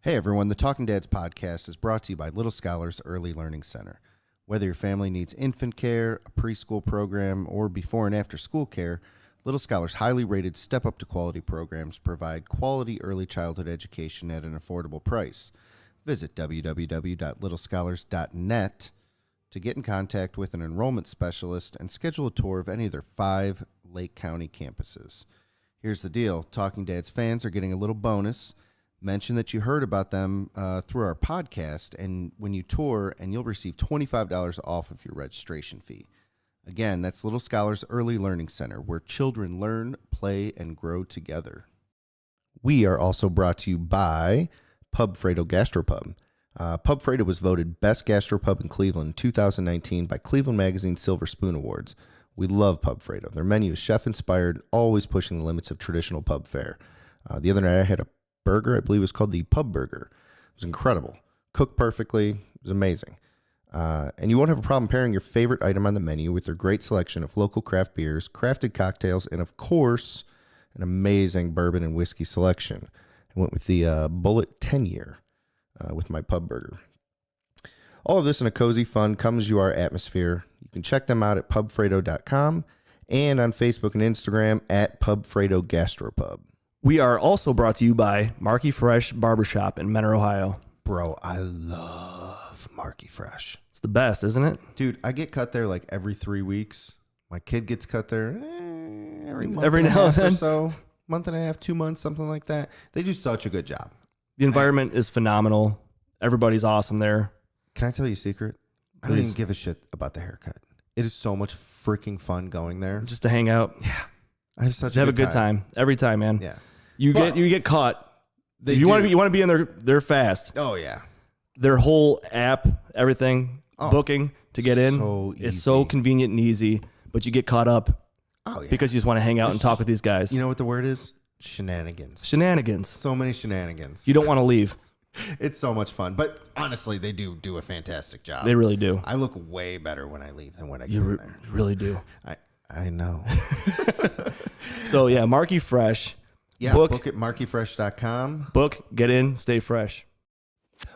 Hey everyone, the Talking Dads podcast is brought to you by Little Scholars Early Learning Center. Whether your family needs infant care, a preschool program, or before and after school care, Little Scholars' highly rated Step Up to Quality programs provide quality early childhood education at an affordable price. Visit www.littlescholars.net to get in contact with an enrollment specialist and schedule a tour of any of their 5 Lake County campuses. Here's the deal. Talking Dads fans are getting a little bonus. Mention that you heard about them through our podcast, and when you tour, and you'll receive $25 off of your registration fee. Again, that's Little Scholars Early Learning Center, where children learn, play, and grow together. We are also brought to you by Pub Fredo Gastropub. Pub Fredo was voted Best Gastropub in Cleveland in 2019 by Cleveland Magazine Silver Spoon Awards. We love Pub Fredo. Their menu is chef-inspired, always pushing the limits of traditional pub fare. The other night I had a burger, I believe it was called the Pub Burger. It was incredible. Cooked perfectly. It was amazing. And you won't have a problem pairing your favorite item on the menu with their great selection of local craft beers, crafted cocktails, and of course, an amazing bourbon and whiskey selection. I went with the Bullet 10-year with my Pub Burger. All of this in a cozy, fun, come-as-you-are atmosphere. You can check them out at pubfredo.com and on Facebook and Instagram at PubFredo Gastropub. We are also brought to you by Marky Fresh Barbershop in Mentor, Ohio. Bro, I love Marky Fresh. It's the best, isn't it? Dude, I get cut there like every 3 weeks. My kid gets cut there every month Every and a now and half or then. so. Month and a half, 2 months, something like that. They do such a good job. The environment is phenomenal. Everybody's awesome there. Can I tell you a secret? I don't Please. even give a shit about the haircut. It is so much freaking fun going there. Just to hang out. Yeah. I have such Just have a good time. Every time, man. Yeah. You get caught. If you want to be in there, they're fast. Oh, yeah. Their whole app, everything, booking to get in, so it's so easy. convenient and easy, but you get caught up Oh, yeah. because you just want to hang out and talk with these guys. You know what the word is? Shenanigans. Shenanigans. So many shenanigans. You don't want to leave. It's so much fun. But honestly, they do a fantastic job. They really do. I look way better when I leave than when I get You in there. really do. I know. So, yeah, Marky Fresh. Yeah, book at markyfresh.com. Book, get in, stay fresh.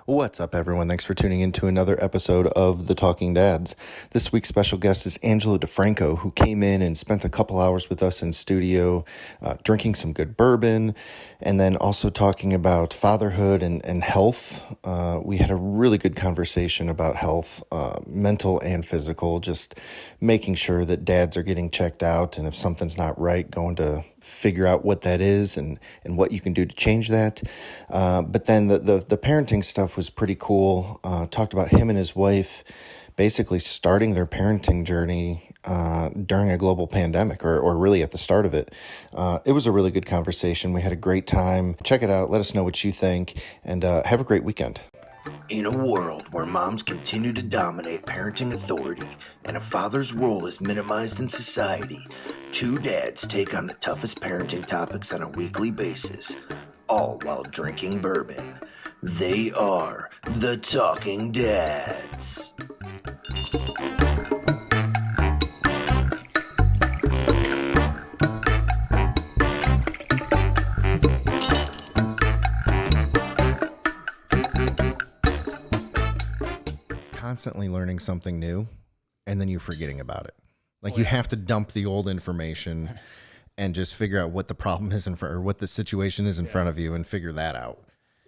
What's up, everyone? Thanks for tuning in to another episode of The Talking Dads. This week's special guest is Angelo DiFranco, who came in and spent a couple hours with us in studio, drinking some good bourbon, and then also talking about fatherhood and health. We had a really good conversation about health, mental and physical, just making sure that dads are getting checked out, and if something's not right, going to figure out what that is and what you can do to change that. But then the parenting stuff was pretty cool. Talked about him and his wife basically starting their parenting journey during a global pandemic or really at the start of it. It was a really good conversation. We had a great time. Check it out. Let us know what you think, and have a great weekend. In a world where moms continue to dominate parenting authority and a father's role is minimized in society, 2 dads take on the toughest parenting topics on a weekly basis, all while drinking bourbon. They are the Talking Dads. Constantly learning something new, and then you're forgetting about it. Like you have to dump the old information and just figure out what the problem is or what the situation is in front of you and figure that out.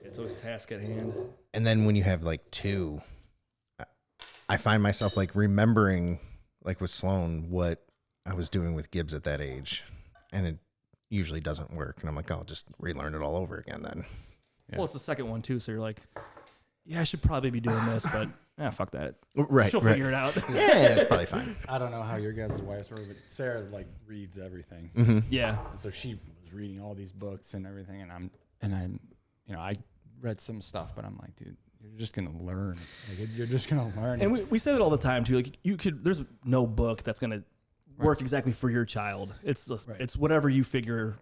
It's always task at hand. And then when you have like 2, I find myself like remembering, like with Sloan, what I was doing with Gibbs at that age, and it usually doesn't work. And I'm like, I'll just relearn it all over again then. Yeah. Well, it's the second one too, so you're like, yeah, I should probably be doing this, but fuck that. Right. She'll figure it out. Yeah, it's probably fine. I don't know how your guys' wives were, but Sarah like reads everything. Mm-hmm. Yeah. And so she was reading all these books and everything, and I'm, I read some stuff, but I'm like, dude, you're just gonna learn. Like, you're just gonna learn. And we say that all the time too. Like there's no book that's gonna work exactly for your child. It's just, it's whatever you figure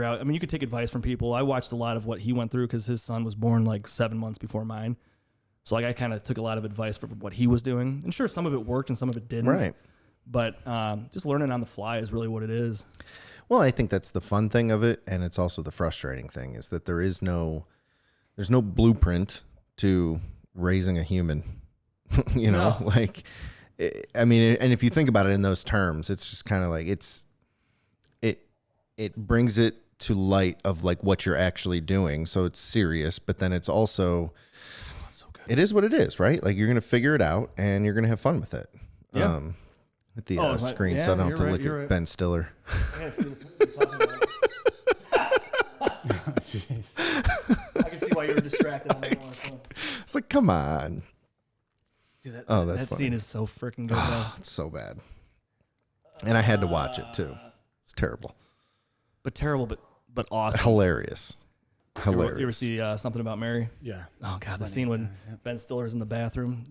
out. I mean, you could take advice from people. I watched a lot of what he went through because his son was born like 7 months before mine. So like I kind of took a lot of advice from what he was doing, and sure, some of it worked and some of it didn't. Right. But just learning on the fly is really what it is. Well, I think that's the fun thing of it, and it's also the frustrating thing is that there is no there's no blueprint to raising a human. You know, No. like, I mean, and if you think about it in those terms, it's just kind of like it brings it to light of like what you're actually doing. So it's serious, but then it's also, So good. it is what it is, right? Like you're going to figure it out and you're going to have fun with it. Yeah. With the Oh, screen, yeah, so I don't have to you're look right, at you're right. Ben Stiller. Yeah, see what you're talking about. I can see why you were distracted on that last one. It's like, come on. Dude, that, Oh, that's that funny. scene is so freaking good. though. It's so bad. And I had to watch it too. It's terrible. But terrible, but awesome. Hilarious. Hilarious. You ever see Something About Mary? Yeah. Oh god, the scene when Ben Stiller's in the bathroom,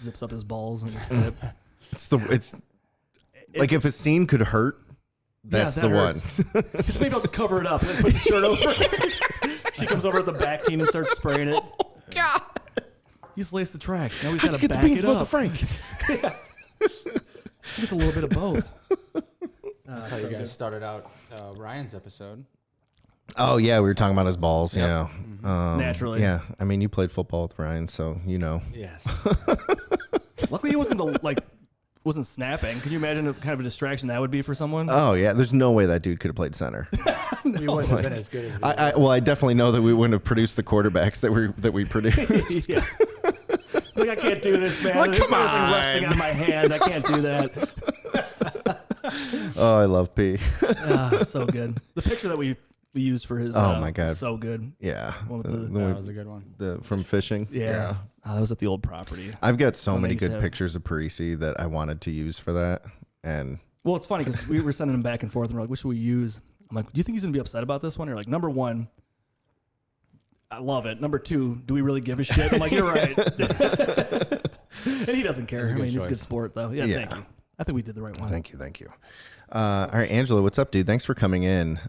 zips up his balls and his lip. It's like if a scene could hurt, that's that the hurts. one. Just maybe I'll just cover it up and then put the shirt over it. She comes over at the back team and starts spraying it. God. You just lace the tracks. Now he's How'd got you to get the back beans it with up. the Frank? It's a little bit of both. That's how you guys started out Ryan's episode. Oh yeah, we were talking about his balls. Yep. Yeah, Naturally. Yeah, I mean, you played football with Ryan, so you know. Yes. Luckily, he wasn't snapping. Can you imagine what kind of a distraction that would be for someone? Oh yeah, there's no way that dude could have played center. We wouldn't have been as good as we I definitely know that we wouldn't have produced the quarterbacks that we produced. Yeah. Like, I can't do this, man. Like, This come thing's, like, on. resting on my hand. I can't do that. Oh, I love P. So good. The picture that we used for his. Oh, my God. So good. Yeah, One of the- That was a good one. from fishing. Yeah. Oh, that was at the old property. I've got so When they many used to good have- pictures of Parisi that I wanted to use for that, and Well, it's funny because we were sending him back and forth, and we're like, "What should we use?" I'm like, "Do you think he's gonna be upset about this one?" You're like, "Number one, I love it. Number two, do we really give a shit?" I'm like, "You're right." And he doesn't care. That's a I good mean, he's a good choice. sport, though. Yeah, Yeah. thank you. I think we did the right one. thank you. All right, Angelo, what's up, dude? Thanks for coming in.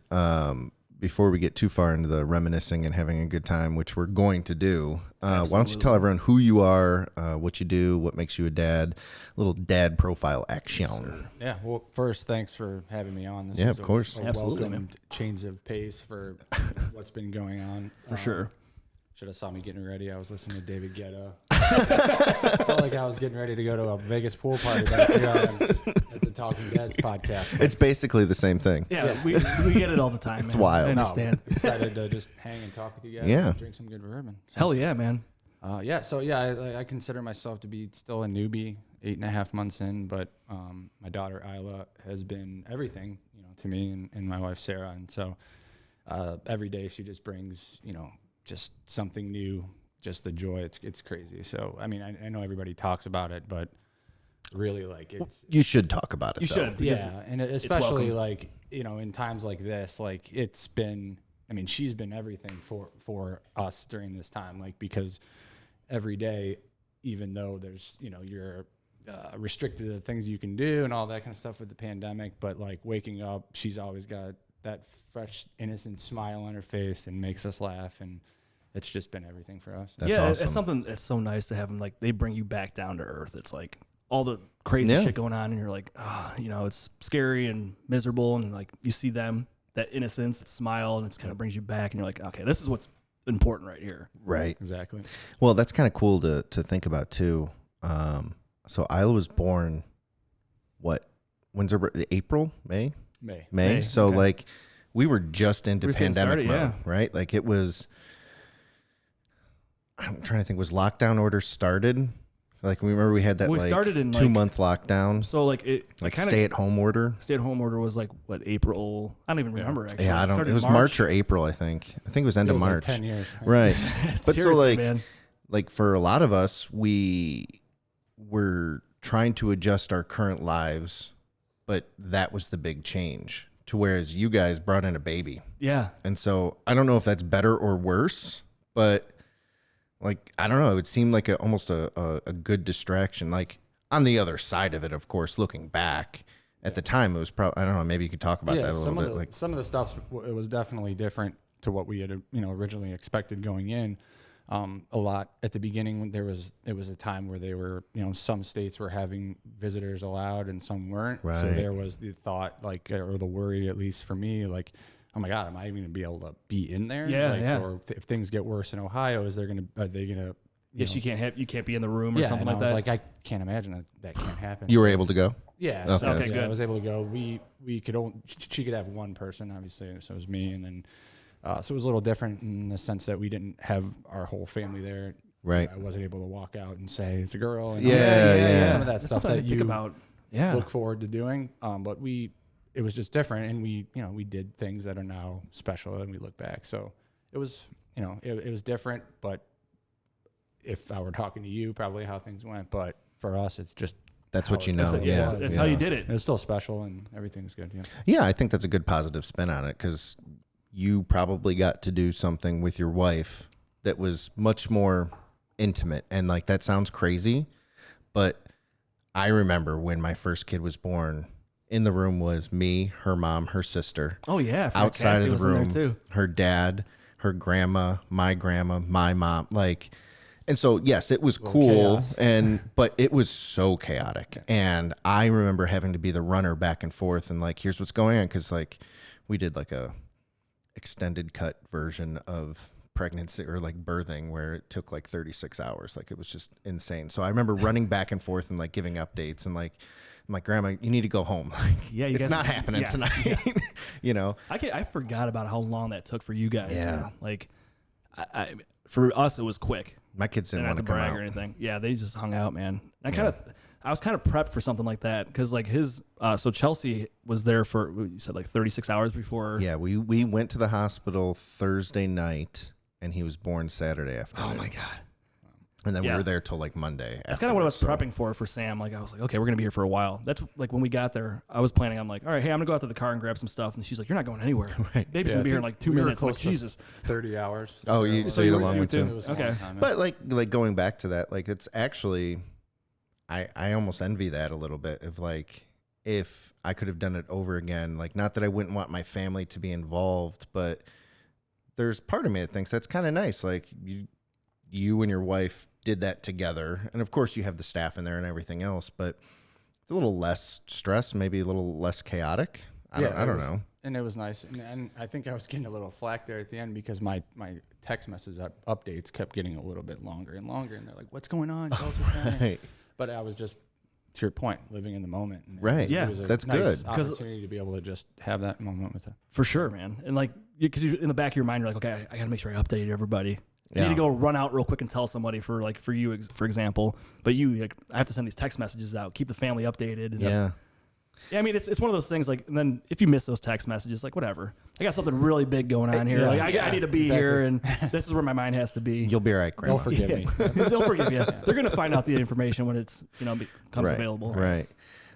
Before we get too far into the reminiscing and having a good time, which we're going to do, why don't you tell everyone who you are, what you do, what makes you a dad, a little dad profile action. Yeah. Well, first, thanks for having me on. This Yeah, is of course. Absolutely, welcomed change of pace for what's been going on. For sure. Should have saw me getting ready. I was listening to David Guetta. Felt like I was getting ready to go to a Vegas pool party back here at the Talking Dead podcast. It's basically the same thing. Yeah, we get it all the time. It's man. wild. I No. understand. Excited to just hang and talk with you guys. Yeah. And drink some good bourbon. So, Hell yeah, man. I consider myself to be still a newbie, 8.5 months in, but my daughter Isla has been everything, to me and my wife Sarah, and so every day she just brings, just something new, just the joy. It's crazy. So I mean, I know everybody talks about it, but really, like, it's You should talk about it. You though. should. because yeah, and especially welcome. like in times like this, like it's been. I mean, she's been everything for us during this time, like, because every day, even though there's you're restricted to the things you can do and all that kind of stuff with the pandemic, but like waking up, she's always got that fresh, innocent smile on her face and makes us laugh, and it's just been everything for us. That's yeah, awesome. it's something that's so nice to have them. Like, they bring you back down to earth. It's like all the crazy Yeah. shit going on, and you're like, it's scary and miserable, and like you see them, that innocence, that smile, and it kind of brings you back, and you're like, okay, this is what's important right here. Right. Exactly. Well, that's kind of cool to think about too. So Isla was born, when's her birthday? April, May? May. So okay. like we were just into We're just getting pandemic started, mode, right? Like it was, I'm trying to think, was lockdown orders started? Like we remember we had that We like started in, 2-month lockdown, So like it like kinda, stay-at-home order. stay-at-home order was like what, April? I don't even remember actually. Yeah, I don't. started It was March or April, I think. I think it was end of Feels like March. 10 years. Right. But so Seriously, like, man. like for a lot of us, we were trying to adjust our current lives, but that was the big change. To whereas you guys brought in a baby, Yeah. and so I don't know if that's better or worse, but like I don't know, it would seem like almost a good distraction. Like on the other side of it, of course, looking back at the time, it was probably, I don't know, maybe you could talk about that a little bit. Like some of the stuff, it was definitely different to what we had originally expected going in. A lot at the beginning, when it was a time where they were, some states were having visitors allowed and some weren't. So Right. there was the thought, like, or the worry, at least for me, like, oh my God, am I even gonna be able to be in there? Yeah, like, yeah. Or if things get worse in Ohio, are they gonna? Yes, you can't be in the room or something like I was that. like, I can't imagine that can't happen. You were able to go? Yeah. Okay. So, Okay, yeah, good. I was able to go. We could only, she could have one person, obviously, so it was me, and then so it was a little different in the sense that we didn't have our whole family there. Right. I wasn't able to walk out and say it's a girl. And Yeah. some of that That's stuff something that I think you about. Yeah. look forward to doing. But it was just different, and we did things that are now special, and we look back. So it was, it was different. But if I were talking to you, probably how things went. But for us, it's just That's what you know. That's it. Yeah. It's how you did it. and it's still special, and everything's good. Yeah. Yeah, I think that's a good positive spin on it because you probably got to do something with your wife that was much more intimate. And like, that sounds crazy, but I remember when my first kid was born, in the room was me, her mom, her sister. Oh yeah. Outside Cassie of was the in there room, too. her dad, her grandma, my mom, like, and so yes, it was cool, chaos. but it was so chaotic. And I remember having to be the runner back and forth and like, here's what's going on, because like we did like a extended cut version of pregnancy or like birthing where it took like 36 hours. Like, it was just insane. So I remember running back and forth and like giving updates and like, I'm like, Grandma, you need to go home. Like, Yeah, you it's guys- not happening yeah, tonight. You know? I forgot about how long that took for you guys. Yeah. Man. Like, for us, it was quick. My kids didn't Not want to to come brag out. or anything. Yeah, they just hung out, man. I was kind of prepped for something like that because like so Chelsea was there for, you said like 36 hours before. Yeah, we went to the hospital Thursday night, and he was born Saturday afternoon. Oh my God. And then we Yeah. were there till like Monday. That's kind of what I was afterwards, prepping for Sam. Like, I was like, okay, we're going to be here for a while. That's like when we got there, I was planning, I'm like, all right, hey, I'm going to go out to the car and grab some stuff. And she's like, you're not going anywhere. Right. Baby's Yeah, going to be I here in think like 2 we were minutes. I'm like, close to Jesus. 30 hours. Oh, you so you were- along you with too? too. It was a Okay. long time. But like going back to that, like, it's actually, I almost envy that a little bit of like, if I could have done it over again, like, not that I wouldn't want my family to be involved, but there's part of me that thinks that's kind of nice. Like, you and your wife did that together. And of course you have the staff in there and everything else, but it's a little less stress, maybe a little less chaotic. I don't know. And it was nice. And I think I was getting a little flack there at the end because my text message updates kept getting a little bit longer and longer. And they're like, what's going on? Tell us what's happening. Right. But I was just, to your point, living in the moment. And Right. Yeah, it was a that's nice good. opportunity to be able to just have that moment with her. For sure, man. And like, because in the back of your mind, you're like, okay, I got to make sure I update everybody. You need Yeah. to go run out real quick and tell somebody for you, for example. But I have to send these text messages out, keep the family updated. And Yeah. Yeah, I mean, it's one of those things, like, and then if you miss those text messages, like, whatever. I got something really big going on here. Yeah. Like, I need to be Exactly. here, and this is where my mind has to be. You'll be all right, Grandma. They'll forgive me. They'll forgive you. They're going to find out the information when it's, becomes available. Right.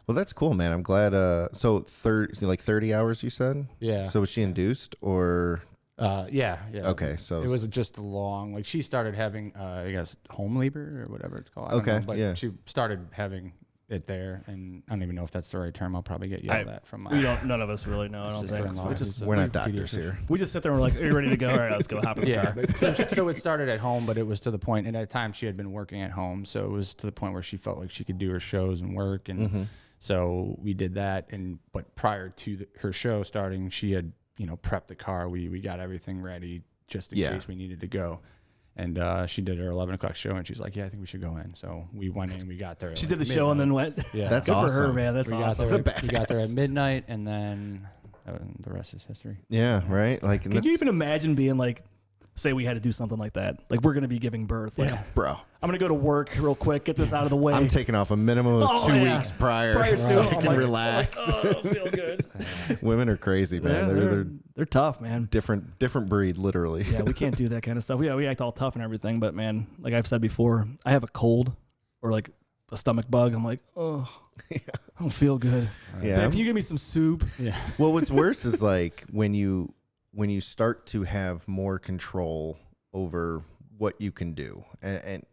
Well, that's cool, man. I'm glad. So 30 hours, you said? Yeah. So was she induced or? Yeah. Okay, so it was just long. Like, she started having, I guess, home labor or whatever it's called. I don't Okay, know, but yeah. she started having it there, and I don't even know if that's the right term. I'll probably get yelled at from my None of us really know. I don't think. sister-in-law. It's just, who's a We're not doctors pediatrician. here. we just sit there and we're like, are you ready to go? All right, let's go hop in the Yeah, car. but so it started at home, but it was to the point, and at the time she had been working at home, so it was to the point where she felt like she could do her shows and work, and so we did that. But prior to her show starting, she had prepped the car. We got everything ready just in case we needed to go. And she did her 11 o'clock show, and she's like, "Yeah, I think we should go in." So we went in. We got there. She did the show and then went. Yeah, That's Good awesome. for her, man. That's we awesome. got there at midnight, and then the rest is history. Yeah, right? Like, and Can you that's- even imagine being like, say we had to do something like that? Like, we're going to be giving birth. Like, bro, I'm going to go to work real quick, get this out of the way. I'm taking off a minimum of Oh, 2 yeah. weeks prior Prior so to, I I'm can like- relax. Oh, I don't feel good. Women are crazy, man. Yeah, they're they're tough, man. different breed, literally. Yeah, we can't do that kind of stuff. We act all tough and everything, but man, like I've said before, I have a cold or like a stomach bug. I'm like, oh, I don't feel good. Yeah. Babe, can you give me some soup? Yeah, Well, what's worse is like when you start to have more control over what you can do, and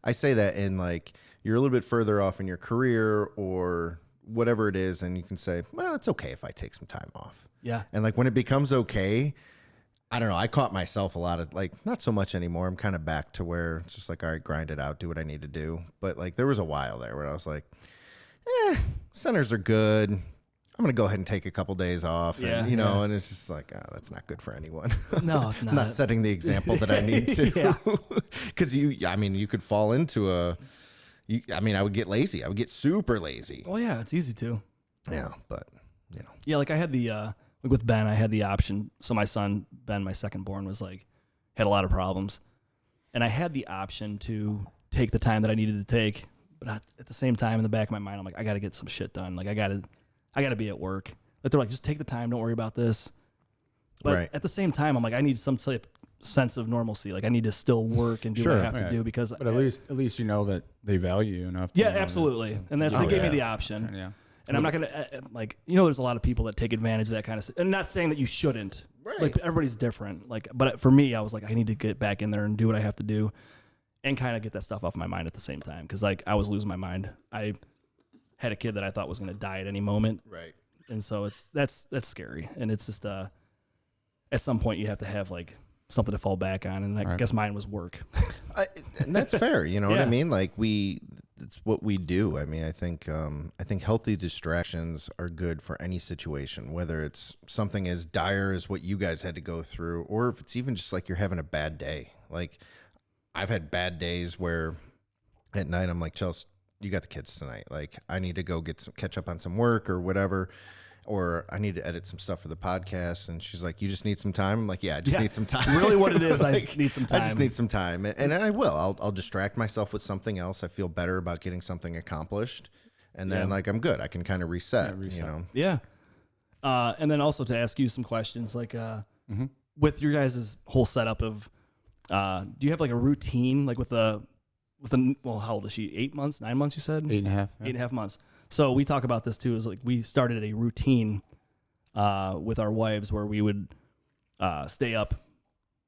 I say that in like you're a little bit further off in your career or whatever it is, and you can say, well, it's okay if I take some time off. Yeah. And like when it becomes okay, I don't know. I caught myself a lot of like, not so much anymore. I'm kind of back to where it's just like, all right, grind it out, do what I need to do. But like there was a while there where I was like, centers are good. I'm going to go ahead and take a couple days off. Yeah, and, you know, and it's just like, that's not good for anyone. No, it's not. I'm not setting the example that I need to. Yeah. Because you could fall into I would get lazy. I would get super lazy. Well, yeah, it's easy to. Yeah, but, Yeah, like I had with Ben, I had the option. So my son, Ben, my second born, had a lot of problems. And I had the option to take the time that I needed to take. But at the same time, in the back of my mind, I'm like, I got to get some shit done. Like, I got to be at work. Like, they're like, just take the time. Don't worry about this. But at the same time, I'm like, I need some sense of normalcy. Like, I need to still work and do what I have to do because. But at least you know that they value you enough. Yeah, absolutely. And they gave me the option. Yeah. And I'm not going to, there's a lot of people that take advantage of that kind of stuff. And not saying that you shouldn't. Right. Like, everybody's different. Like, but for me, I was like, I need to get back in there and do what I have to do and kind of get that stuff off my mind at the same time. Because, like, I was losing my mind. I had a kid that I thought was going to die at any moment. Right. And so that's scary. And it's just, at some point you have to have, like, something to fall back on. And I guess mine was work. And that's fair. You know what I Yeah. mean? Like it's what we do. I mean, I think healthy distractions are good for any situation, whether it's something as dire as what you guys had to go through, or if it's even just like you're having a bad day. Like, I've had bad days where at night I'm like, Chelsea, you got the kids tonight. Like, I need to go catch up on some work or whatever, or I need to edit some stuff for the podcast. And she's like, you just need some time. I'm like, yeah, I just need some time. Really what it is, I just need some time. I just need some time. And I will. I'll distract myself with something else. I feel better about getting something accomplished. And then, like, I'm good. I can kind of reset, you know? Yeah. And then also to ask you some questions, like with your guys' whole setup of, do you have like a routine, like well, how old is she? 8 months, 9 months, you said? 8.5. Yeah. 8.5 months. So we talk about this too, is like we started a routine with our wives where we would stay up.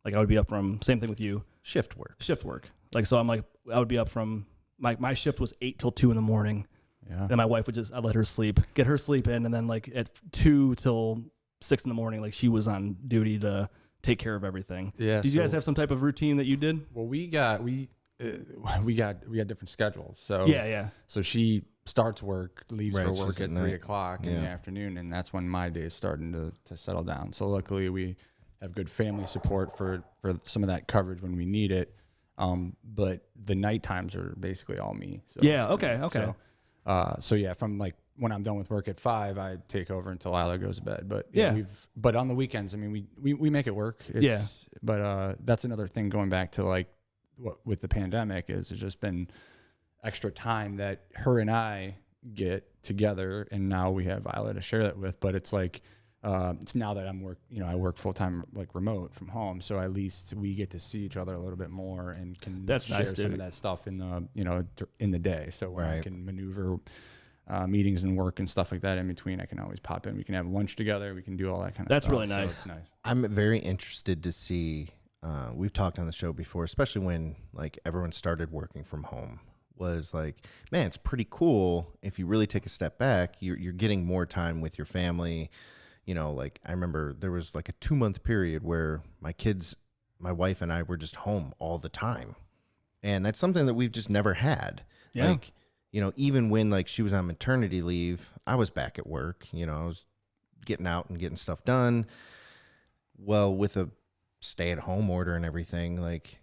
Like, I would be up from, same thing with you. Shift work. Like, so I'm like, I would be up from, my shift was 8 till 2 in the morning. Yeah. Then my wife would I'd let her sleep, get her sleep in. And then like at 2 till 6 in the morning, like she was on duty to take care of everything. Yeah. Did you guys have some type of routine that you did? Well, we got different schedules. So Yeah. So she starts work, leaves Right, for she's work at at night. 3 o'clock in the afternoon, and that's when my day is starting to settle down. So luckily we have good family support for some of that coverage when we need it. But the night times are basically all me. So, Yeah. Okay. So yeah, from like when I'm done with work at 5, I take over until Isla goes to bed. But Yeah. But on the weekends, I mean, we make it work. But that's another thing going back to like what with the pandemic is it's just been extra time that her and I get together, and now we have Isla to share that with. But it's like it's now that I work full time, like remote from home, so at least we get to see each other a little bit more and can share some of that stuff in the day. So where I can maneuver meetings and work and stuff like that in between, I can always pop in. We can have lunch together. We can do all that kind of That's stuff. really nice. So it's nice. I'm very interested to see. We've talked on the show before, especially when like everyone started working from home. Was like, man, it's pretty cool if you really take a step back. You're getting more time with your family. You know, like I remember there was like a 2-month period where my wife and I were just home all the time, and that's something that we've just never had. Yeah. Like, you know, even when like she was on maternity leave, I was back at work. You know, I was getting out and getting stuff done. Well, with a stay-at-home order and everything, like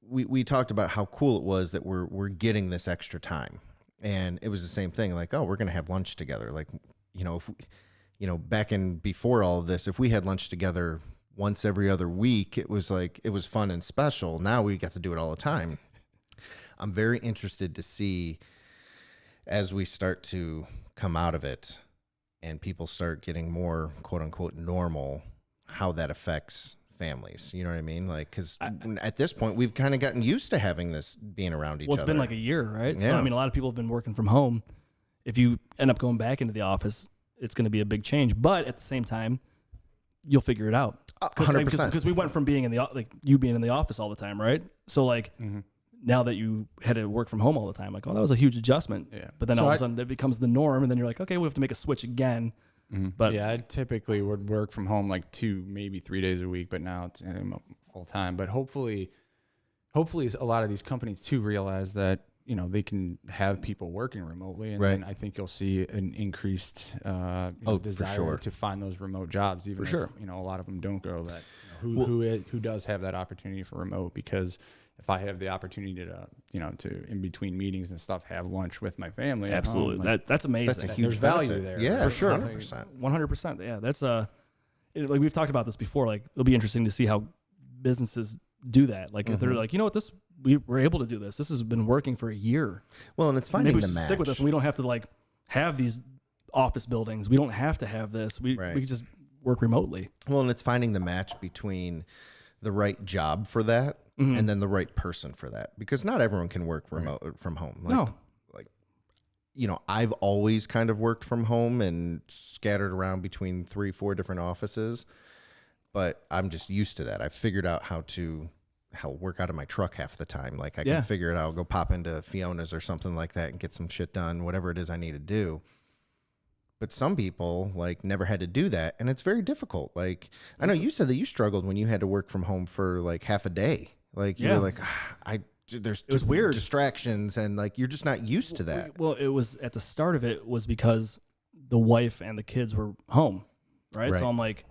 we talked about how cool it was that we're getting this extra time, and it was the same thing. Like, oh, we're gonna have lunch together. Like, you know, if back in before all of this, if we had lunch together once every other week, it was fun and special. Now we got to do it all the time. I'm very interested to see as we start to come out of it and people start getting more quote unquote normal, how that affects families. You know what I mean? Like, because at this point we've kind of gotten used to having this being around each other. Well, it's been like a year, right? Yeah. So I mean, a lot of people have been working from home. If you end up going back into the office, it's going to be a big change. But at the same time, you'll figure it out. 100%. Because we went from being you being in the office all the time, right? So like now that you had to work from home all the time, like, oh, that was a huge adjustment. Yeah. But then all of a sudden it becomes the norm, and then you're like, okay, we have to make a switch again. But yeah, I typically would work from home like 2, maybe 3 days a week, but now it's full time. But hopefully a lot of these companies too realize that they can have people working remotely, and Right. then I think you'll see an increased desire sure. to find those remote jobs. Even if, sure. a lot of them don't go that. Who does have that opportunity for remote? Because if I have the opportunity to in between meetings and stuff, have lunch with my family. Absolutely, at home, that's amazing. That's a huge there's value benefit. there. Yeah, for sure. 100%. 100%. Yeah, that's like we've talked about this before. Like it'll be interesting to see how businesses do that. Like if they're like, you know what, this we're able to do this. This has been working for a year. Well, and it's Maybe finding we the should match. stick with this. And we don't have to like have these office buildings. We don't have to have this. We can just work remotely. Well, and it's finding the match between the right job for that and then the right person for that, because not everyone can work remote from home. No. I've always kind of worked from home and scattered around between 3-4 different offices, but I'm just used to that. I've figured out how to work out of my truck half the time. Like I can figure it out, go pop into Fiona's or something like that and get some shit done, whatever it is I need to do. But some people like never had to do that, and it's very difficult. Like I know you said that you struggled when you had to work from home for like half a day. Like you were like, it was weird distractions, and like you're just not used to that. Well, it was at the start of it was because the wife and the kids were home, right? So I'm like,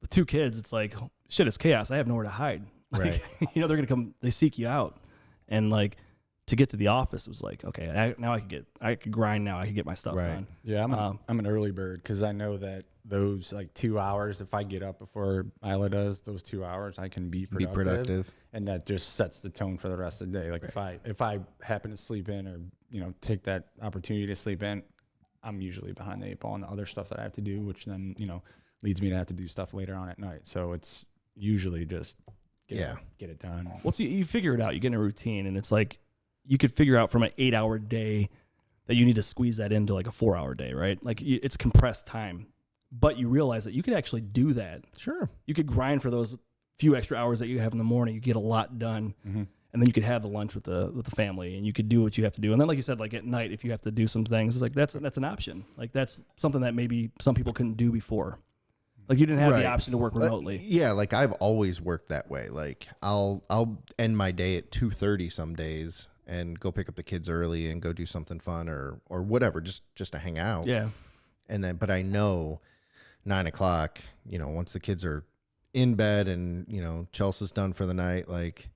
with 2 kids, it's like shit. It's chaos. I have nowhere to hide. Like, they're gonna come. They seek you out, and like to get to the office was like, okay, now I could grind. Now I could get my stuff done. Yeah, I'm an early bird because I know that those like 2 hours, if I get up before Isla does, those 2 hours I can be productive, and that just sets the tone for the rest of the day. Like if I happen to sleep in or take that opportunity to sleep in, I'm usually behind the 8 ball on the other stuff that I have to do, which then leads me to have to do stuff later on at night. So it's usually just get it done. Well, see, you figure it out. You get in a routine, and it's like you could figure out from an 8-hour day that you need to squeeze that into like a 4-hour day, right? Like it's compressed time, but you realize that you could actually do that. Sure. You could grind for those few extra hours that you have in the morning. You get a lot done, and then you could have the lunch with the family, and you could do what you have to do. And then, like you said, like at night, if you have to do some things, it's like that's an option. Like that's something that maybe some people couldn't do before. Like you didn't have the option to work remotely. Like I've always worked that way. Like I'll end my day at 2:30 some days and go pick up the kids early and go do something fun or whatever, just to hang out. Yeah. And then, but I know 9 o'clock, once the kids are in bed and, Chelsea's done for the night, like,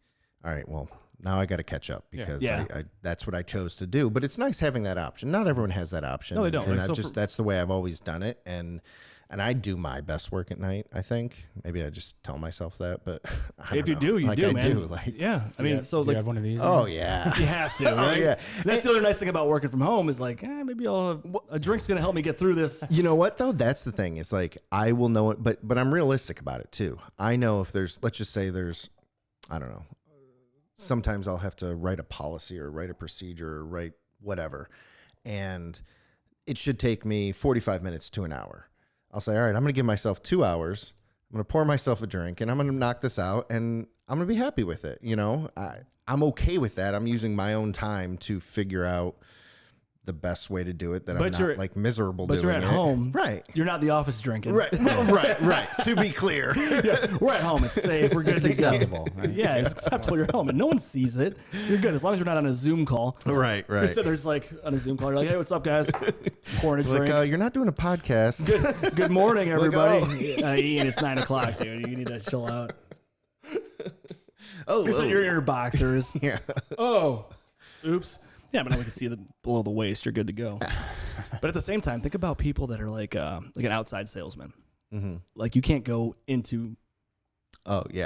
all right, well, now I got to catch up because I that's what I chose to do. But it's nice having that option. Not everyone has that option. No, they don't. And Right? that's the way I've always done it. And I do my best work at night, I think. Maybe I just tell myself that, but if you do, you do, man. I do. Like, yeah. I mean, so Do like, you have one of these? oh, yeah. you have to, right? yeah. That's the other nice thing about working from home is like, maybe a drink's going to help me get through this. You know what, though? That's the thing. It's like, I will know it, but I'm realistic about it, too. I know if let's just say I don't know. Sometimes I'll have to write a policy or write a procedure or write whatever. And it should take me 45 minutes to an hour. I'll say, all right, I'm going to give myself 2 hours. I'm going to pour myself a drink and I'm going to knock this out and I'm going to be happy with it. I'm okay with that. I'm using my own time to figure out the best way to do it that I'm not like miserable doing it. But you're at home. Right. You're not the office drinking. Right. Right. To be clear. We're at home. It's safe. We're good. It's acceptable. Right? Yeah, it's acceptable. You're home and no one sees it. You're good. As long as you're not on a Zoom call. Right. You're sitting there's like on a Zoom call. You're like, hey, what's up, guys? Pouring a drink. You're not doing a podcast. Good morning, everybody. Ian, it's 9 o'clock, dude. You need to chill out. You're in your boxers. Yeah. Oh, oops. Yeah, but now we can see below the waist. You're good to go. But at the same time, think about people that are like an outside salesman. Mm-hmm. Like you can't go into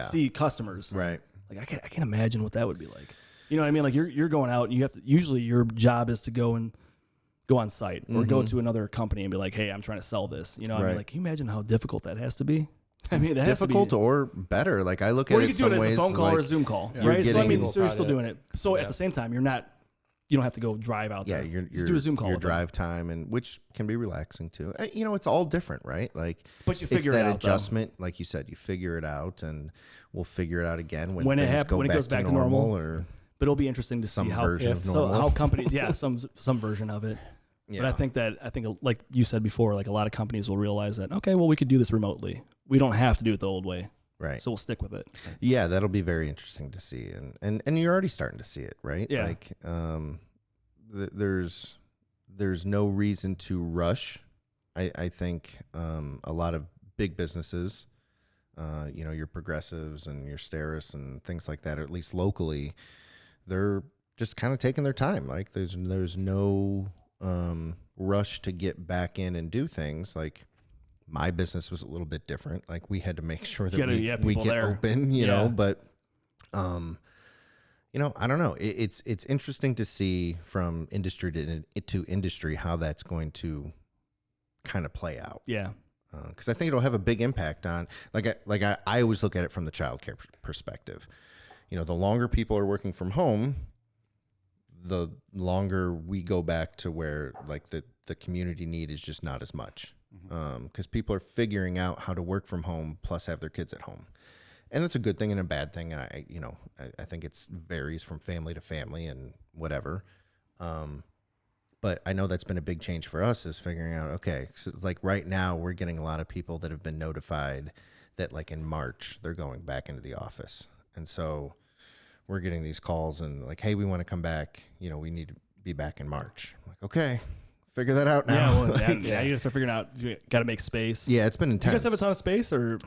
see customers. Right. Like I can't imagine what that would be like. You know what I mean? Like you're going out and you have to. Usually your job is to go on site or go to another company and be like, hey, I'm trying to sell this. You know what I mean? Like, can you imagine how difficult that has to be? I mean, that difficult has to be, or better. Like I look at or you it could some do it as ways a phone call like, or a Zoom call, you're right? So I mean, getting- so you're still doing it. So at the same time, you don't have to go drive out there. Yeah, just do a Zoom call. Your with them. drive time, and which can be relaxing too. It's all different, right? Like, But you figure it's that it out, adjustment, like you said, you figure it out, and we'll figure it out again when it things when it goes back to normal, or but it'll be interesting to some see how version of normal. how companies, some version of it. Yeah. But I think like you said before, like a lot of companies will realize that okay, well we could do this remotely. We don't have to do it the old way. Right. So we'll stick with it. Yeah, that'll be very interesting to see, and you're already starting to see it, right? Yeah. Like, there's no reason to rush. I think a lot of big businesses, your Progressives and your Steris and things like that, or at least locally, they're just kind of taking their time. Like, there's no rush to get back in and do things. Like, my business was a little bit different. Like, we had to make sure that we get there. open, you know, but, I don't know. It's interesting to see from industry to industry how that's going to kind of play out. Yeah. Because I think it'll have a big impact on, I always look at it from the childcare perspective. The longer people are working from home, the longer we go back to where like the community need is just not as much. Because people are figuring out how to work from home plus have their kids at home. And that's a good thing and a bad thing. And I think it varies from family to family and whatever. But I know that's been a big change for us, is figuring out, okay, so like right now we're getting a lot of people that have been notified that like in March, they're going back into the office. And so we're getting these calls and like, hey, we want to come back. We need to be back in March. I'm like, okay, figure that out now. Yeah, well, like, you gotta start figuring out, you gotta make space. Yeah, it's been intense. Do you guys have a ton of space or?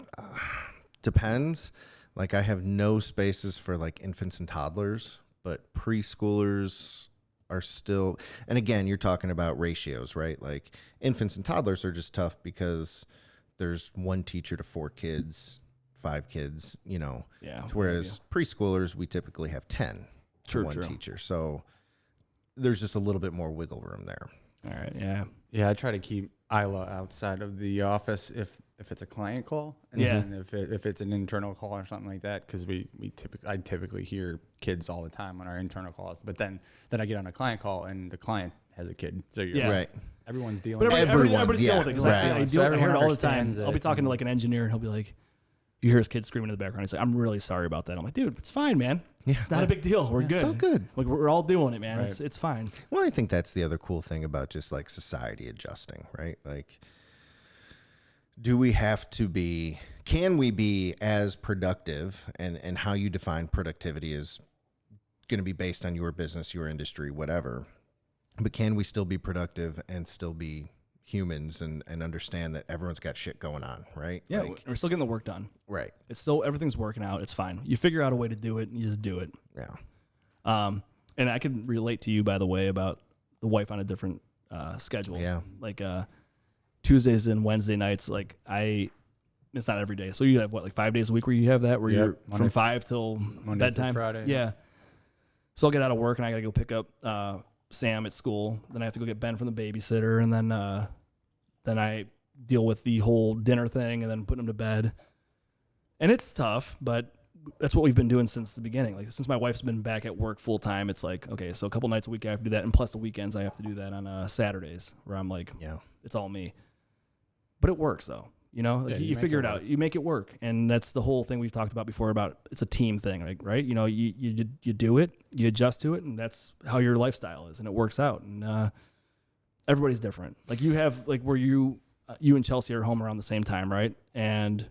Depends. Like, I have no spaces for like infants and toddlers, but preschoolers are still, and again, you're talking about ratios, right? Like, infants and toddlers are just tough because there's one teacher to 4 kids, 5 kids, Yeah. Whereas preschoolers, we typically have 10 to one teacher. So there's just a little bit more wiggle room there. All right. Yeah. Yeah. I try to keep Isla outside of the office if it's a client call, and then if it's an internal call or something like that, because I typically hear kids all the time on our internal calls, but then I get on a client call and the client has a kid, so you're right. Everyone's dealing. But with everybody's dealing with it, because right. I hear it all the time. I'll be talking to like an engineer and he'll be like, you hear his kid screaming in the background. He's like, I'm really sorry about that. I'm like, dude, it's fine, man. Yeah. It's not a big deal. We're good. It's all good. Like, we're all doing it, man. Right. It's fine. Well, I think that's the other cool thing about just like society adjusting, right? Like, can we be as productive, and how you define productivity is going to be based on your business, your industry, whatever. But can we still be productive and still be humans and understand that everyone's got shit going on, right? Yeah, like, we're still getting the work done. right. It's still, everything's working out. It's fine. You figure out a way to do it and you just do it. Yeah. And I can relate to you, by the way, about the wife on a different schedule. Yeah. Like Tuesdays and Wednesday nights, like it's not every day. So you have what, like 5 days a week where you have that, where you're from 5 till Monday bedtime? through Friday. Yeah. So I'll get out of work and I got to go pick up Sam at school. Then I have to go get Ben from the babysitter. And then I deal with the whole dinner thing and then putting him to bed. And it's tough, but that's what we've been doing since the beginning. Like, since my wife's been back at work full time, it's like, okay, so a couple nights a week I have to do that. And plus the weekends, I have to do that on Saturdays, where I'm like, Yeah. it's all me. But it works though. Like, you figure it out. You make it work. And that's the whole thing we've talked about before about it's a team thing, like, right? You do it, you adjust to it, and that's how your lifestyle is, and it works out. And everybody's different. Like, you have, like, where you and Chelsea are home around the same time, right? And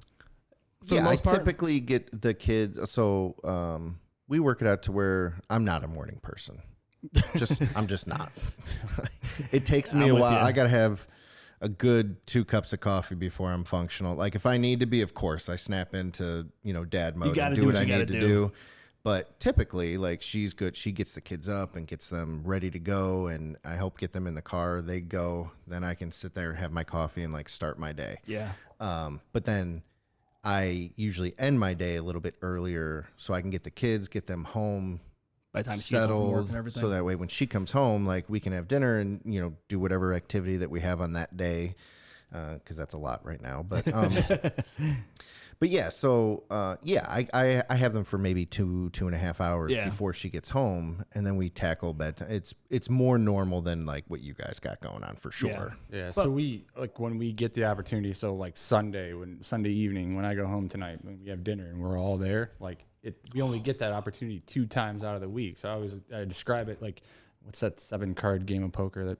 for the most part, typically get the kids. So we work it out to where I'm not a morning person. I'm just not. It takes me a while. I got to have a good 2 cups of coffee before I'm functional. Like, if I need to be, of course, I snap into, dad mode and do what I need to do. But typically, like, she's good. She gets the kids up and gets them ready to go, and I help get them in the car. They go. Then I can sit there and have my coffee and, like, start my day. Yeah. But then I usually end my day a little bit earlier so I can get the kids, get them home, by the time she gets home from work and everything. So that way when she comes home, like, we can have dinner and, do whatever activity that we have on that day. Cause that's a lot right now, but yeah, so, I have them for maybe 2.5 hours before she gets home, and then we tackle bedtime. It's more normal than like what you guys got going on for sure. Yeah. So we, like, when we get the opportunity, so like Sunday evening, when I go home tonight, when we have dinner and we're all there, like, we only get that opportunity 2 times out of the week. So I describe it like, what's that 7-card game of poker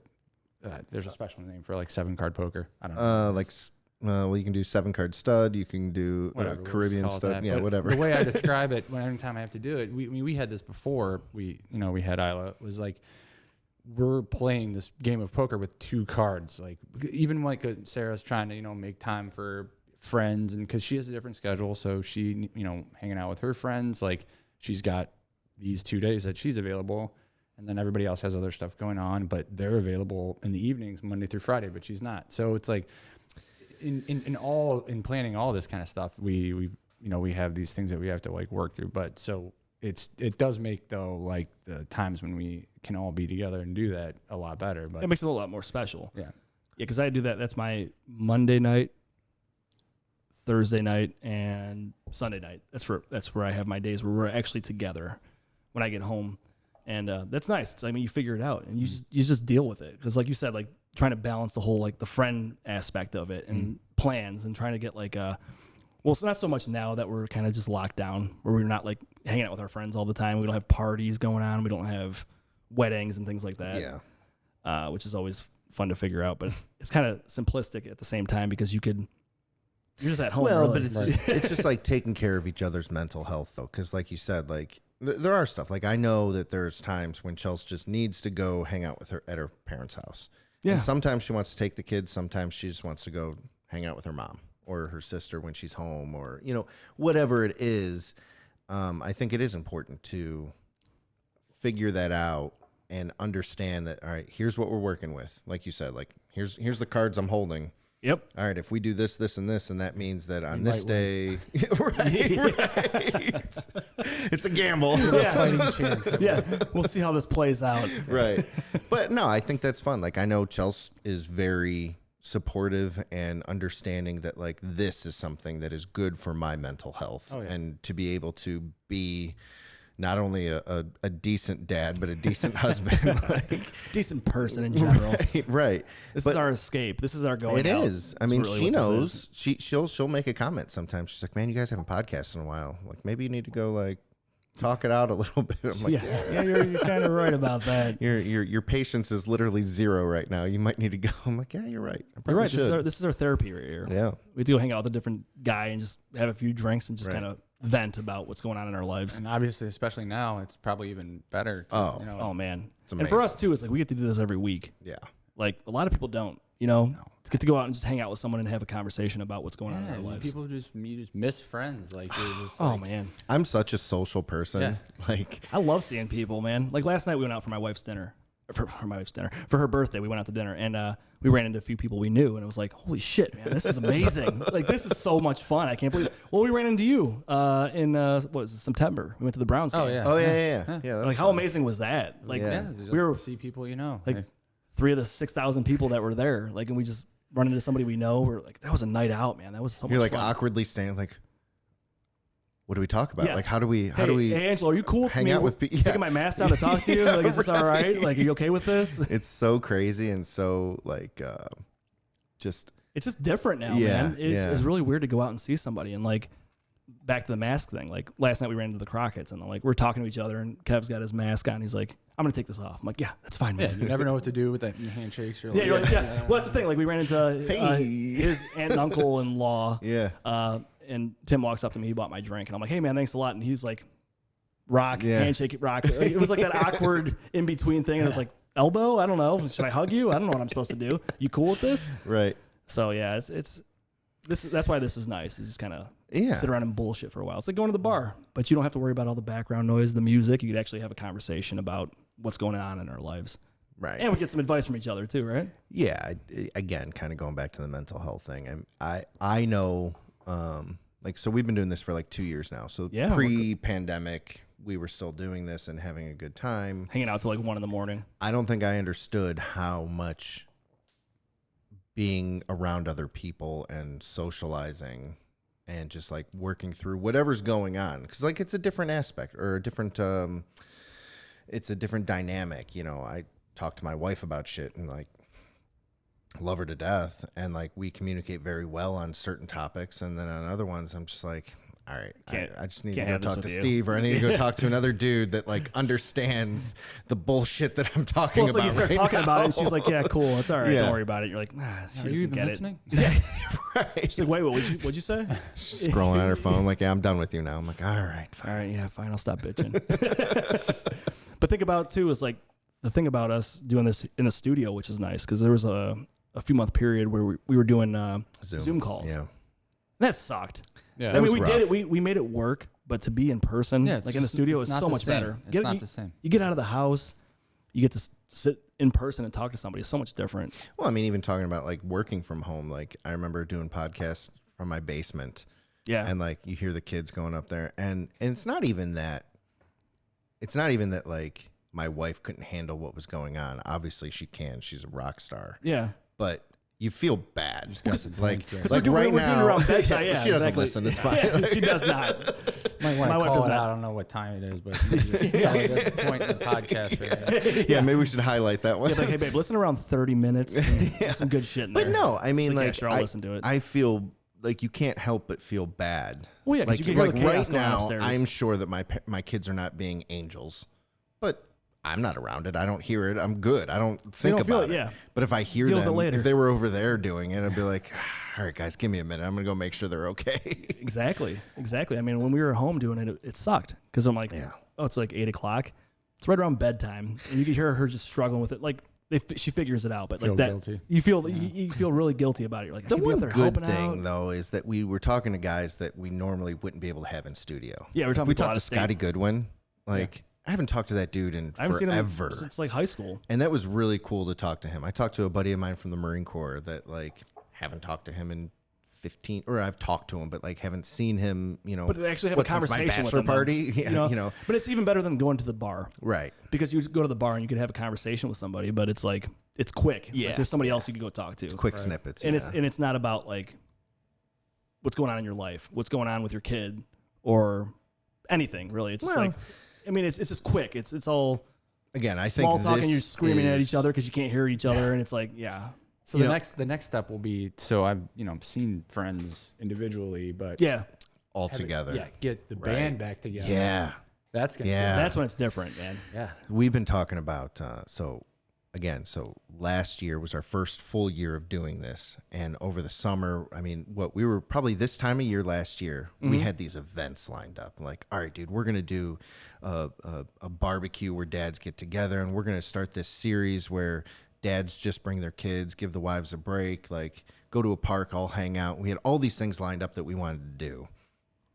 that there's a special name for, like, 7-card poker? I don't know. well, you can do 7-card stud. You can do Whatever, we'll Caribbean just call it stud. that. Yeah, But whatever. The way I describe it, every time I have to do it, we had this before. We had Isla. It was like we're playing this game of poker with 2 cards. Like even like Sarah's trying to make time for friends, and because she has a different schedule, so she hanging out with her friends. Like she's got these 2 days that she's available. And then everybody else has other stuff going on, but they're available in the evenings, Monday through Friday, but she's not. So it's like in planning all this kind of stuff, we have these things that we have to like work through. But so it does make though like the times when we can all be together and do that a lot better. But It makes it a lot more special. yeah, Yeah, because I do that. That's my Monday night, Thursday night, and Sunday night. That's where I have my days where we're actually together when I get home. And that's nice. You figure it out, and you just deal with it. Because, like you said, like trying to balance the whole like the friend aspect of it and plans, and trying to get like well, it's not so much now that we're kind of just locked down, where we're not like hanging out with our friends all the time. We don't have parties going on. We don't have weddings and things like that. Yeah. Which is always fun to figure out, but it's kind of simplistic at the same time because you're just at home. Well, really. but it's just like taking care of each other's mental health, though, because like you said, like there are stuff. Like I know that there's times when Chelsea just needs to go hang out with her at her parents' house. Yeah. And sometimes she wants to take the kids. Sometimes she just wants to go hang out with her mom or her sister when she's home, or whatever it is. I think it is important to figure that out and understand that. All right, here's what we're working with. Like you said, like here's the cards I'm holding. Yep. All right, if we do this, this, and this, and that means that on this might day, right. It's a gamble. fighting chance. Yeah. We'll see how this plays out. Right. But no, I think that's fun. Like I know Chelsea is very supportive and understanding that like this is something that is good for my mental health. Oh, yeah. And to be able to be not only a decent dad, but a decent husband. Like, Decent person in general. right. This But is our escape. This is our going it out. is. I That's mean, really she what this knows. is. She'll make a comment sometimes. She's like, "Man, you guys haven't podcasted in a while. Like, maybe you need to go like talk it out a little bit." I'm like, Yeah, you're kind of right about that. Your patience is literally 0 right now. You might need to go. I'm like, yeah, you're right. I You're probably right. should. This is our therapy right here. Yeah. We have to go hang out with a different guy and just have a few drinks and just Right. kind of vent about what's going on in our lives. And obviously, especially now, it's probably even better. Oh. Oh man. It's And for us too, it's like we get to do this every week. Yeah. Like a lot of people don't, to get to go out and just hang out with someone and have a conversation about what's going on in yeah, their lives. people you just miss friends. Like you're just Oh like, man. I'm such a social person. Yeah. Like, I love seeing people, man. Like last night we went out for my wife's dinner. For my wife's dinner. For her birthday, we went out to dinner and we ran into a few people we knew and it was like, holy shit, man, this is amazing. Like this is so much fun. I can't believe it. Well, we ran into you in what was it, September. We went to the Browns game. Oh yeah. oh yeah. That Like was how fun. amazing was that? Like Yeah. we were see people, like 3 of the 6,000 people that were there. Like, and we just run into somebody we know. We're like, that was a night out, man. That was so You're much like fun. awkwardly standing like, what do we talk about? Yeah. Like, how do we Hey, Angelo, are you cool with hang me out with people? taking my mask down to talk to you? Like, is this all right? Like, are you okay with this? It's so crazy and so like, just It's just different now, Yeah, man. It's, yeah. it's really weird to go out and see somebody. And like, back to the mask thing. Like last night we ran into the Crockett's and like we're talking to each other and Kev's got his mask on. He's like, I'm gonna take this off. I'm like, yeah, that's fine, man. You never know what to do with that handshakes. You're Yeah, like, you're like, yeah. Well, that's the thing. Like we ran into Hey. his aunt and uncle-in-law. yeah. And Tim walks up to me. He bought my drink, and I'm like, "Hey, man, thanks a lot." And he's like, "Rock, Yeah. handshake, rock." It was like that awkward in between thing. And it was like, "Elbow? I don't know. Should I hug you? I don't know what I'm supposed to do. You cool with this?" Right. So yeah, that's why this is nice. It's just kind of Yeah. sit around and bullshit for a while. It's like going to the bar, but you don't have to worry about all the background noise, the music. You could actually have a conversation about what's going on in our lives, Right. and we get some advice from each other too, right? Yeah, again, kind of going back to the mental health thing. I know, like, so we've been doing this for like 2 years now. So Yeah, we're pre-pandemic, we were still doing this and having a good time. Hanging out till like 1 a.m. I don't think I understood how much being around other people and socializing and just like working through whatever's going on, because like it's a different aspect or a different, it's a different dynamic. I talk to my wife about shit and like love her to death, and like we communicate very well on certain topics, and then on other ones I'm just like, all right, Can't- I just need to can't go have this talk to with you. Steve, or I need to go talk to another dude that like understands the bullshit that I'm talking Well, it's about. like you start right talking about it, now. and she's like, "Yeah, cool, it's all right. Yeah. Don't worry about it." You're like, "Nah, she Are doesn't you even get listening? it." Yeah. right. She's like, "Wait, what'd you say?" Scrolling on her phone, like, yeah, I'm done with you now. I'm like, all right, fine. All right, yeah, fine. I'll stop bitching. But think about it too is like the thing about us doing this in the studio, which is nice because there was a few month period where we were doing Zoom calls. Yeah, That sucked. Yeah. That I was mean, we rough. did it. We made it work, but to be in person, Yeah, it's like in the just- studio, it's is not so the much same. better. It's not the same. You get out of the house, you get to sit in person and talk to somebody. It's so much different. Well, I mean, even talking about like working from home, like I remember doing podcasts from my basement, Yeah. and like you hear the kids going up there, and it's not even that. It's not even that like my wife couldn't handle what was going on. Obviously, she can. She's a rock star, Yeah. but you feel bad. got some Like, points there. Because like we're right doing it now, around bedside. Yeah, she doesn't exactly. listen. It's fine. Yeah, she does not. Might want My to wife call does it not. out. I don't know what time it is, but you just tell her this point in the podcast. Right? Yeah, maybe we should highlight that one. Yeah, like, hey, babe, listen around 30 minutes. And there's some good shit in there. But no, I mean, It's like, yeah, like, sure, I'll listen to it. I feel like you can't help but feel bad. Well, yeah, 'cause like, you can hear the chaos right going on now, upstairs. I'm sure that my kids are not being angels, but I'm not around it. I don't hear it. I'm good. I don't think don't feel about it, it. yeah. But if I hear Deal with it them, later. if they were over there doing it, I'd be like, all right, guys, give me a minute. I'm gonna go make sure they're okay. Exactly. I mean, when we were home doing it, it sucked because I'm like, Yeah. oh, it's like 8 o'clock. It's right around bedtime, and you can hear her just struggling with it. Like she figures it out, but Feel like that, guilty. you feel really guilty about it. You're like, I The could be up one there good helping thing, out. though, is that we were talking to guys that we normally wouldn't be able to have in studio. Yeah, we're talking We people out talked to of state. Scotty Goodwin. Like, I haven't talked to that dude in I haven't seen forever. him since like high school. And that was really cool to talk to him. I talked to a buddy of mine from the Marine Corps that like haven't talked to him in 15, or I've talked to him, but like haven't seen him, you know. But they actually have what, a since conversation my with bachelor them, party. Yeah, you know. But it's even better than going to the bar Right. because you go to the bar and you could have a conversation with somebody, but it's like it's quick. Like, Yeah, there's somebody else you can go talk to. Quick snippets. And yeah. it's not about like what's going on in your life, what's going on with your kid, or anything really. It's just Well- like, I mean, it's just quick. It's all Again, I small think talk, this and you're screaming at is- each other because you can't hear each other, and it's like, yeah, So You the know- next step will be, so I've seen friends individually, but yeah. all have it- together. yeah, get the Right. band back together. Yeah. That's gonna Yeah. That's when it's different, man. yeah. We've been talking about so last year was our first full year of doing this, and over the summer, I mean, we were probably this time of year last year, we had these events lined up. Like, all right, dude, we're gonna do a barbecue where dads get together, and we're gonna start this series where dads just bring their kids, give the wives a break, like go to a park, all hang out. We had all these things lined up that we wanted to do.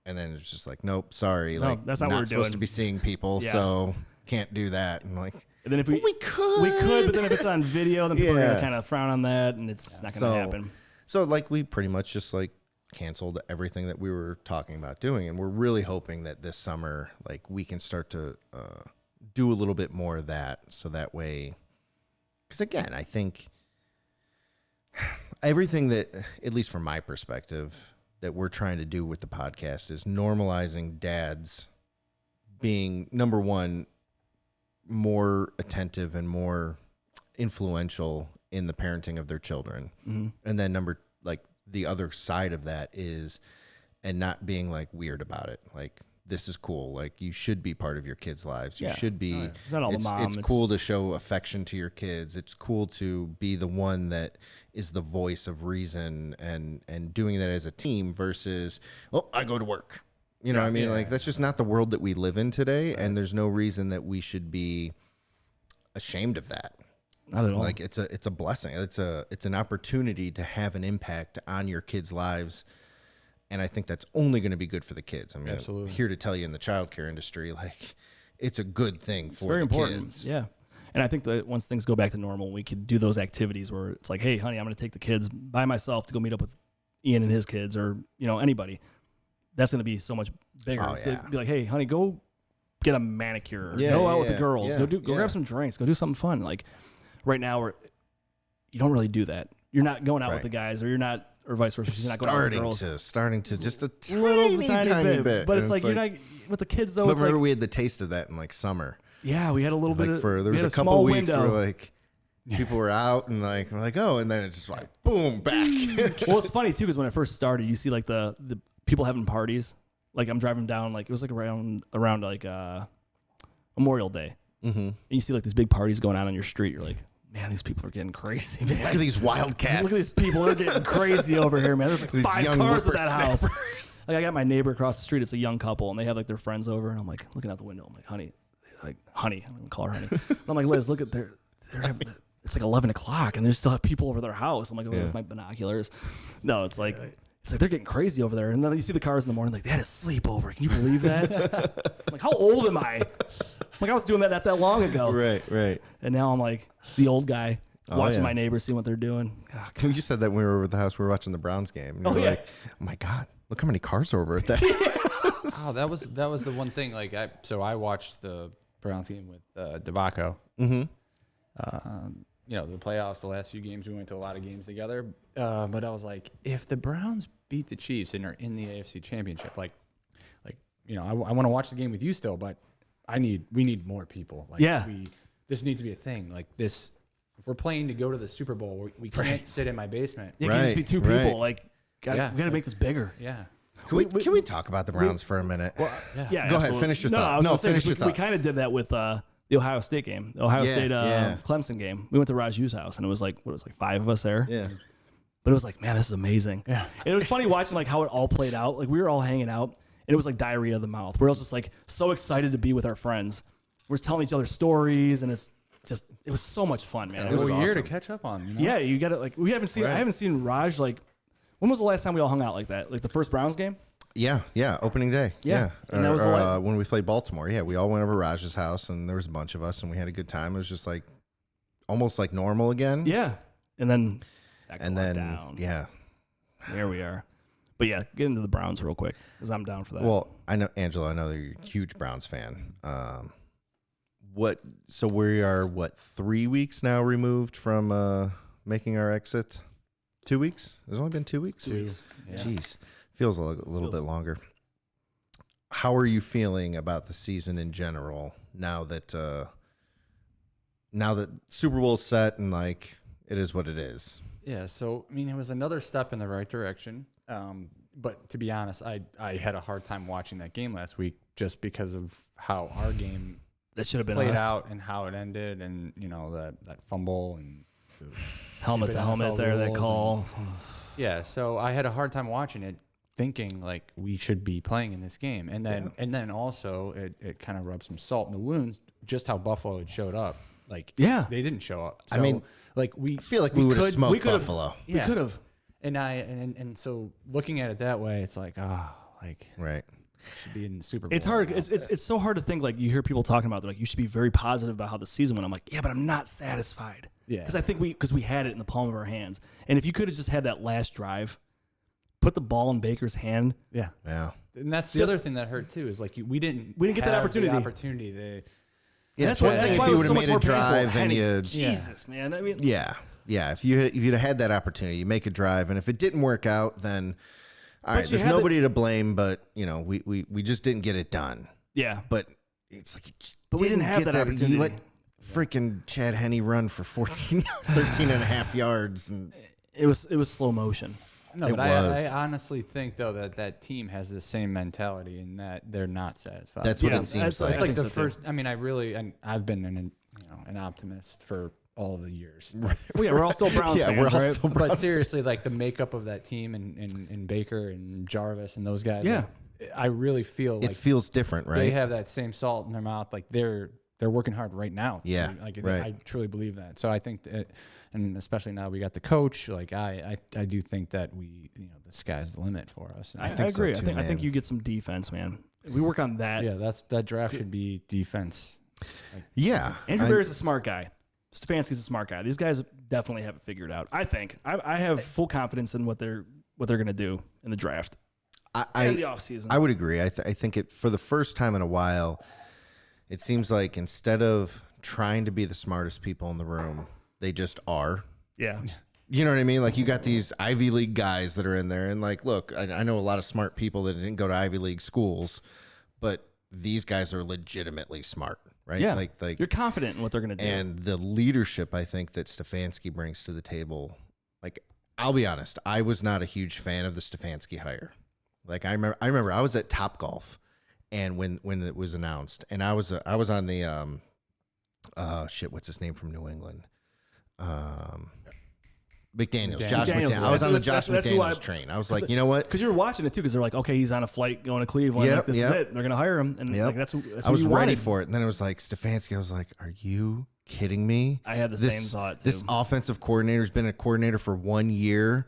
And then it's just like, nope, sorry. No, Like, that's not what we're supposed doing. to be seeing people, Yeah. so can't do that. And like, And then if we we could. but then if it's on video, then people are Yeah. gonna kind of frown on that, and it's not gonna happen. So like we pretty much just like canceled everything that we were talking about doing, and we're really hoping that this summer like we can start to do a little bit more of that, so that way, because again, I think everything that, at least from my perspective, that we're trying to do with the podcast is normalizing dads being, number one, more attentive and more influential in the parenting of their children. Mm-hmm. And then the other side of that is, and not being like weird about it. Like, this is cool. Like, you should be part of your kids' lives. You Yeah. should be. It's not all the mom. It's cool to show affection to your kids. It's cool to be the one that is the voice of reason and doing that as a team versus, oh, I go to work. You know what I mean? Yeah. Like, that's just not the world that we live in today. And there's no reason that we should be ashamed of that. Not at all. Like, it's a blessing. It's an opportunity to have an impact on your kids' lives. And I think that's only going to be good for the kids. I mean, Absolutely. I'm here to tell you, in the childcare industry, like, it's a good thing It's for very the important. kids. Yeah. And I think that once things go back to normal, we could do those activities where it's like, hey, honey, I'm going to take the kids by myself to go meet up with Ian and his kids, or, anybody. That's going to be so much bigger. Oh, To yeah. be like, hey, honey, go get a manicure. Yeah, go out with yeah, the girls. yeah, Go yeah. grab some drinks. Go do something fun. Like right now, you don't really do that. You're not going out with Right. the guys, or you're not, or vice versa. You're not going out with the girls. Starting to just a Tiny tiny bit. But And it's like you're not with the kids though. But It's remember, like, we had the taste of that in like summer. yeah, we had a little bit Like, of. there we was had a couple small weeks window. where like people were out and like we're like, oh, and then it's just like boom, back. Well, it's funny too because when it first started, you see like the people having parties, Like I'm driving down, like it was like around like Memorial Day, and you see like these big parties going on your street. You're like, man, these people are getting crazy. Man. Look at these wildcats. Look at these people. They're getting crazy over here, man. There's like These 5 young cars at that house. whippersnappers. Like I got my neighbor across the street. It's a young couple, and they have like their friends over, and I'm like looking out the window. I'm like, honey. I'm gonna call her honey. I'm like, Liz, look at they're it's like 11 o'clock and they still have people over their house. I'm like, with my binoculars. No, it's like they're getting crazy over there. And then you see the cars in the morning, like they had a sleepover. Can you believe that? I'm like, how old am I? Like I was doing that not that long ago. Right. And now I'm like the old guy watching yeah. my neighbors, seeing what they're doing. You said that when we were over at the house, we were watching the Browns game. And you were like, oh my God, look how many cars are over at that. Oh, that was the one thing. Like I watched the Browns game with DiFranco. You know, the playoffs, the last few games, we went to a lot of games together. But I was like, if the Browns beat the Chiefs and are in the AFC Championship, like you know, I want to watch the game with you still, but we need more people. Like, this needs to be a thing. Like this, if we're playing to go to the Super Bowl, we can't sit in my basement. It can just be 2 people. Like, we got to make this bigger. Yeah. Can we talk about the Browns for a minute? Well, Go ahead, finish your thought. Finish your thought. We kind of did that with the Ohio State game, Clemson game. We went to Raju's house, and it was like 5 of us there. Yeah. But it was like, man, this is amazing. Yeah. And it was funny watching like how it all played out. Like we were all hanging out, and it was like diarrhea of the mouth. We're all just like so excited to be with our friends. We're just telling each other stories, and it was so much fun, man. It was a year to catch up on. You know? Yeah, you got it. Like I haven't seen Raj like. When was the last time we all hung out like that? Like the first Browns game? Yeah, opening day. Yeah. And that was when we played Baltimore. Yeah, we all went over to Raj's house, and there was a bunch of us, and we had a good time. It was just like almost like normal again. Yeah, and then down. Yeah, there we are. But yeah, get into the Browns real quick because I'm down for that. Well, I know Angelo. I know that you're a huge Browns fan. So we are 3 weeks now removed from making our exit. 2 weeks? There's only been 2 weeks. 2 weeks. Yeah. Jeez. Feels a little bit longer. How are you feeling about the season in general now that Super Bowl's set and like it is what it is? Yeah, so I mean it was another step in the right direction. But to be honest, I had a hard time watching that game last week just because of how our game that should have been played out and how it ended, and you know that fumble and helmet to helmet there, that call. Yeah, so I had a hard time watching it, thinking like we should be playing in this game, and then also it kind of rubbed some salt in the wounds just how Buffalo had showed up. Like they didn't show up. So, I mean, like I feel like we would have smoked Buffalo. We could have. And so looking at it that way, it's like right. Should be in the Super Bowl. It's hard. It's so hard to think. Like you hear people talking about, like you should be very positive about how the season went. I'm like, yeah, but I'm not satisfied. Yeah, because I think we had it in the palm of our hands, and if you could have just had that last drive, put the ball in Baker's hand. Yeah. And that's the other thing that hurt too is like we didn't get that opportunity. It's one thing if you would have made a drive and you Jesus, man. I mean, yeah. If you'd have had that opportunity, you make a drive, and if it didn't work out, then all right, there's nobody to blame, but you know we just didn't get it done. Yeah, but it's like, we didn't have that opportunity. You let freaking Chad Henne run for 13 and a half yards, and it was slow motion. No, but I honestly think though that team has the same mentality in that they're not satisfied. That's what it seems like. It's like the first. I mean, I've been an optimist for all the years. Well, yeah, we're all still Browns fans, we're all right? still Browns but seriously, like the makeup of that team and Baker and Jarvis and those guys. Yeah, like, I really feel like it feels different, right? They have that same salt in their mouth. Like they're working hard right now. Yeah, right. I truly believe that. So I think that, and especially now we got the coach. Like I do think that the sky's the limit for us. I agree. So too, I think you get some defense, man. We work on that. Yeah, that draft should be defense. Andrew Berry's a smart guy. Stefanski's a smart guy. These guys definitely have it figured out. I think I have full confidence in what they're going to do in the draft and the offseason. I would agree. I think it for the first time in a while, it seems like instead of trying to be the smartest people in the room, they just are. Yeah. You know what I mean? Like you got these Ivy League guys that are in there, and like, look, I know a lot of smart people that didn't go to Ivy League schools, but these guys are legitimately smart. Right? Yeah, like you're confident in what they're going to do. And the leadership, I think, that Stefanski brings to the table, like, I'll be honest, I was not a huge fan of the Stefanski hire. Like I remember I was at Topgolf, and when it was announced, and I was on the what's his name from New England? McDaniels, Josh McDaniels. I was on the Josh McDaniels train. I was like, you know what? Because you were watching it too. Because they're like, okay, he's on a flight going to Cleveland. Like, this is it. They're gonna hire him, and like that's I was ready for it. And then it was like Stefanski. I was like, are you kidding me? I had the same thought too. This offensive coordinator's been a coordinator for 1 year.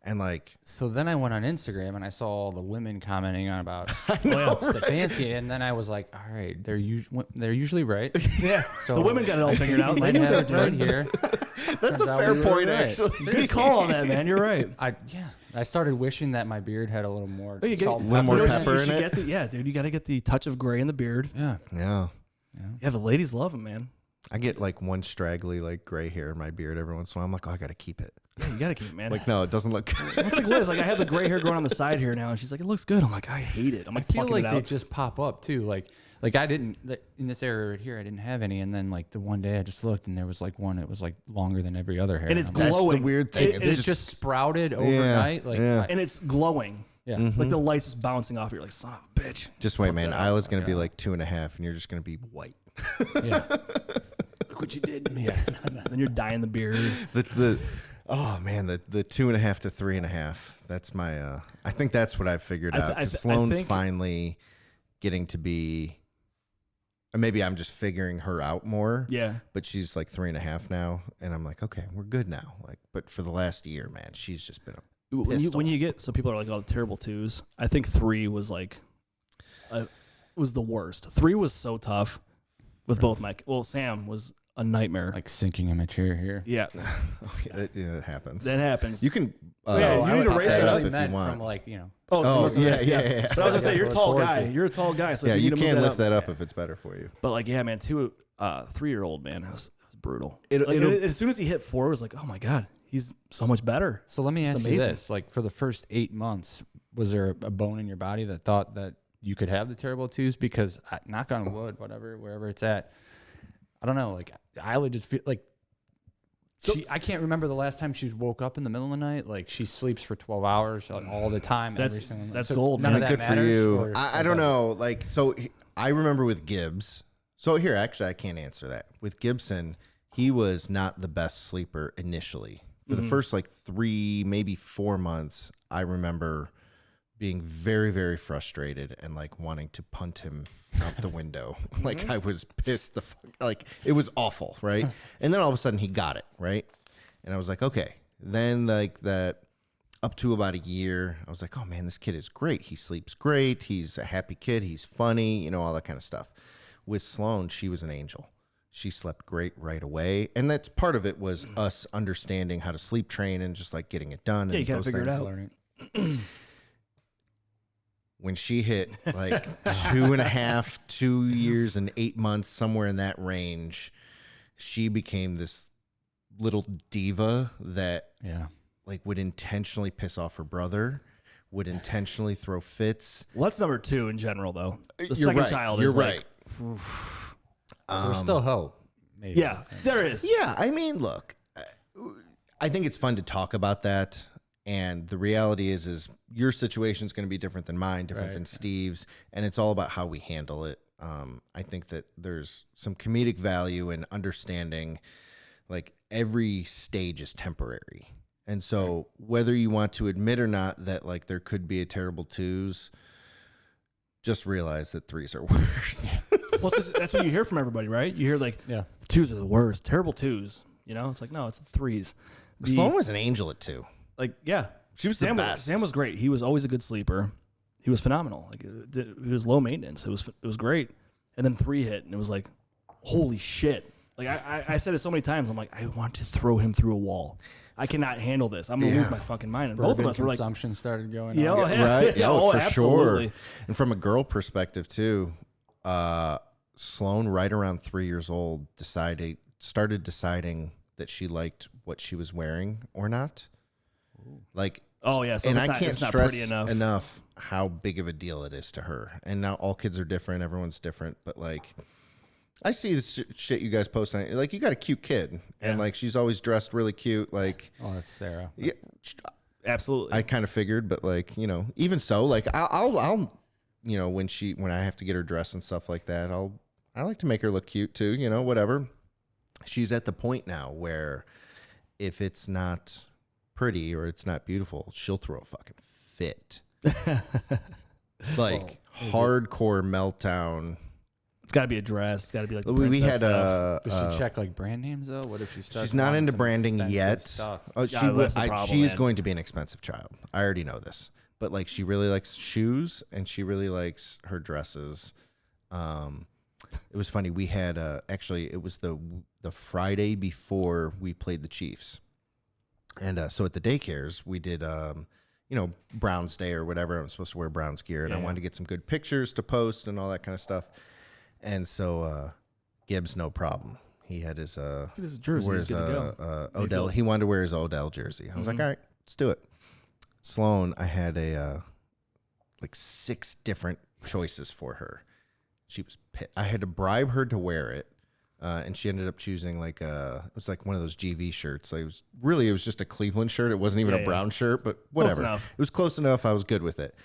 And like, so then I went on Instagram and I saw all the women commenting on about Stefanski, and then I was like, all right, they're usually right. Yeah. So the women got it all figured out. They knew what they're doing here. That's a fair point, actually. Good call on that, man. You're right. I started wishing that my beard had a little more salt, a little more pepper in it. Yeah, dude, you got to get the touch of gray in the beard. Yeah. Yeah, the ladies love them, man. I get like one straggly like gray hair in my beard every once in a while. I'm like, oh, I got to keep it. Yeah, you got to keep it, man. Like, no, it doesn't look good. It's like Liz. Like, I have the gray hair growing on the side here now, and she's like, it looks good. I'm like, I hate it. I'm like, I feel like it they out. just pop up too. Like I didn't in this area right here. I didn't have any, and then like the one day I just looked, and there was like one that was like longer than every other hair, and it's That's glowing. the weird thing. It's just sprouted overnight. And it's glowing. Yeah, like the light's just bouncing off. You're like, son of a bitch. Just wait, man. Isla's gonna be like 2.5, and you're just gonna be white. Yeah. Look what you did to me. Yeah. Then you're dyeing the beard. Oh man, the 2.5 to 3.5. That's my. I think that's what I've figured out. Because Sloane's finally getting to be. Maybe I'm just figuring her out more. Yeah. But she's like 3.5 now, and I'm like, okay, we're good now. Like, but for the last year, man, she's just been a when you get, so people are like, oh, terrible twos. I think 3 was like, was the worst. 3 was so tough with both my. Well, Sam was a nightmare. Like sinking in my chair here. Yeah. it happens. That happens. You can. You need to raise that up if you want. From like, you know. Oh yeah. But I was gonna say you're a tall guy. You're a tall guy, so you need to can't move lift that up if it's better for you. But like, yeah, man, 3-year-old man, it was brutal. It'll as soon as he hit 4, it was like, oh my god, he's so much better. So let me ask you this: like, for the first 8 months, was there a bone in your body that thought that you could have the terrible twos? Because knock on wood, wherever it's at, I don't know. Like, Isla just feel like. I can't remember the last time she woke up in the middle of the night. Like, she sleeps for 12 hours all the time. That's gold. None of that good matters, for you. or I don't know. Like, so I remember with Gibbs. So here, actually, I can't answer that. With Gibson, he was not the best sleeper initially. For the first like 3, maybe 4 months, I remember being very, very frustrated and like wanting to punt him out the window. Like, I was pissed. Like, it was awful, right? And then all of a sudden he got it, right? And I was like, okay. Then like that up to about a year, I was like, oh man, this kid is great. He sleeps great. He's a happy kid. He's funny, all that kind of stuff. With Sloane, she was an angel. She slept great right away. And that's part of it was us understanding how to sleep train and just like getting it done. Yeah, and you got to figure it out. When she hit like 2.5, 2 years and 8 months, somewhere in that range, she became this little diva that like would intentionally piss off her brother, would intentionally throw fits. Well, that's number 2 in general, though. The You're second right. child You're is right. like, So there's still hope. Maybe. yeah, there is. Yeah, I mean, look, I think it's fun to talk about that. And the reality is your situation is going to be different than mine, different than Steve's, and it's all about how we handle it. I think that there's some comedic value in understanding, like, every stage is temporary. And so whether you want to admit or not that, like, there could be a terrible 2s, just realize that 3s are worse. Well, that's what you hear from everybody, right? You hear like, the 2s are the worst, terrible 2s. It's like, no, it's the 3s. Sloane was an angel at 2. Like, yeah, she was the best. Sam was great. He was always a good sleeper. He was phenomenal. Like, it was low maintenance. It was great. And then 3 hit, and it was like, holy shit. Like, I said it so many times. I'm like, I want to throw him through a wall. I cannot handle this. I'm gonna lose my fucking mind. And both of us were like, consumption started going on. Right? Yeah, for absolutely. sure. And from a girl perspective too, Sloane, right around 3 years old, started deciding that she liked what she was wearing or not. Like, oh yeah, so and I can't stress enough how big of a deal it is to her. And now all kids are different, everyone's different, but like, I see this shit you guys post on it. Like, you got a cute kid, and like, she's always dressed really cute. Like, oh, that's Sarah. Yeah, Absolutely. I kind of figured, but like, you know, even so, like I'll you know, when I have to get her dressed and stuff like that, I like to make her look cute too, you know, whatever. She's at the point now where if it's not pretty or it's not beautiful, she'll throw a fucking fit. Like hardcore meltdown. It's got to be a dress. It's got to be like the We had stuff. Does she check like brand names though? What if she starts? she's not wanting into some branding expensive yet. Stuff? Oh, Yeah, that's the problem, she is man. going to be an expensive child. I already know this. But like she really likes shoes and she really likes her dresses. It was funny. We had actually it was the Friday before we played the Chiefs. And so at the daycares, we did you know, Browns Day or whatever. I'm supposed to wear Browns gear and I wanted to get some good pictures to post and all that kind of stuff. And so Gibbs, no problem. He had his jersey. wears, He's good to go. Odell. He wanted to wear his Odell jersey. I was like, all right, let's do it. Sloan, I had like 6 different choices for her. She was I had to bribe her to wear it, and she ended up choosing like it was like one of those GV shirts. Like it was just a Cleveland shirt. It wasn't even a brown shirt, but whatever. It was close enough. I was good with it.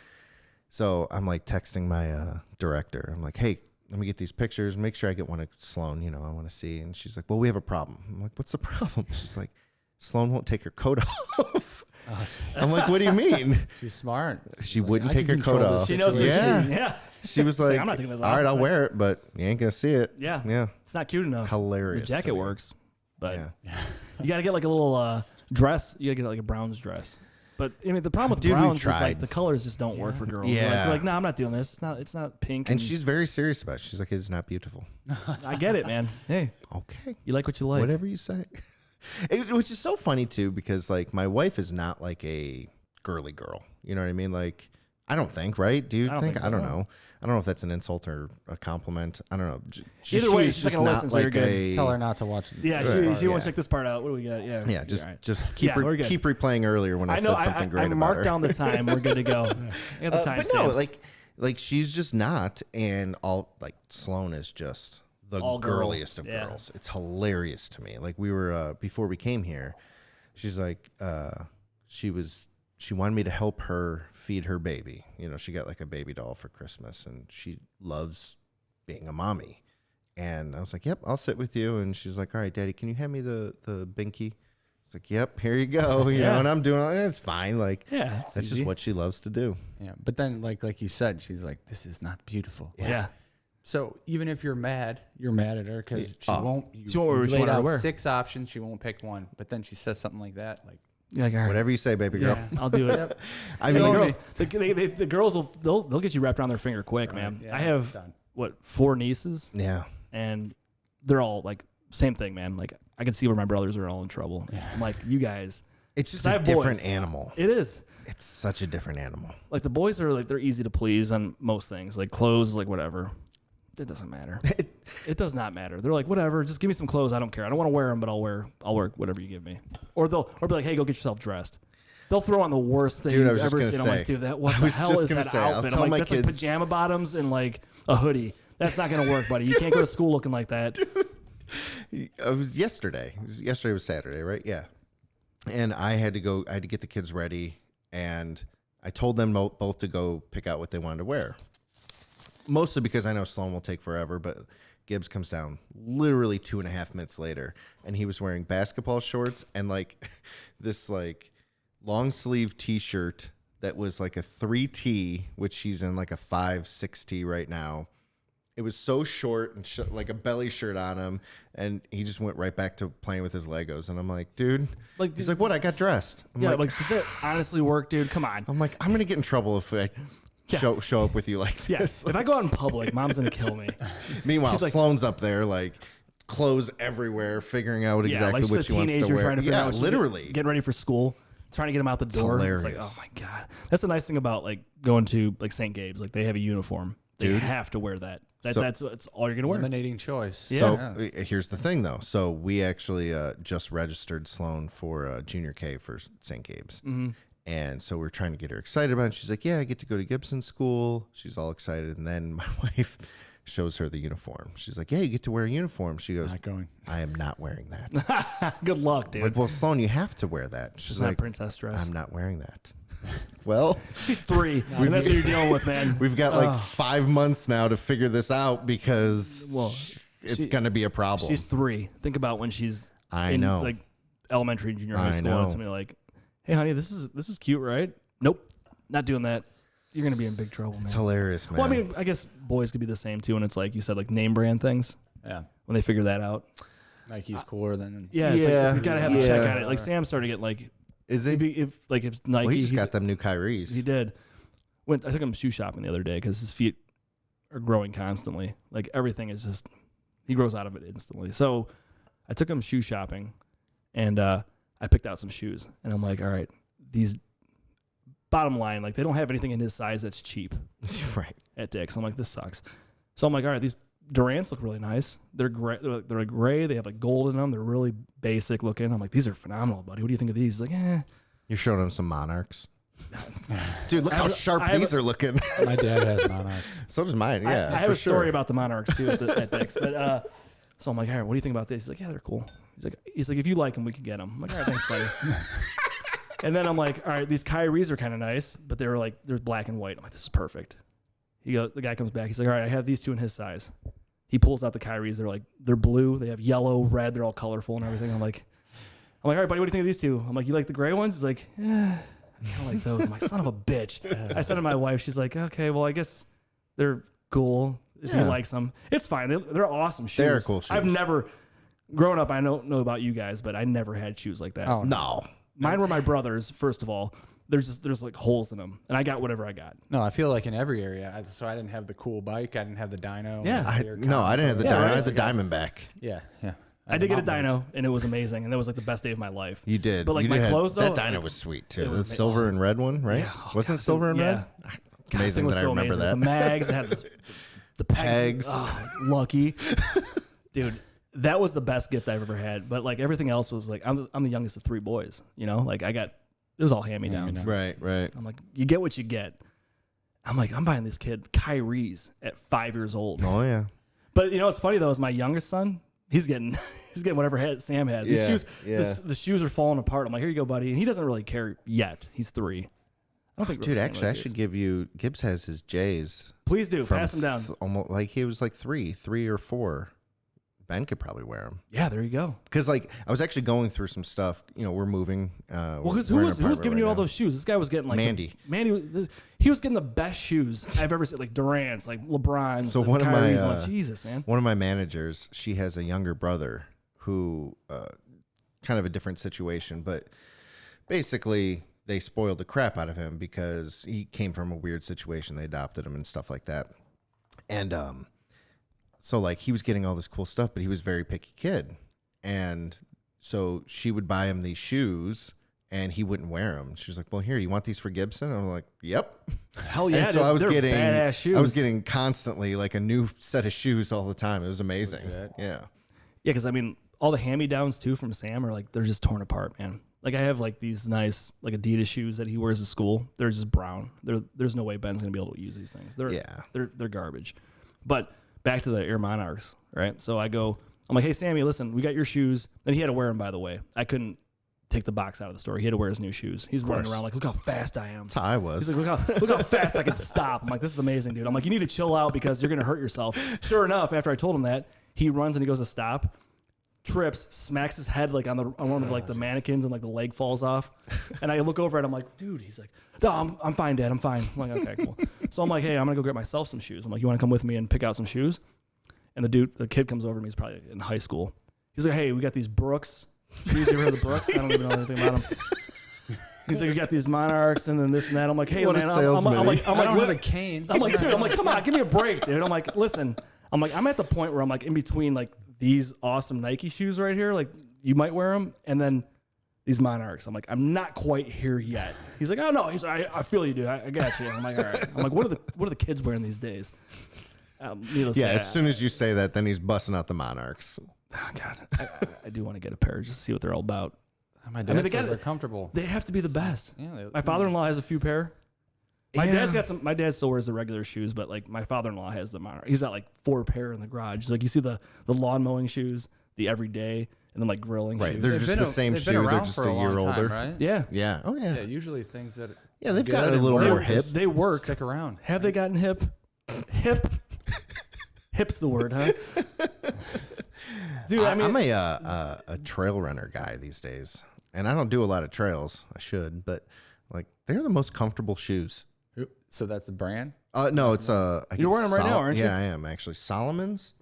So I'm like texting my director. I'm like, hey, let me get these pictures. Make sure I get one of Sloan. You know, I want to see. And she's like, well, we have a problem. I'm like, what's the problem? She's like, Sloan won't take her coat off. I'm like, what do you mean? She's smart. She wouldn't take her coat off. She knows. Yeah. She was like, I'm not taking this all off. right, I'll wear it, but you ain't going to see it. Yeah. Yeah. It's not cute enough. Hilarious. The jacket to me. works, but Yeah. you got to get like a little dress. You got to get like a Browns dress. But I mean, the problem with Dude, we've Browns is tried. like the colors just don't work for girls. Yeah. They're like, no, I'm not doing this. It's not pink. And she's very serious about it. She's like, it's not beautiful. I get it, man. Hey, Okay. you like what you like. Whatever you say. Which is so funny too, because like my wife is not like a girly girl. You know what I mean? Like, I don't think, right? Do you I don't think? think so, I don't no. know. I don't know if that's an insult or a compliment. I don't know. Either way, she's not gonna listen, so you're good. Tell her not to watch. Yeah, Right. she won't check this part out. What do we got? Yeah. Yeah, you're right. just keep Yeah, we're good. keep replaying earlier when I I know. said something great I about marked her. down the time. We're good to go. I got the time But no, stamps. like she's just not, and all like Sloan is just the All girl. girliest of Yeah. girls. It's hilarious to me. Like we were before we came here, she's like she wanted me to help her feed her baby. You know, she got like a baby doll for Christmas, and she loves being a mommy. And I was like, "Yep, I'll sit with you." And she's like, "All right, Daddy, can you hand me the binky?" It's like, "Yep, here you go." You know, and I'm doing it's fine. Like, Yeah, it's that's easy. just what she loves to do. Yeah, but then like you said, she's like, this is not beautiful. Yeah. So even if you're mad at her because she won't. She won't wear what you've she laid wanted to out wear. 6 options. She won't pick one. But then she says something like that. Like, You're like, all right. Whatever you say, baby girl. Yeah, I'll do it. I The mean, girls, the girls will they'll get you wrapped around their finger quick, man. yeah, I have it's done. 4 nieces, yeah. and they're all like same thing, man. Like I can see where my brothers are all in trouble. I'm like, you guys, It's just I a have different boys. animal. it is It's such a different animal. like the boys are like they're easy to please on most things, like clothes, like whatever. It doesn't matter. It does not matter. They're like, whatever, just give me some clothes. I don't care. I don't want to wear them, but I'll wear whatever you give me. Or be like, hey, go get yourself dressed. They'll throw on the worst thing Dude, I you've was just ever gonna seen. I'm say. like, dude, what I the was hell just is gonna that say, I'll outfit? tell I'm my like, that's like kids- pajama bottoms and like a hoodie. That's not gonna work, buddy. You can't go to school looking like that. It was yesterday. Yesterday was Saturday, right? Yeah. And I had to get the kids ready, and I told them both to go pick out what they wanted to wear. Mostly because I know Sloan will take forever, but Gibbs comes down literally 2.5 minutes later, and he was wearing basketball shorts and like this like long sleeve T-shirt that was like a 3T, which he's in like a 5-6T right now. It was so short and like a belly shirt on him, and he just went right back to playing with his Legos. And I'm like, dude, Like, he's like, what? I got dressed. I'm Yeah, like, like, does it honestly work, dude? Come on. I'm like, I'm gonna get in trouble if I show up with you like this. Yes. If I go out in public, mom's gonna kill me. Meanwhile, She's like- Sloan's up there like clothes everywhere, figuring out exactly like what she's she a wants to teenager wear. trying to figure Yeah, out what she- literally. getting ready for school, trying to get him out the door. It's like, hilarious. oh my god. That's the nice thing about like going to like St. Gabe's. Like they have a uniform. They Dude. have to wear that. So- That's all you're gonna wear. eliminating choice. So here's the thing, though. So we actually just registered Sloan for Junior K for St. Gabe's. Mm-hmm. And so we're trying to get her excited about it. She's like, yeah, I get to go to Gibson school. She's all excited. And then my wife, shows her the uniform. She's like, yeah, you get to wear a uniform. She goes, Not going. I am not wearing that. Good luck, dude. Like, well, Sloan, you have to wear that. She's She's like, not princess dress. I'm not wearing that. Well, She's 3. And that's what you're dealing with, man. we've got like 5 months now to figure this out because it's going to be a problem. She's 3. Think about when she's I in know. like elementary, junior high I school. know. It's gonna be like, hey, honey, this is cute, right? Nope, not doing that. You're gonna be in big trouble, man. It's hilarious, man. Well, I mean, I guess boys could be the same too, and it's like you said, like name brand things. Yeah. When they figure that out, Nike's cooler than. yeah, it's Yeah. like, you gotta have to check Yeah. on it. Like Sam started to get like, is it? if Nike, Well, he just he's- got them new Kyries. he did. I took him shoe shopping the other day because his feet are growing constantly. Like everything is just, he grows out of it instantly. So I took him shoe shopping, and I picked out some shoes, and I'm like, all right, these. Bottom line, like they don't have anything in his size that's cheap Right. at Dick's. I'm like, this sucks. So I'm like, all right, these Durants look really nice. They're gray. They're like gray. They have like gold in them. They're really basic looking. I'm like, these are phenomenal, buddy. What do you think of these? He's like, eh. You're showing him some Monarchs. Dude, look how sharp I have these are looking. My dad has Monarchs. So does mine. Yeah, I have for a story sure. about the Monarchs too at Dick's. But so I'm like, all right, what do you think about this? He's like, yeah, they're cool. He's like, if you like them, we can get them. I'm like, all right, thanks, buddy. And then I'm like, all right, these Kyries are kind of nice, but they're black and white. I'm like, this is perfect. The guy comes back. He's like, all right, I have these 2 in his size. He pulls out the Kyries. They're blue. They have yellow, red. They're all colorful and everything. I'm like, all right, buddy, what do you think of these 2? I'm like, you like the gray ones? He's like, yeah, I like those. I'm like, son of a bitch. I said to my wife, she's like, okay, well, I guess they're cool if he Yeah. likes them. It's fine. They're awesome shoes. They're cool shoes. I've never, growing up, I don't know about you guys, but I never had shoes like that. Oh, No. Mine were my brother's, first of all. There's like holes in them, and I got whatever I got. No, I feel like in every area. So I didn't have the cool bike. I didn't have the dyno. Yeah. I didn't have the Yeah, Dyno. right. I had the Diamondback. Yeah, yeah. I did get a mountain bike. dyno, and it was amazing, and that was like the best day of my life. You did. But like You my did have- clothes, though, that Dyno like, was sweet too. it The was silver and red one, right? Yeah. Oh, Wasn't God, it silver and yeah. red? Amazing was that I so remember amazing. that. The mags, it had the pegs. Pegs. Oh, lucky, dude. That was the best gift I've ever had. But like everything else was like, I'm the youngest of 3 boys. You know, like it was all hand me downs. Right, right. I'm like, you get what you get. I'm like, I'm buying this kid Kyries at 5 years old. Oh yeah. But you know what's funny though is my youngest son, he's getting whatever Sam had. These Yeah, shoes, yeah. the shoes are falling apart. I'm like, here you go, buddy. And he doesn't really care yet. He's 3. I don't think. Dude, Sam actually, I really should cares. give you. Gibbs has his J's. Please do pass them down. Almost like he was like 3 or 4. Ben could probably wear them. Yeah, there you go. Because like I was actually going through some stuff. You know, we're moving. Well, who was giving you all those shoes? This guy was getting like Mandy. He was getting the best shoes I've ever seen, like Durant's, like LeBron's. So like one of my Kyrie's. I'm like, Jesus, man. One of my managers, she has a younger brother who, kind of a different situation, but basically they spoiled the crap out of him because he came from a weird situation. They adopted him and stuff like that. And so like he was getting all this cool stuff, but he was a very picky kid. And so she would buy him these shoes and he wouldn't wear them. She was like, well, here, you want these for Gibson? I'm like, yep. Hell yeah, And so dude, I was they're getting, badass shoes. I was getting constantly like a new set of shoes all the time. It was amazing. Yeah. Yeah, because I mean, all the hand-me-downs too from Sam are like, they're just torn apart, man. Like I have like these nice like Adidas shoes that he wears at school. They're just brown. There's no way Ben's gonna be able to use these things. They're garbage. But back to the Air Monarchs, right? So I'm like, hey Sammy, listen, we got your shoes. And he had to wear them, by the way. I couldn't take the box out of the store. He had to wear his new shoes. He's running around like, look how fast I am. That's how I was. He's like, look how fast I can stop. I'm like, this is amazing, dude. I'm like, you need to chill out because you're gonna hurt yourself. Sure enough, after I told him that, he runs and he goes to stop, trips, smacks his head like on one of like the mannequins and like the leg falls off. And I look over at him like, dude, he's like, no, I'm fine, Dad. I'm fine. I'm like, okay, cool. So I'm like, hey, I'm gonna go get myself some shoes. I'm like, you wanna come with me and pick out some shoes? And the kid comes over to me. He's probably in high school. He's like, hey, we got these Brooks shoes. You ever heard of the Brooks? I don't even know anything about them. He's like, we got these Monarchs and then this and that. I'm like, hey, What a man, salesman. I'm like, I don't have a cane. I'm like, dude, I'm like, come on, give me a break, dude. I'm like, listen, I'm at the point where I'm like in between like these awesome Nike shoes right here, like you might wear them, and then these Monarchs. I'm like, I'm not quite here yet. He's like, oh no, he's like, I feel you, dude. I got you. I'm like, all right. I'm like, what are the kids wearing these days? Needless to as say, soon as you say that, then he's busting out the Monarchs. oh God, I do want to get a pair just to see what they're all about. My dad they says got- they're comfortable. They have to be the best. Yeah, My father-in-law has a few pair. My dad's got some. My dad still wears the regular shoes, but like my father-in-law has them on. He's got like 4 pair in the garage. Like you see the lawn mowing shoes, the everyday, and then like grilling shoes. They're just the same shoe. They're just a year older, right? Yeah. Yeah. Oh yeah. Yeah. Usually things that They've gotten a little more hip. They work. Stick around. Have they gotten hip? Hip's the word, huh? Dude, I mean, I'm a trail runner guy these days, and I don't do a lot of trails. I should, but like they're the most comfortable shoes. So that's the brand? No, it's You're wearing them right now, aren't you? Yeah, I am actually. Solomon's.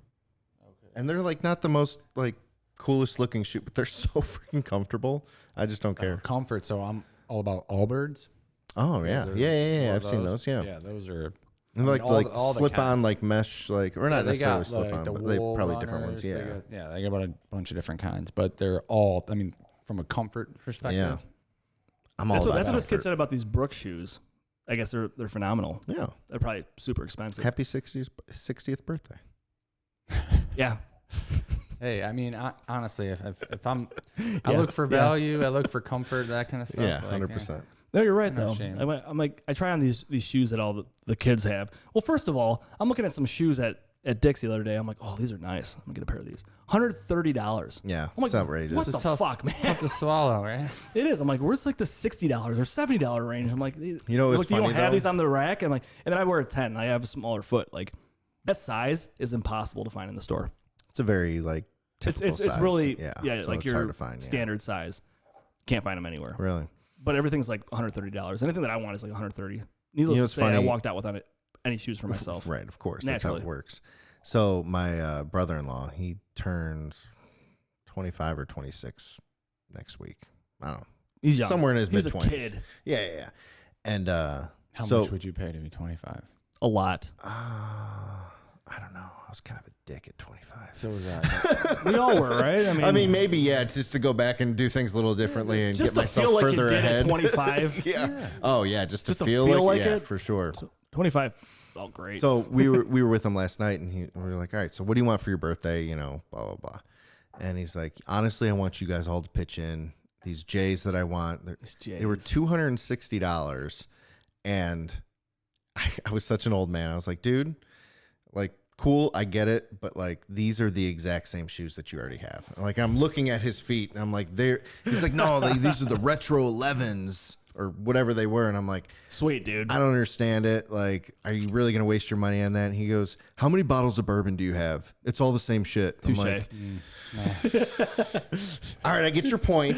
Okay. And they're like not the most like coolest looking shoe, but they're so freaking comfortable. I just don't care. Comfort. So I'm all about Allbirds. Oh yeah, yeah. I've seen those. Yeah, Yeah, those are. And like all slip on like mesh like or not necessarily slip on, but they probably different ones. Yeah, they got about a bunch of different kinds, but they're all. I mean, from a comfort perspective. Yeah. I'm all about that's what this comfort. kid said about these Brooks shoes. I guess they're phenomenal. Yeah. They're probably super expensive. Happy 60th birthday. Yeah. Hey, I mean, honestly, if I'm, I look for value, I look for comfort, that kind of stuff. Yeah, like, 100%. No, you're right No though. shame. I'm like, I try on these shoes that all the kids have. Well, first of all, I'm looking at some shoes at Dick's the other day. I'm like, oh, these are nice. I'm gonna get a pair of these. $130. Yeah, I'm like, it's outrageous. what the fuck, man? Tough to swallow, right? It is. I'm like, where's like the $60 or $70 range? I'm like, You know what's like, you funny, don't have though? these on the rack. I'm like, and then I wear a 10. I have a smaller foot. Like that size is impossible to find in the store. It's a very like typical It's size. really so like it's your hard to find, standard size. Can't find them anywhere. Really? But everything's like $130. Anything that I want is like $130. Needless You know to what's say, I funny? walked out without any shoes for myself. Right, of course. That's how Naturally. it works. So my brother-in-law, he turns 25 or 26 next week. I don't know. He's young. Somewhere in his He's a mid-20s. kid. Yeah. And How much would you pay to be 25? A lot. I don't know. I was kind of a dick at 25. So was that. We all were, right? I mean, maybe, yeah, just to go back and do things a little differently and just get to feel myself like you further did ahead. at 25. Yeah. Oh, yeah, just to Just to feel, feel like like yeah, it? for sure. 25 felt great. So we were with him last night, and we were like, all right, so what do you want for your birthday? You know, blah, blah, blah. And he's like, honestly, I want you guys all to pitch in. These J's that I want, they were $260. And I was such an old man. I was like, dude, like, cool, I get it, but like these are the exact same shoes that you already have. Like I'm looking at his feet, and I'm like, he's like, no, these are the retro 11s or whatever they were, and I'm like, sweet, dude. I don't understand it. Like, are you really gonna waste your money on that? And he goes, how many bottles of bourbon do you have? It's all the same shit. Touche. I'm like, all right, I get your point.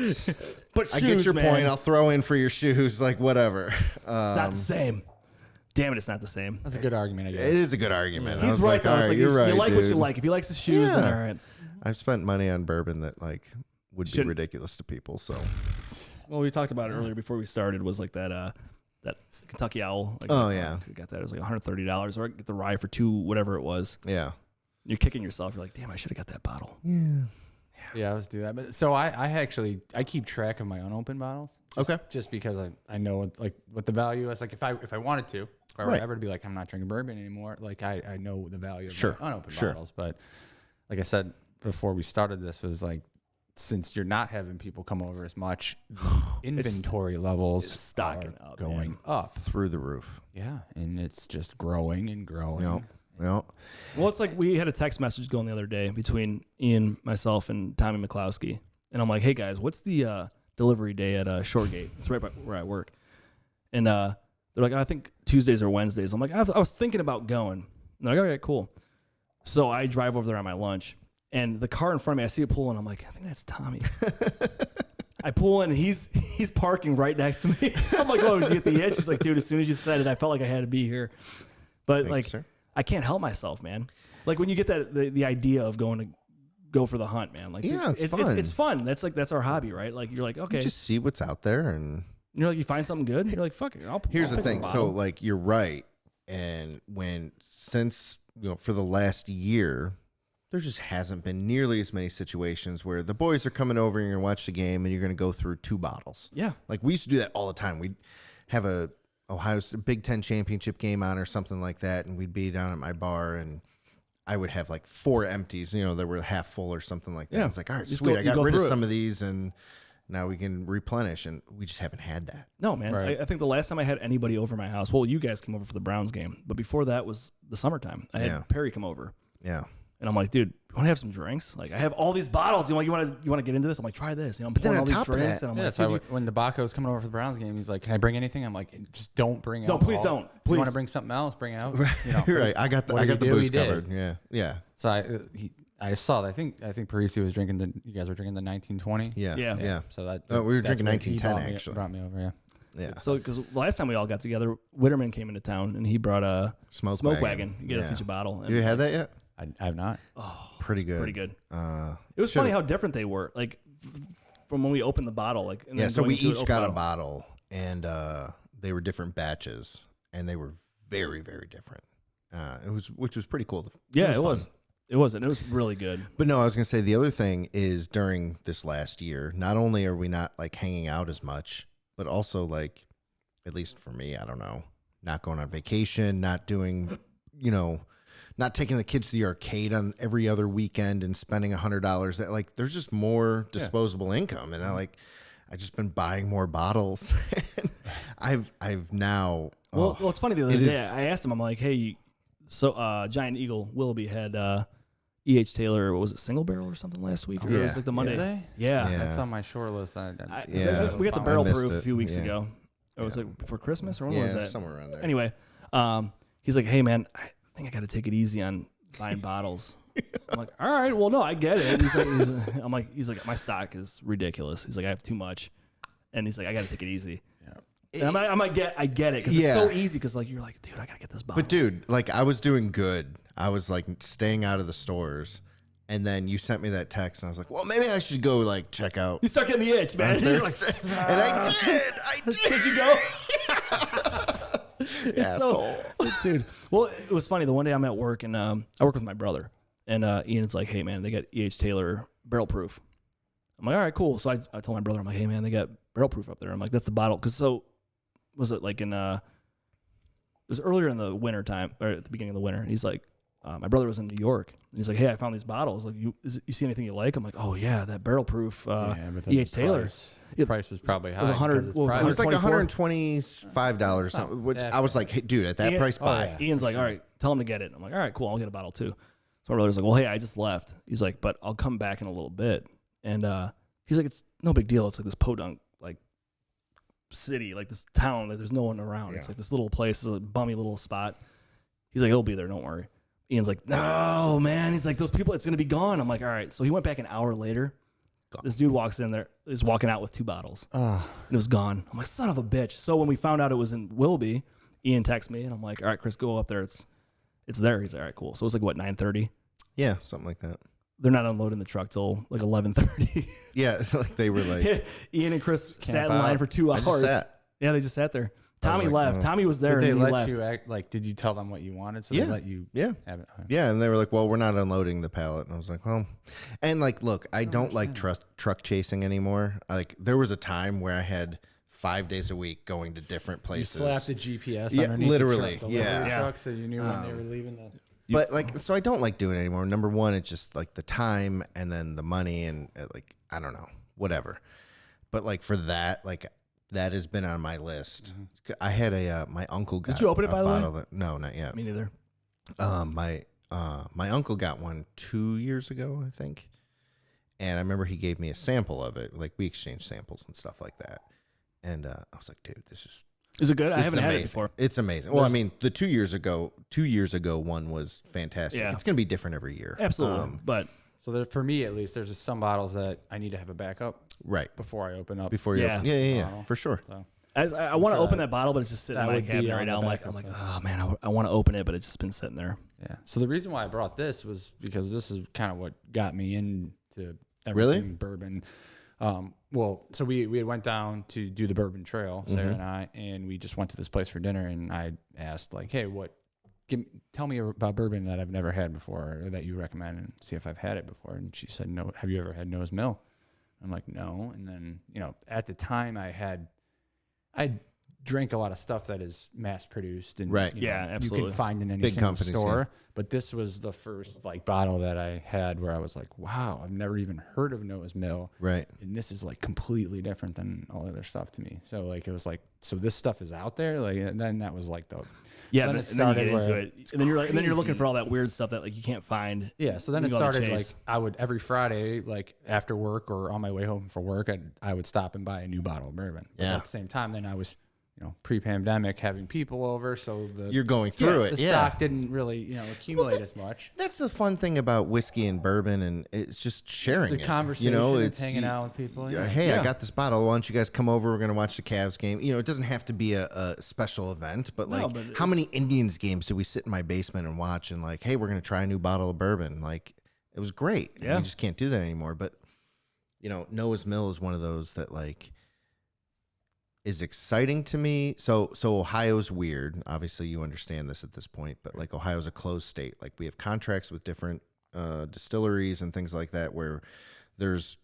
But I get your point. I'll throw in for your shoes, like whatever. It's not the same. Damn it, it's not the same. That's a good argument, I guess. It is a good argument. I He's was right, like, though. all It's right, like you're right, you like what you dude. like. If you likes the shoes, then Yeah. all right. I've spent money on bourbon that like would be Shouldn't- ridiculous to people. So Well, we talked about it earlier before we started. Was like that Kentucky Owl. Like, Oh, yeah. we got that. It was like $130, or I could get the rye for $2, whatever it was. yeah. You're kicking yourself. You're like, damn, I should have got that bottle. Yeah, let's do that. But so I keep track of my unopened bottles. Okay. Just because I know what the value is. Like if I wanted to, if I were Right. ever to be like I'm not drinking bourbon anymore, like I know the value of Sure. my unopened Sure. bottles. But like I said before we started this, was like since you're not having people come over as much, inventory levels it's stocking are up, going man. up. Through the roof. Yeah, and it's just growing and growing. Yep. Yep. Well, it's like we had a text message going the other day between Ian, myself, and Tommy McCloskey. And I'm like, hey, guys, what's the delivery day at Shoregate? It's right by where I work. And they're like, I think Tuesdays or Wednesdays. I'm like, I was thinking about going. And they're like, okay, cool. So I drive over there on my lunch. And the car in front of me, I see it pull in. I'm like, I think that's Tommy. I pull in, and he's parking right next to me. I'm like, oh, did you get the itch? He's like, dude, as soon as you said it, I felt like I had to be here. But Thank like, you, sir. I can't help myself, man. Like when you get that the idea of going to go for the hunt, man. Like Yeah, it's fun. It's fun. That's our hobby, right? Like you're like, okay, You just see what's out there, and you're like, you find something good, you're like, fuck it. here's I'll the pick a thing. So bottle. like you're right, and since for the last year, there just hasn't been nearly as many situations where the boys are coming over and you're gonna watch the game and you're gonna go through 2 bottles. yeah, Like we used to do that all the time. We'd have a Big Ten championship game on or something like that, and we'd be down at my bar, and I would have like 4 empties, that were half full or something like that. Yeah. It's like, all right, Just sweet. go- I you got go rid of through it. some of these, and Now we can replenish, and we just haven't had that. No, man. Right. I think the last time I had anybody over my house, well, you guys came over for the Browns game, but before that was the summertime. I had Perry come over. Yeah. And I'm like, dude, you want to have some drinks? Like, I have all these bottles. You want to get into this? I'm like, try this. I'm pouring all these drinks. And I'm like, that's why when DeBacco was coming over for the Browns game, he's like, can I bring anything? I'm like, just don't bring no, alcohol. please don't. If Please. you want to bring something else, bring out. You know, Right. I got the booze covered. Yeah. Yeah. So I saw that. I think Parisi was drinking you guys were drinking the 1920. Yeah. So that we were that's drinking what he 1910 actually. brought me over. Yeah. So, because last time we all got together, Witterman came into town and he brought a Smoke wagon. He gave us each a bottle. And You had that yet? I have not. Oh, Pretty good. Pretty good. It was funny how different they were. Like from when we opened the bottle. Like and then so going we into an each open got a bottle, and they were different batches, and they were very, very different. Which was pretty cool. It was. Fun. It was, and it was really good. But no, I was gonna say the other thing is during this last year, not only are we not like hanging out as much, but also like, at least for me, I don't know, not going on vacation, not doing, not taking the kids to the arcade on every other weekend and spending $100. That like, there's just more disposable income, and I just been buying more bottles. I've now. Well, it's funny. The other day, I asked him. I'm like, hey, so Giant Eagle Willoughby had E.H. Taylor. What was it, Single Barrel or something last week? Or it was like the Monday. Did they? Yeah. That's on my short list. So we got the barrel proof a few weeks Yeah. ago. It was like before Christmas or when was that? Somewhere around there. Anyway, he's like, hey man, I think I got to take it easy on buying bottles. I'm like, all right, well, no, I get it. He's like, my stock is ridiculous. He's like, I have too much, and he's like, I got to take it easy. Yeah. And I get it because it's so easy because like you're like, dude, I gotta get this bottle. But dude, like I was doing good. I was like staying out of the stores, and then you sent me that text, and I was like, well, maybe I should go like check out. You start getting the itch, man. You're like, and I did. Did you go? Asshole. Dude. Well, it was funny. The one day I'm at work and I work with my brother, and Ian's like, hey man, they got E.H. Taylor barrel proof. I'm like, all right, cool. So I told my brother, I'm like, hey man, they got barrel proof up there. I'm like, that's the bottle. Cause so was it like it was earlier in the winter time or at the beginning of the winter. And he's like, my brother was in New York and he's like, hey, I found these bottles. Like you see anything you like? I'm like, oh yeah, that barrel proof E.H. Taylor. The price was probably high. It was 100. It was like $124. $125. Something. Which I was like, hey, dude, at that price, buy. Ian's like, all right, tell him to get it. I'm like, all right, cool, I'll get a bottle too. So my brother's like, well, hey, I just left. He's like, but I'll come back in a little bit. And he's like, it's no big deal. It's like this podunk like city, like this town that there's no one around. It's like this little place, it's a bummy little spot. He's like, he'll be there, don't worry. Ian's like, no, man. He's like, those people, it's gonna be gone. I'm like, all right. So he went back an hour later. This dude walks in there, is walking out with 2 bottles. And it was gone. I'm like, son of a bitch. So when we found out it was in Willoughby, Ian texted me and I'm like, all right, Chris, go up there. It's there. He's like, all right, cool. So it was like what, 9:30? Yeah, something like that. They're not unloading the truck till like 11:30. Yeah, like they were like Ian and Chris sat in line for 2 hours. I just sat. Yeah, they just sat there. Tommy like, left. oh. Tommy was there. Did they and he let left. you act like? Did you tell them what you wanted? So they let you have it. Yeah, and they were like, well, we're not unloading the pallet. And I was like, well, and like, look, I don't like truck chasing anymore. Like there was a time where I had 5 days a week going to different You places. slapped the GPS Yeah, underneath literally, the yeah. truck so you knew when they were leaving. But like, so I don't like doing it anymore. Number one, it's just like the time and then the money and like, I don't know, whatever. But like for that, like that has been on my list. I had my uncle got. Did you open it, by the way? No, not yet. Me neither. My uncle got one 2 years ago, I think. And I remember he gave me a sample of it. Like we exchanged samples and stuff like that. And I was like, dude, this is. Is it good? I haven't had it amazing. before. It's amazing. Well, I mean, the 2 years ago one was fantastic. Yeah. It's going to be different every year. Absolutely. But So there, for me, at least, there's just some bottles that I need to have a backup right before I open up. before you. Yeah. Open. Yeah, for sure. So I want to open that bottle, but it's just sitting in that my would be cabinet on right the now. I'm backup like, list. oh man, I want to open it, but it's just been sitting there. yeah. So the reason why I brought this was because this is kind of what got me into everything Really? bourbon. Well, so we had went down to do the bourbon trail, Sarah and I, and we just went to this place for dinner. And I asked like, hey, tell me about bourbon that I've never had before or that you recommend and see if I've had it before. And she said, no, have you ever had Noah's Mill? I'm like, no. And then, at the time I'd drink a lot of stuff that is mass produced and Right. you know, Absolutely. you can find in any Big single companies, store. yeah. But this was the first like bottle that I had where I was like, wow, I've never even heard of Noah's Mill. Right. And this is like completely different than all other stuff to me. So like it was like, so this stuff is out there. Like, and then that was like the Yeah, then and it then you started get into where- it, and then you're like, and then you're looking crazy. for all that weird stuff that like you can't find. Yeah, so then You it go on the started like chase. I would every Friday, like after work or on my way home from work, I would stop and buy a new bottle of bourbon. But Yeah. at the same time, then I was, you know, pre-pandemic having people over, so the You're going through it, The yeah. stock didn't really, you know, accumulate as much. That's the fun thing about whiskey and bourbon, and it's just sharing The it. conversation, you know, and it's hanging out with people. Yeah. Hey, Yeah. I got this bottle. Why don't you guys come over? We're gonna watch the Cavs game. You know, it doesn't have to be a special event, but like, but how it's- many Indians games did we sit in my basement and watch? And like, hey, we're gonna try a new bottle of bourbon. Like, it was great. And Yeah. we just can't do that anymore. But you know, Noah's Mill is one of those that like is exciting to me. So Ohio's weird. Obviously, you understand this at this point, but like Ohio's a closed state. Like we have contracts with different distilleries and things like that where there's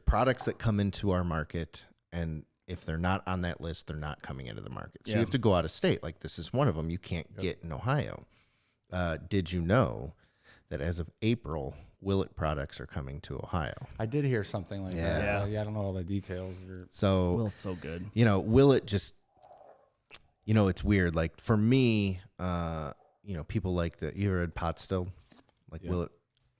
products that come into our market, and if they're not on that list, they're not coming into the market. So you Yeah. have to go out of state. Like this is one of them you can't get in Ohio. Did you know that as of April, Willet products are coming to Ohio? I did hear something like Yeah. that. Yeah, I don't know all the details. Or, So Will's so good. you know, Willet just, you know, it's weird. Like for me, you know, people like you ever had pot still? Like Yeah. Willet,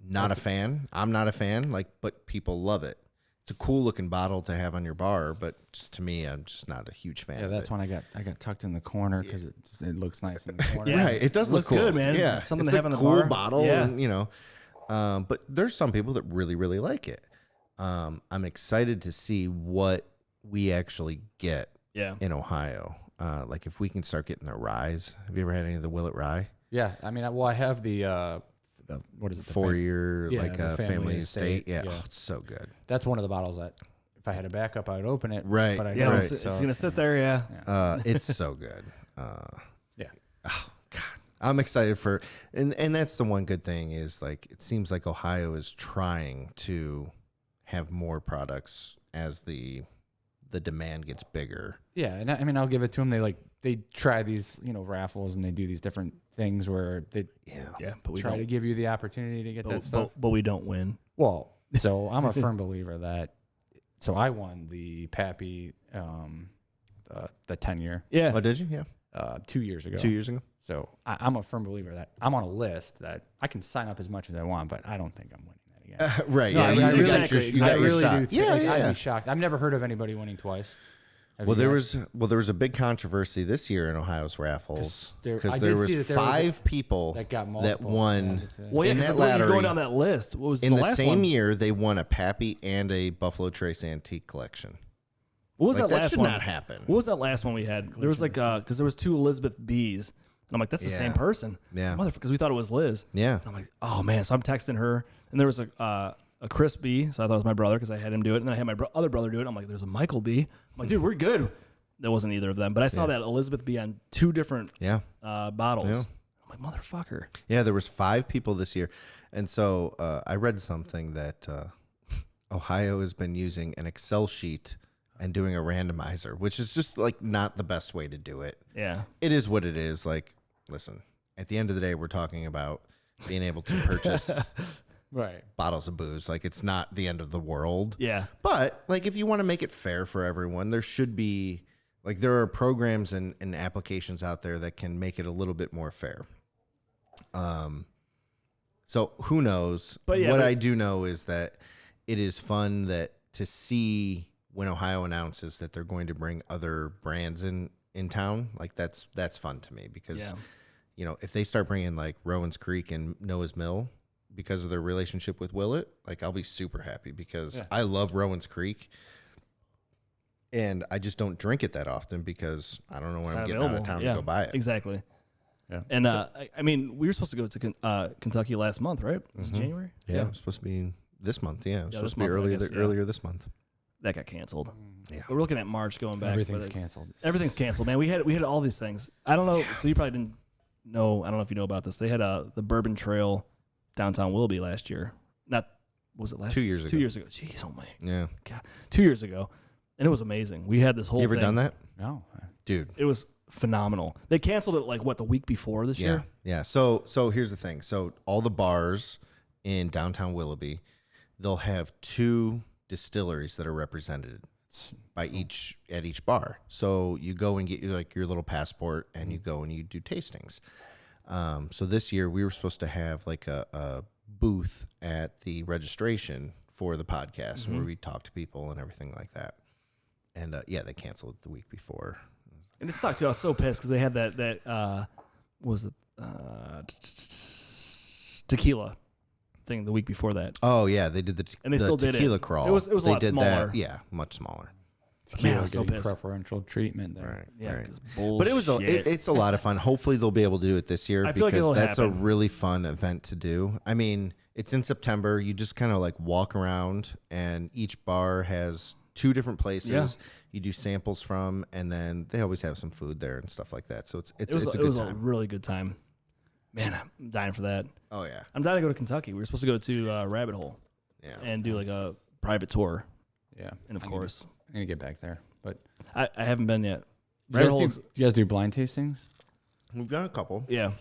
not a fan. I'm not a fan, like, but people love it. It's a cool looking bottle to have on your bar, but just to me, I'm just not a huge fan yeah, of that's it. when I got tucked in the corner because it looks nice in the corner. Yeah. Right. It does look Looks cool. good, man. Yeah. Something it's to have a in the cool bar. bottle. Yeah. And, you know, but there's some people that really, really like it. I'm excited to see what we actually get Yeah. in Ohio. Like if we can start getting the ryes. Have you ever had any of the Willet rye? Yeah, I mean, I have the what is it? The 4-year yeah, like the family estate. Yeah. yeah. Oh, it's so good. That's one of the bottles that if I had a backup, I would open it. Right, But I Yeah, don't, right. it's so- gonna sit there. Yeah. It's so good. yeah. Oh God, I'm excited for, and that's the one good thing is like it seems like Ohio is trying to have more products as the demand gets bigger. Yeah, and I mean, I'll give it to them. They try these, you know, raffles and they do these different things where they Yeah. But we try don't. to give you the opportunity to get that stuff. But we don't win. Well, so I'm a firm believer that. So I won the Pappy, the 10-year, Yeah. Oh, did you? Yeah, 2 years ago. 2 years ago. So I'm a firm believer that I'm on a list that I can sign up as much as I want, but I don't think I'm winning that again. Right. No, yeah. I you really- got your, you got I your really shot. do. Yeah, Like, yeah. I'd be shocked. I've never heard of anybody winning twice. Have Well, you there guys? was a big controversy this year in Ohio's raffles 'Cause there- because I there did was see that there was 5 people that got that multiple. won. Yeah, that's it. Well, yeah, in 'cause that when you're lottery, going down that list. What was in the the last same one? year, they won a Pappy and a Buffalo Trace antique collection. What was Like, that that last should one? not happen. What was that last one we had? There was like because there was 2 Elizabeth B's, and I'm like, that's the Yeah. same person. Yeah. Because we thought it was Liz. Yeah. And I'm like, oh man. So I'm texting her, and there was a Chris B. So I thought it was my brother because I had him do it, and then I had my other brother do it. I'm like, there's a Michael B. I'm like, dude, we're good. That wasn't either of them, but I saw that Elizabeth B. on 2 different Yeah. bottles. Yeah. I'm like, motherfucker. Yeah, there was 5 people this year. And so I read something that Ohio has been using an Excel sheet and doing a randomizer, which is just like not the best way to do it. Yeah. It is what it is. Like, listen, at the end of the day, we're talking about being able to purchase Right. bottles of booze. Like, it's not the end of the world. Yeah. But like, if you want to make it fair for everyone, there should be like there are programs and applications out there that can make it a little bit more fair. So who knows? But yeah, what but- I do know is that it is fun that to see when Ohio announces that they're going to bring other brands in town. Like that's fun to me because Yeah. you know, if they start bringing like Rowan's Creek and Noah's Mill because of their relationship with Willet, like I'll be super happy because I love Rowan's Creek. And I just don't drink it that often because I don't know when It's I'm not getting out of available. town Yeah, to go buy it. Exactly. Yeah. And I mean, we were supposed to go to Kentucky last month, right? Was it January? Yeah, it was supposed to be this month. Yeah, it was Yeah, supposed this to be month, I guess, yeah. earlier this month. That got canceled. Yeah. But we're looking at March going back. Everything's but canceled. Everything's canceled, man. We had all these things. I don't know. So you probably didn't know. I don't know if you know about this. They had the Bourbon Trail downtown Willoughby last year. Not was it last 2 years ago. 2 years ago. Jeez, oh my Yeah. God. 2 years ago. and it was amazing. We had this whole You ever thing. done that? No. Dude. It was phenomenal. They canceled it like the week before this year. Yeah. So here's the thing. So all the bars in downtown Willoughby, they'll have 2 distilleries that are represented by each bar. So you go and get your little passport, and you go and you do tastings. So this year we were supposed to have like a booth at the registration for the podcast where we talk to people and everything like that. And they canceled it the week before. And it sucked too. I was so pissed because they had that what was it tequila thing the week before that. Oh yeah, they did and they the still did tequila it. crawl. It was they a lot did smaller. That, yeah, much smaller. Man, I was so getting pissed. preferential treatment there. Right. Yeah, right. 'cause bullshit. But it's a lot of fun. Hopefully they'll be able to do it this year I feel like because it'll that's happen. a really fun event to do. I mean, it's in September. You just kind of like walk around, and each bar has 2 different places. Yeah. You do samples from, and then they always have some food there and stuff like that. So it's It a was good a time. really good time. Man, I'm dying for that. Oh yeah, I'm dying to go to Kentucky. We were supposed to go to Rabbit Hole yeah. and do like a private tour. Yeah. And of course, I'm going to get back there. But I haven't been yet. you Rabbit guys, Hole, do, you guys do blind tastings? We've done a couple. yeah.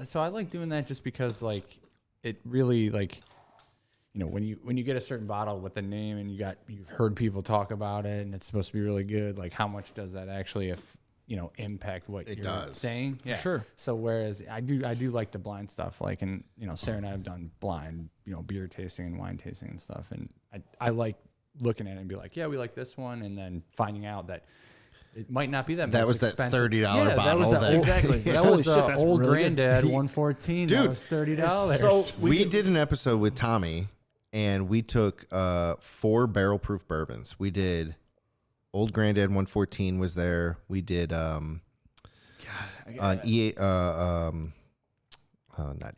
So I like doing that just because like it really like, you know, when you get a certain bottle with the name and you've heard people talk about it and it's supposed to be really good, like how much does that actually impact what It you're does. saying? Yeah. Sure. So whereas I do like the blind stuff, like, and Sarah and I have done blind, beer tasting and wine tasting and stuff, and I like looking at it and be like, yeah, we like this one, and then finding out that it might not be that That much was that expensive. $30 yeah, bottle. That was that- Exactly. that Holy was shit, that's old really good. granddad 114. Dude, that was $30. So We did an episode with Tommy, and we took 4 barrel-proof bourbons. We did Old Granddad 114 was there. We did not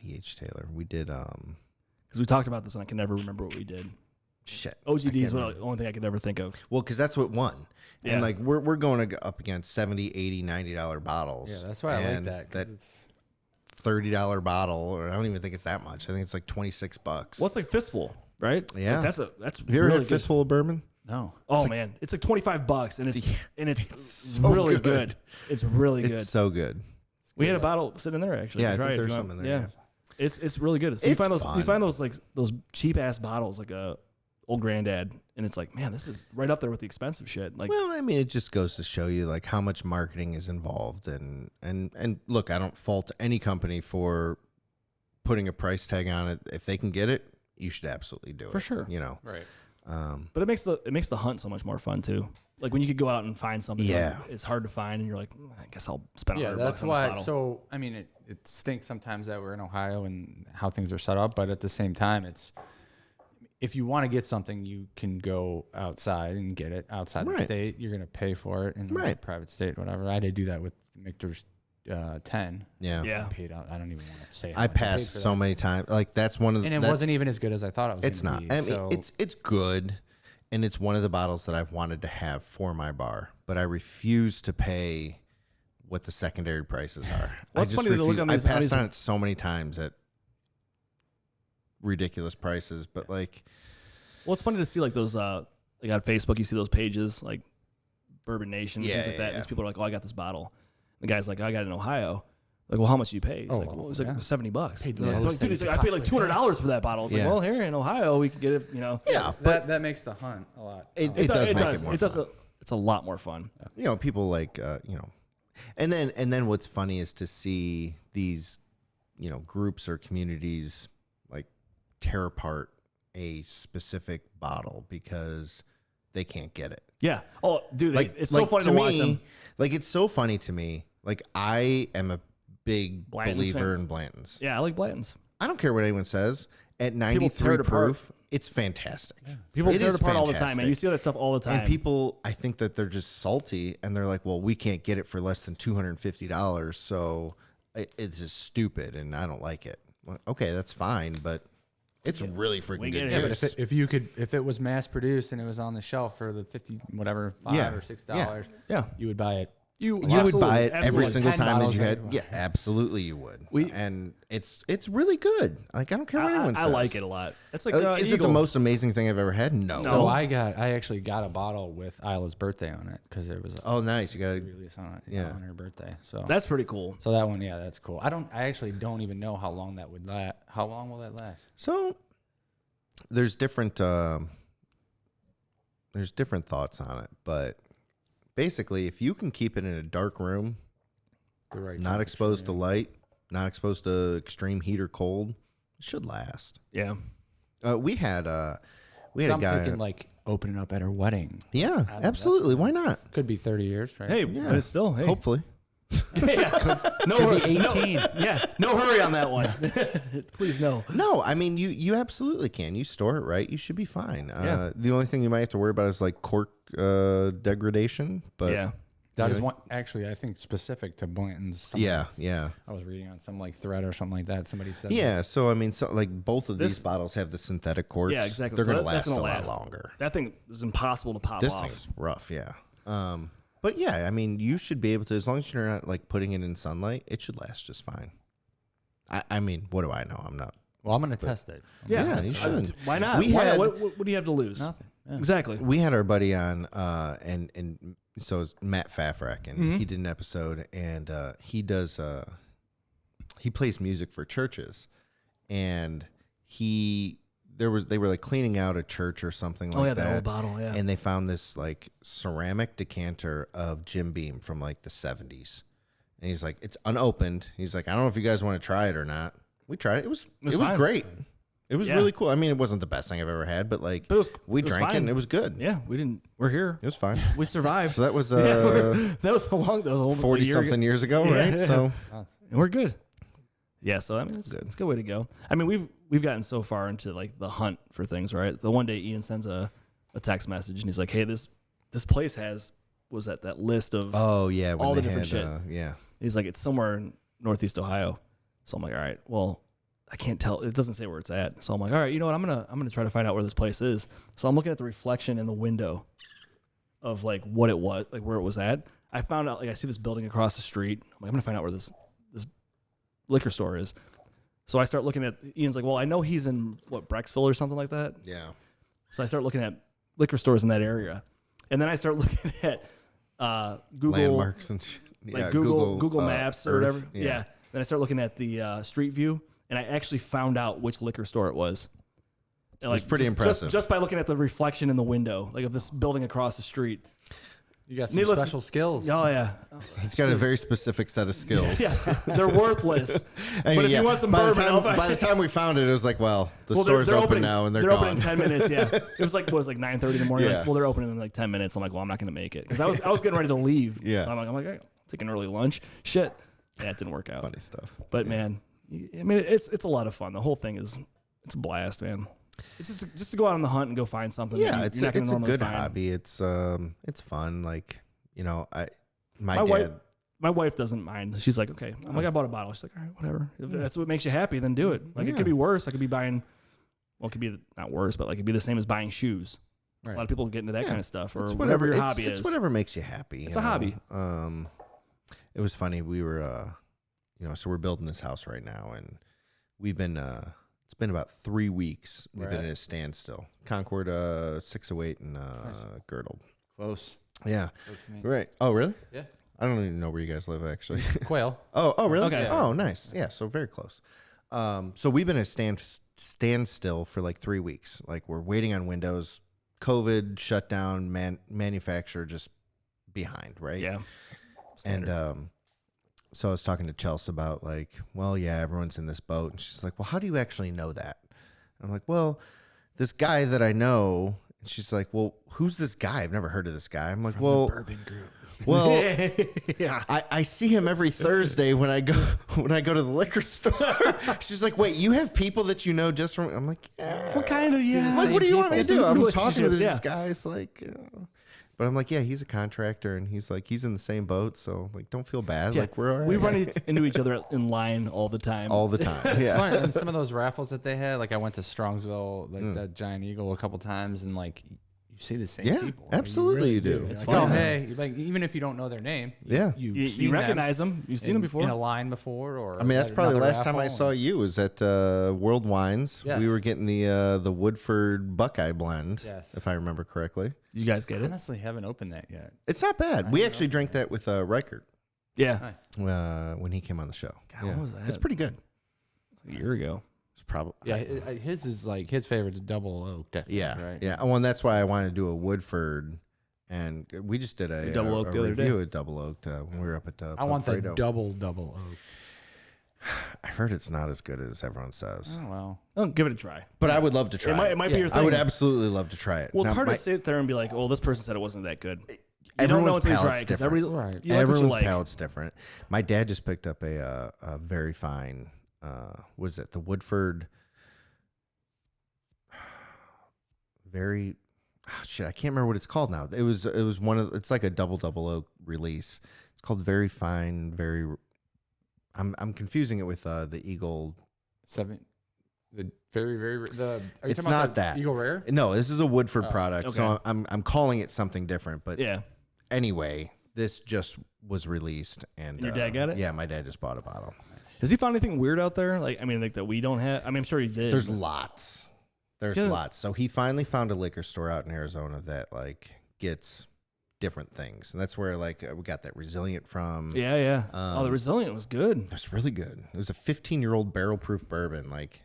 E.H. Taylor. We did because we talked about this and I can never remember what we did. shit. OGD is I the can't only thing I could ever think of. Well, because that's what won. Yeah. And like we're going up against $70, $80, $90 bottles. Yeah, that's why I like And that. 'Cause it's $30 bottle, or I don't even think it's that much. I think it's like $26. Well, it's like Fistful, right? Yeah. Like that's Have you ever really had good. Fistful of bourbon? no. Oh man, it's like $25 and it's so really good. good. It's really It's good. so good. We had a bottle sitting in there actually. Yeah, You I can think try it if there's you some want. in there, yeah. It's really good. So you It's find those fun. those cheap ass bottles like a Old Granddad, and it's like, man, this is right up there with the expensive shit. Like, Well, I mean, it just goes to show you like how much marketing is involved, and look, I don't fault any company for putting a price tag on it. If they can get it, you should absolutely do it. For sure. Right. but it makes the hunt so much more fun too. Like when you could go out and find something, Yeah. that it's hard to find, and you're like, I guess I'll spend $100 Yeah, that's on this why. bottle. So, I mean, it stinks sometimes that we're in Ohio and how things are set up, but at the same time, it's if you want to get something, you can go outside and get it outside the Right. state. You're going to pay for it in Right. a private state, whatever. I had to do that with Michter's 10. Yeah. Yeah. I paid out. I don't even want to say. how I much paid passed for so that. many times. Like that's one of the. and it that's- wasn't even as good as I thought it was. It's gonna not. Be, I mean, so it's good, and it's one of the bottles that I've wanted to have for my bar, but I refuse to pay what the secondary prices are. Well, it's funny to look on I these- on passed these- on it so many times at ridiculous prices, but like, Well, it's funny to see like those like on Facebook, you see those pages like Bourbon Nation, Yeah, things like yeah, that. yeah. These people are like, oh, I got this bottle. The guy's like, I got it in Ohio. Like, well, how much do you pay? He's Oh, like, well, it's like yeah. $70. Paid the They're like, lowest dude, he's thing like, I paid like possibly $200 for that bottle. It's Yeah. like, well, here in Ohio, we can get it. You know, yeah, that makes the hunt a lot. It does make it more It does. fun. It's a lot more fun. People like and then what's funny is to see these groups or communities like tear apart a specific bottle because they can't get it. Yeah. Oh, dude, it's so funny to me, watch them. Like it's so funny to me. Like I am a big Blanton's believer fan. in Blanton's. Yeah, I like Blanton's. I don't care what anyone says. At tear 93 it apart. proof, it's fantastic. People It tear it is apart all the time, man. fantastic. You see that stuff all the time. And people, I think that they're just salty, and they're like, "Well, we can't get it for less than $250, so it's just stupid, and I don't like it." Well, okay, that's fine, but it's really freaking get good it. Yeah, but juice. if it was mass produced and it was on the shelf for the $5 Yeah. or $6, Yeah. you would buy it You would buy it every absolutely. single 10 time that bottles, you had. right? Yeah, absolutely, you would. We- And it's really good. Like I don't care what anyone I says. like it a lot. It's like Is it the Eagle. most amazing thing I've ever had? No. So I actually got a bottle with Isla's birthday on it because there was a Oh, nice. You got to. release on it Yeah. on her birthday. So That's pretty cool. so that one, yeah, that's cool. I actually don't even know how long that would last. How long will that last? So there's different thoughts on it, but basically, if you can keep it in a dark room, The right not exposed to light, not exposed to extreme heat or cold, it should last. Yeah. We had a I'm guy. thinking like opening up at her wedding. Yeah, absolutely. Why not? Could be 30 years, right? Hey, Yeah. but still, hey. Hopefully. Yeah. No, Could be no- 18. yeah, no hurry on that one. Please no. No, I mean you absolutely can. You store it right, you should be fine. Yeah. The only thing you might have to worry about is like cork degradation. But Yeah. That is one actually I think specific to Blanton's. yeah. I was reading on some like thread or something like that. Somebody said Yeah, so I mean, so like both of these This- bottles have the synthetic corks. Yeah, exactly. They're So going to that's last gonna a last. lot longer. That thing is impossible to pop This off. thing's rough, yeah. But yeah, I mean, you should be able to, as long as you're not like putting it in sunlight, it should last just fine. I mean, what do I know? I'm not. Well, I'm gonna test it. Yeah, you should. Why not? We Why not? had- What do you have to lose? Nothing. Yeah. Exactly. We had our buddy on, and so it's Matt Fafrak, and he did an episode, and he does he plays music for churches, and they were like cleaning out a church or something like Oh, that. yeah, that old bottle, yeah. And they found this like ceramic decanter of Jim Beam from like the 70s. And he's like, it's unopened. He's like, I don't know if you guys want to try it or not. We tried it. It was fine. great. It was Yeah. really cool. I mean, it wasn't the best thing I've ever had, but like we it was drank it fine. and it was good. Yeah, we're here. It was fine. We survived. So that was that was a whole 40 something years ago, right? Yeah. So And we're good. Yeah, so I mean, it's a good way to go. I mean, we've gotten so far into like the hunt for things, right? The one day Ian sends a text message and he's like, "Hey, this place was at that list of oh yeah, when all the they different had, shit." yeah. He's like, "It's somewhere in Northeast Ohio." So I'm like, "All right, well, I can't tell. It doesn't say where it's at." So I'm like, "All right, you know what? I'm gonna try to find out where this place is." So I'm looking at the reflection in the window of like what it was, like where it was at. I found out, like, I see this building across the street. I'm like, I'm gonna find out where this liquor store is. So I start looking at, Ian's like, well, I know he's in Brecksville or something like that. Yeah. So I start looking at liquor stores in that area, and then I start looking at Google Landmarks and like Google Maps or Earth, whatever. Yeah. Then I start looking at the Street View, and I actually found out which liquor store it was. And, was pretty impressive. Just by looking at the reflection in the window, like of this building across the street. You got some Needless- special skills. Oh yeah, He's got a very specific set of skills. yeah, they're worthless. I mean, But if yeah, you want some by bourbon, the I'll time, buy- by the time we found it, it was like, well, the Well, store's open opening now and they're open gone. in 10 minutes. Yeah, it was like 9:30 in the morning. Yeah. Like, well, they're opening in like 10 minutes. I'm like, well, I'm not going to make it because I was getting ready to leave. Yeah. I'm like, I'm taking early lunch. Shit, yeah, it didn't work out. Funny stuff. But man, I mean, it's a lot of fun. The whole thing it's a blast, man. It's just to go out on the hunt and go find something. Yeah, that it's you're not a gonna normally good find. hobby. It's fun. Like, you know, my wife, dad. my wife doesn't mind. She's like, okay. I'm like, I bought a bottle. She's like, all right, whatever. If that's what makes you happy, then do it. Like, it could be worse. I could be buying. Well, it could be not worse, but like it'd be the same as buying shoes. Right. A lot of people get into that kind of stuff, or It's whatever your hobby it's is. whatever makes you happy. It's you a know? hobby. It was funny. We were, so we're building this house right now, and we've been. It's been about 3 weeks. We've been Right. at a standstill. Concord, 608, and Girdled. Close. Yeah. Close to me. Right. Oh, really? Yeah. I don't even know where you guys live, actually. Quail. Oh, really? Okay. Oh, nice. Yeah, so very close. So we've been at a standstill for like 3 weeks. Like we're waiting on windows. COVID shut down. Manufacturer just behind, right? Yeah. And so I was talking to Chelsea about like, well, yeah, everyone's in this boat, and she's like, well, how do you actually know that? And I'm like, well, this guy that I know. And she's like, well, who's this guy? I've never heard of this guy. I'm like, well, Bourbon group. well, yeah. I see him every Thursday when I go to the liquor store. She's like, wait, you have people that you know just from? I'm like, yeah. What kind of Like, what do you want me to do? I'm talking to these Yeah. guys, like, but I'm like, yeah, he's a contractor, and he's like, he's in the same boat, so like, don't feel bad. Yeah. Like, we're all right. We run into each other in line all the time. all the time. It's Yeah. funny. And some of those raffles that they had, like I went to Strongsville, like that Giant Eagle a couple times, and like see the same Yeah, people. absolutely you do. You're It's like, fun. oh, hey, like even if you don't know their name, Yeah. You recognize them. You've seen them before. in a line before, or I mean, that's at probably the another last time I raffle, saw you was at World Wines. Yes. We were getting the Woodford Buckeye blend, Yes. if I remember correctly. You guys get I it? honestly haven't opened that yet. It's not bad. We actually drank that with Reichert Yeah. Nice. when he came on the show. God, what was that? It's pretty good. A year ago. It's probably Yeah, his is like his favorite's double oak. yeah, right? yeah. Oh, and that's why I wanted to do a Woodford, and we just did a Double oak the other review day. of double oak when we were up at. I want the Fredo. double oak. I've heard it's not as good as everyone says, Oh well. Oh, give it a try. but I would love to try it. It might be your thing. I would absolutely love to try it. Well, it's Now, hard to sit there and be like, "Oh, this person said it wasn't that good." You don't everyone's know until you try palate's it because different. every Right. you like what you Everyone's like. palate's different. My dad just picked up a very fine. What is it? The Woodford. Very. Oh, shit, I can't remember what it's called now. It was one of. It's like a double oak release. It's called Very Fine. Very. I'm confusing it with the Eagle. The very the. Are you It's talking about not the that. Eagle Rare? No, this is a Woodford product, so okay. I'm calling it something different. But Yeah. anyway, this just was released, and Your dad got it? Yeah, my dad just bought a bottle. Has he found anything weird out there? Like, I mean, like that we don't have. I mean, I'm sure he did. There's but- lots. There's Yeah. lots. So he finally found a liquor store out in Arizona that like gets different things, and that's where like we got that Resilient from. Yeah, yeah. Oh, the Resilient was good. It was really good. It was a 15-year-old barrel-proof bourbon, like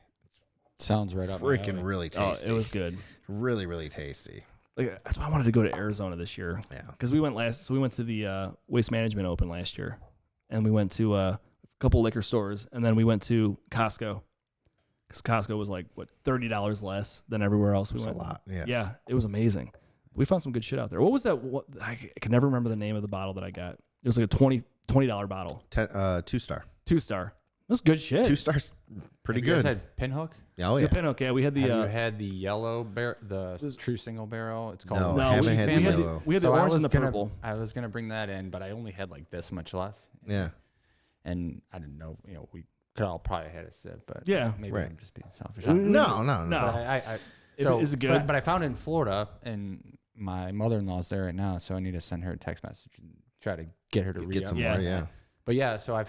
Sounds right up. my freaking alley. really Oh, tasty. it was good. really, really tasty. Like that's why I wanted to go to Arizona this year. Yeah. Because we went to the Waste Management Open last year, and we went to a couple liquor stores, and then we went to Costco. Because Costco was like what $30 less than everywhere else. It was a lot. Yeah. Yeah, it was amazing. We found some good shit out there. What was that? I can never remember the name of the bottle that I got. It was like a $20 bottle, 2-star. 2-star. It was good shit. 2 stars, pretty Have you good. guys had Pinhook? Oh yeah. The Pinhook, yeah. We had the Have you had the yellow the true single barrel? It's called. No, no, I haven't had we the had yellow. we had the So I orange and was the gonna- purple. I was gonna bring that in, but I only had like this much left, Yeah. and I didn't know. We could all probably had a sip, but Yeah. maybe Right. I'm just being selfish. No. No. But Is it good? But I found it in Florida, and my mother-in-law's there right now, so I need to send her a text message and try to get her to Get some Yeah. more. Yeah. But yeah, so I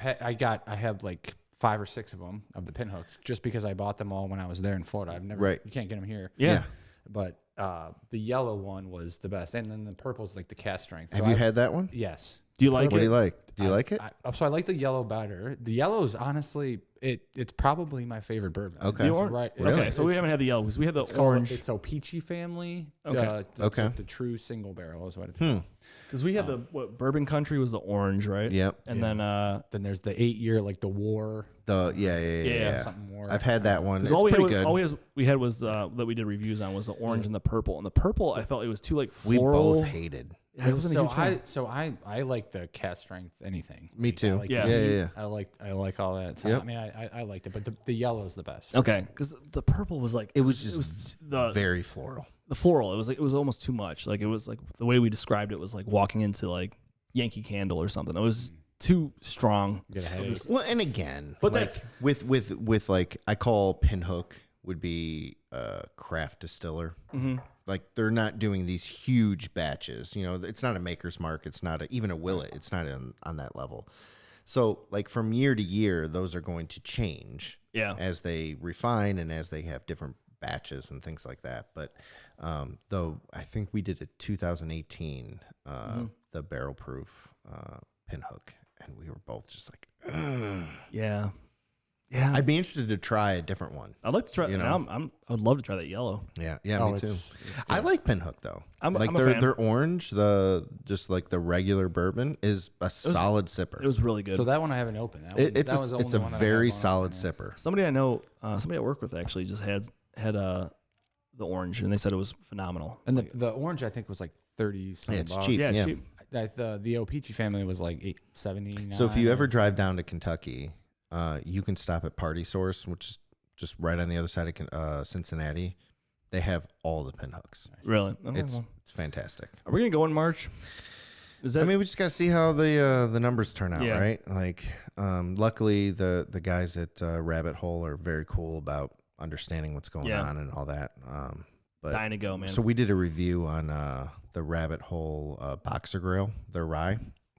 have like 5 or 6 of them of the Pinhooks, just because I bought them all when I was there in Florida. I've never. Right. You can't get them here. Yeah. But the yellow one was the best, and then the purple's like the cast strength. Have you had that one? Yes. Do you like What do it? you like? Do you like it? So I like the yellow better. The yellow is honestly it's probably my favorite bourbon. Okay. It's The or- right. Okay, so we haven't had the yellow because we had the orange. It's a peachy family. Okay. That's Okay. like the true single barrel is what it's called. Because we had the Bourbon Country was the orange, right? Yep. And then Then there's the 8-year like the war. Yeah. Something more. I've had that one. It's all pretty we good. had was that we did reviews on was the orange and the purple. And the purple, I felt it was too like We floral. both hated. Yeah, I wasn't a huge fan. I like the cast strength anything. Me Like, too. I like Yeah. the Yeah, heat. yeah, I like all that. So, Yep. I mean, I liked it, but the yellow is the best. Okay, because the purple was like It was just the very floral. floral. It was like it was almost too much. Like it was like the way we described it was like walking into like Yankee Candle or something. It was too strong. Get a headache. Well, and again, But like, that's- with like I call Pinhook would be a craft distiller. Mm-hmm. Like they're not doing these huge batches. You know, it's not a Maker's Mark. It's not even a Willet. It's not on that level. So like from year to year, those are going to change. Yeah. As they refine and as they have different batches and things like that. But though I think we did a 2018 the barrel proof Pinhook, and we were both just like, ugh. Yeah. Yeah. I'd be interested to try a different one. I'd like to try. You know? I would love to try that yellow. Yeah, Oh, me too. it's I like Pinhook though. I'm like a their fan. their orange, just like the regular bourbon is a solid sipper. It was really good. So that one I haven't opened. That It- one, that was the it's a only one that I very have on solid open, yeah. sipper. somebody I know, somebody I work with actually just had the orange, and they said it was phenomenal. And the orange I think was like 30. Yeah, it's bucks. cheap. Yeah, Yeah. cheap. The O-Peachy family was like 8.79. So if you ever drive down to Kentucky, you can stop at Party Source, which is just right on the other side of Cincinnati. They have all the Pinhooks. Really, okay, It's well. fantastic. Are we gonna go in March? Is that? I mean, we just got to see how the numbers turn out, Yeah. right? Like, luckily the guys at Rabbit Hole are very cool about understanding what's going Yeah. on and all that. But dying to go, man. so we did a review on the Rabbit Hole Boxer Grill, their rye.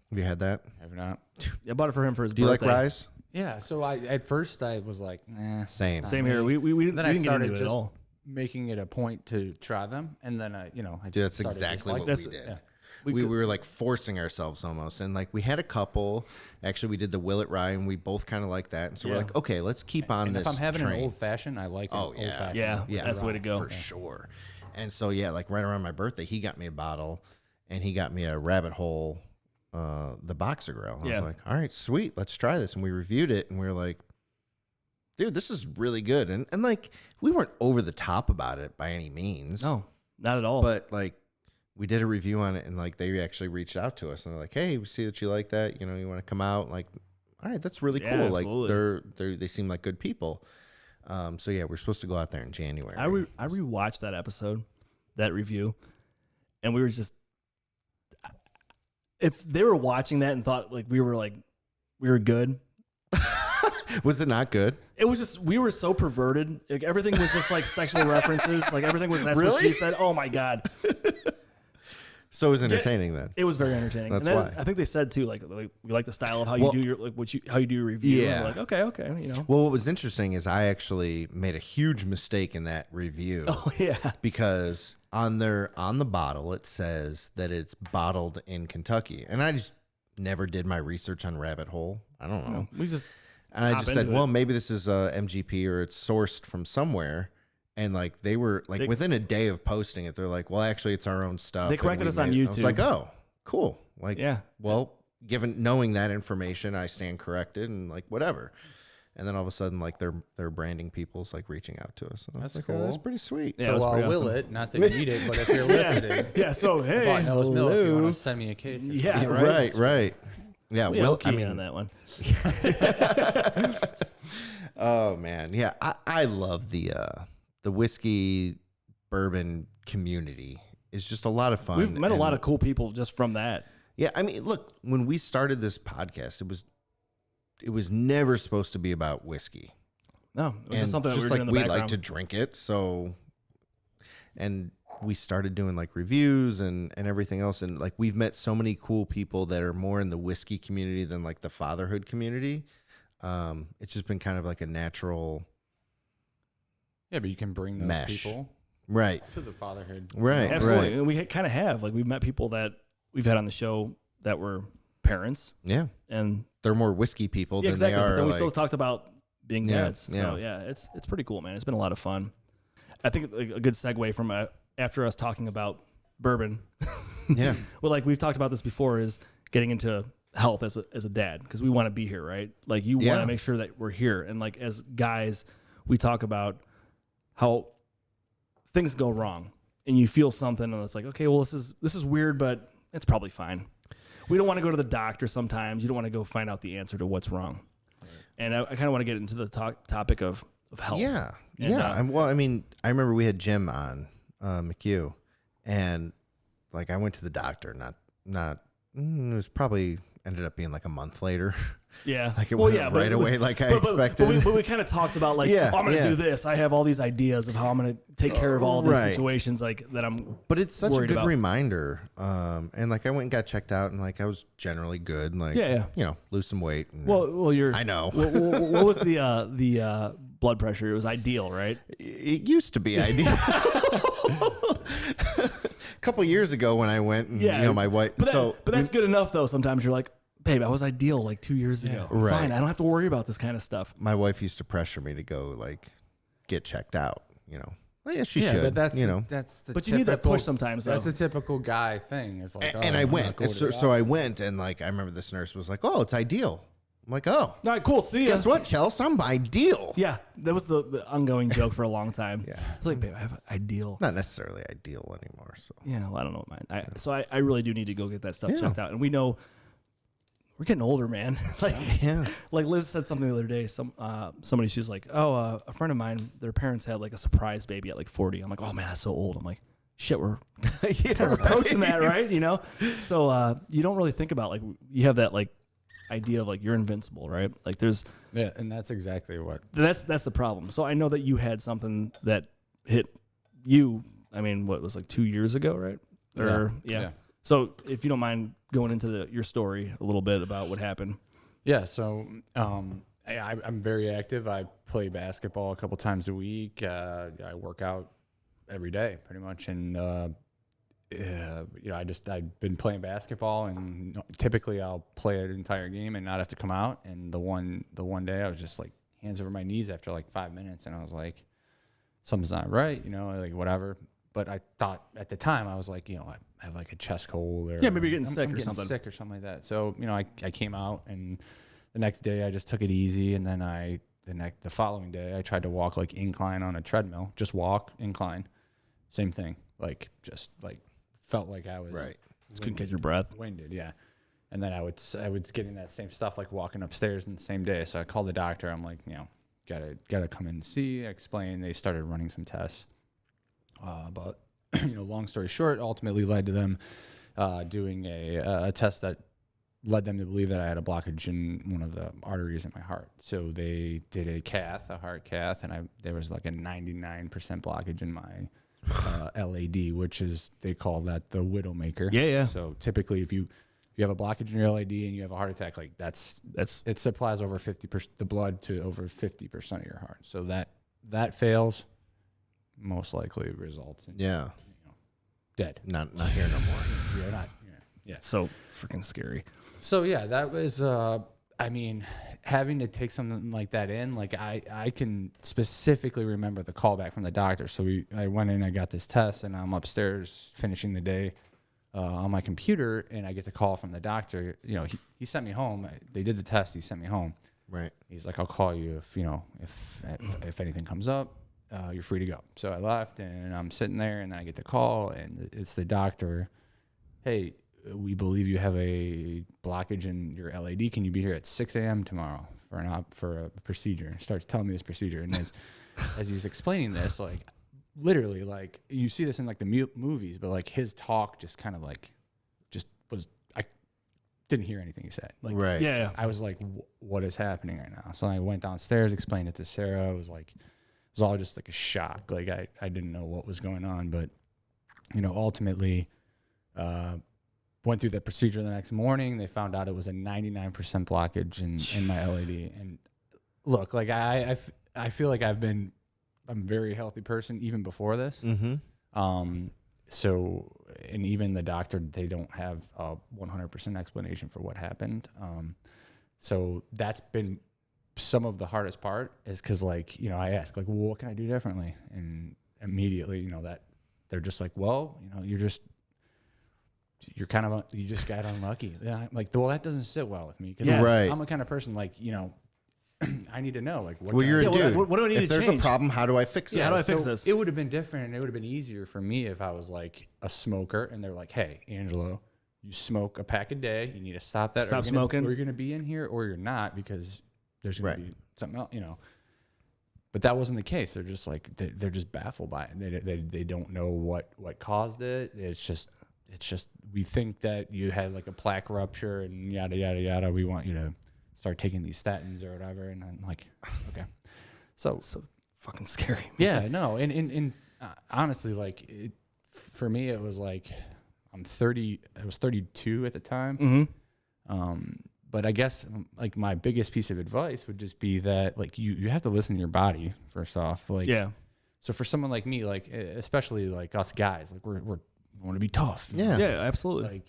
Have you had that? I have not. I bought it for him for his Do you like birthday. ryes? Yeah. So at first I was like, Same. Same here. We Then didn't I get started into it at just all. making it a point to try them, and then I Dude, that's started exactly what just we did. Yeah. We were like forcing ourselves almost. And like we had a couple. Actually, we did the Willet Rye, and we both kind of like that. And so we're Yeah. like, okay, let's keep on And this if I'm having train. an old fashioned, I like Oh, an yeah. old fashioned. Yeah, Yeah, that's the way to go. for sure. And so yeah, like right around my birthday, he got me a bottle, and he got me a Rabbit Hole, the Boxer Grill. And I Yeah. was like, all right, sweet, let's try this. And we reviewed it, and we were like, dude, this is really good. And like we weren't over the top about it by any means. No, not at all. But like we did a review on it, and like they actually reached out to us, and they're like, hey, we see that you like that. You know, you want to come out? Like, all right, that's really Yeah, cool. absolutely. Like they seem like good people. So yeah, we're supposed to go out there in January. I rewatched that episode, that review, and we were just, if they were watching that and thought we were good, Was it not good? it was just, we were so perverted. Like everything was just like sexual references. Like everything was, that's what Really? she said. Oh my God. So it was entertaining then. It was very entertaining. That's and why. I think they said too, like we like the style of how you Well- do your, how you do your review. Yeah. And we're like, okay, you know. Well, what was interesting is I actually made a huge mistake in that review. Oh yeah. Because on the bottle it says that it's bottled in Kentucky, and I just never did my research on Rabbit Hole. I don't know. We just, And I hop just said, into well, it. maybe this is MGP or it's sourced from somewhere. And like they were like within a day of posting it, they're like, well, actually, it's our own stuff. They and corrected we us on made it. I was YouTube. like, oh, cool. Like, Yeah. Well, knowing that information, I stand corrected and like whatever. And then all of a sudden, like their branding people's like reaching out to us. And I was That's like, oh, that's cool. pretty sweet. Yeah, it So was I'll pretty will awesome. it, not that you need it, but if you're listening, yeah. So hey, bought Noah's Mill if you hello. want to send me a case. or Yeah, something. Right. Yeah, We well, key I on mean, that one. oh man, yeah, I love the whiskey bourbon community. It's just a lot of fun. We've met a lot and- of cool people just from that. Yeah, I mean, look, when we started this podcast, it was never supposed to be about whiskey. No, it was And just something that we were doing in the we background. like to drink it, so and we started doing like reviews and everything else, and like we've met so many cool people that are more in the whiskey community than like the fatherhood community. It's just been kind of like a natural, Yeah, but you can bring those Mesh. people right, to the fatherhood. right, Absolutely, right. and we kind of have we've met people that we've had on the show that were parents, Yeah, and they're more whiskey people yeah, than exactly. they But are. then we like, still talked about being Yeah, dads. So yeah, it's pretty cool, man. It's been a lot of fun. I think a good segue from after us talking about bourbon. yeah, Well, like we've talked about this before, is getting into health as a dad, because we want to be here, right? Like you want Yeah. to make sure that we're here, and like as guys, we talk about how things go wrong, and you feel something, and it's like, okay, well, this is weird, but it's probably fine. We don't want to go to the doctor sometimes. You don't want to go find out the answer to what's wrong. And I kind of want to get into the topic of health. yeah, And, yeah. Well, I mean, I remember we had Jim on McHugh, and like I went to the doctor. It was probably ended up being like a month later. Yeah. Like it wasn't right away like I expected. But we kind of talked about like, Yeah, oh, I'm going to yeah. do this. I have all these ideas of how I'm going to take care of all these Right. situations like that I'm But it's such a worried good about. reminder. And like I went and got checked out, and like I was generally good. And like, Yeah. you know, lose some weight. And Well, you're. I know. What was the blood pressure? It was ideal, right? It used to be ideal. A couple years ago when I went, and Yeah. you know, my wife. But that's good enough though. Sometimes you're like, babe, I was ideal like 2 years ago. I'm Right. Fine. I don't have to worry about this kind of stuff. my wife used to pressure me to go like get checked out. You know, well, yeah, she Yeah, should. but that's you know. that's the But you need that typical- push sometimes, That's though. the typical guy thing. It's like, And oh, I I'm went. not going to So, the so I went, and like I remember this nurse was like, "Oh, it's ideal." I'm like, "Oh, All right, cool. See ya. guess what, Chelsea? I'm ideal." Yeah, that was the ongoing joke for a long time. Yeah. I was like, babe, I have ideal. Not necessarily ideal anymore. So Yeah, well, I don't know what mine. So I really do need to go get that stuff Yeah. checked out. And we know we're getting older, man. like yeah, like Liz said something the other day. Somebody, she was like, oh, a friend of mine, their parents had like a surprise baby at like 40. I'm like, oh man, that's so old. I'm like, shit, we're kind of approaching that, right? You know. So you don't really think about like you have that like idea of like you're invincible, right? Like there's Yeah, and that's exactly what. that's the problem. So I know that you had something that hit you I mean, what was like 2 years ago, right? Yeah. So if you don't mind going into your story a little bit about what happened. Yeah. So I'm very active. I play basketball a couple times a week. I work out every day pretty much. And, I've been playing basketball, and typically I'll play an entire game and not have to come out. And the one day I was just like hands over my knees after like 5 minutes, and I was like, something's not right, like whatever. But I thought at the time, I was like, I have like a chest cold, or maybe you're getting I'm sick or getting something. sick or something like that. So I came out, and the next day I just took it easy, and then the following day I tried to walk like incline on a treadmill, just walk incline, same thing, like just like felt like I was Just couldn't catch your breath. winded, yeah. And then I was getting that same stuff like walking upstairs in the same day. So I called the doctor. I'm like, gotta come in and see. I explained. They started running some tests. But long story short, ultimately led to them doing a test that led them to believe that I had a blockage in one of the arteries in my heart. So they did a heart cath, and there was like a 99% blockage in my LAD, which is, they call that the widowmaker. Yeah. So typically, if you have a blockage in your LAD and you have a heart attack, like it supplies over 50% the blood to over 50% of your heart. So that fails, most likely results in dead. Not here no more. You're not. Yeah. So freaking scary. So yeah, that was. Having to take something like that in, like I can specifically remember the callback from the doctor. So I went in, I got this test, and I'm upstairs finishing the day on my computer, and I get the call from the doctor. He sent me home. They did the test. He sent me home. Right. He's like, I'll call you if anything comes up. You're free to go. So I left, and I'm sitting there, and then I get the call, and it's the doctor. Hey, we believe you have a blockage in your LAD. Can you be here at 6 a.m. tomorrow for a procedure? Starts telling me this procedure, and as he's explaining this, like literally, like you see this in like the movies, but like his talk just kind of like I didn't hear anything he said. Like, right. Yeah. I was like, what is happening right now? So I went downstairs, explained it to Sarah. It was all just like a shock. Like I didn't know what was going on, but ultimately. Went through the procedure the next morning. They found out it was a 99% blockage in my LAD. And look, like I feel like I'm a very healthy person even before this. Mm-hmm. So, and even the doctor, they don't have a 100% explanation for what happened. So that's been some of the hardest part, is because I ask like, well, what can I do differently? And immediately, that they're just like, well, you just got unlucky. Yeah, like, well, that doesn't sit well with me, because I'm a kind of person like, I need to know like what. Well, you're a dude. What do I need if to there's change? a problem, how do I fix it? Yeah, how do I fix this? It would have been different, and it would have been easier for me if I was like a smoker, and they're like, hey, Angelo, you smoke a pack a day. You need to stop that. Stop smoking. Or you're going to be in here, or you're not, because there's going to be something else, But that wasn't the case. They're just like they're just baffled by it. They don't know what caused it. It's just we think that you had like a plaque rupture and yada yada yada. We want you to start taking these statins or whatever. And I'm like, okay. So fucking scary. Yeah, no. And honestly, like for me, it was like I'm 30. I was 32 at the time. Mm-hmm. But I guess like my biggest piece of advice would just be that like you have to listen to your body first off. Like, yeah. So for someone like me, like especially like us guys, like we want to be tough. Yeah, absolutely. Like,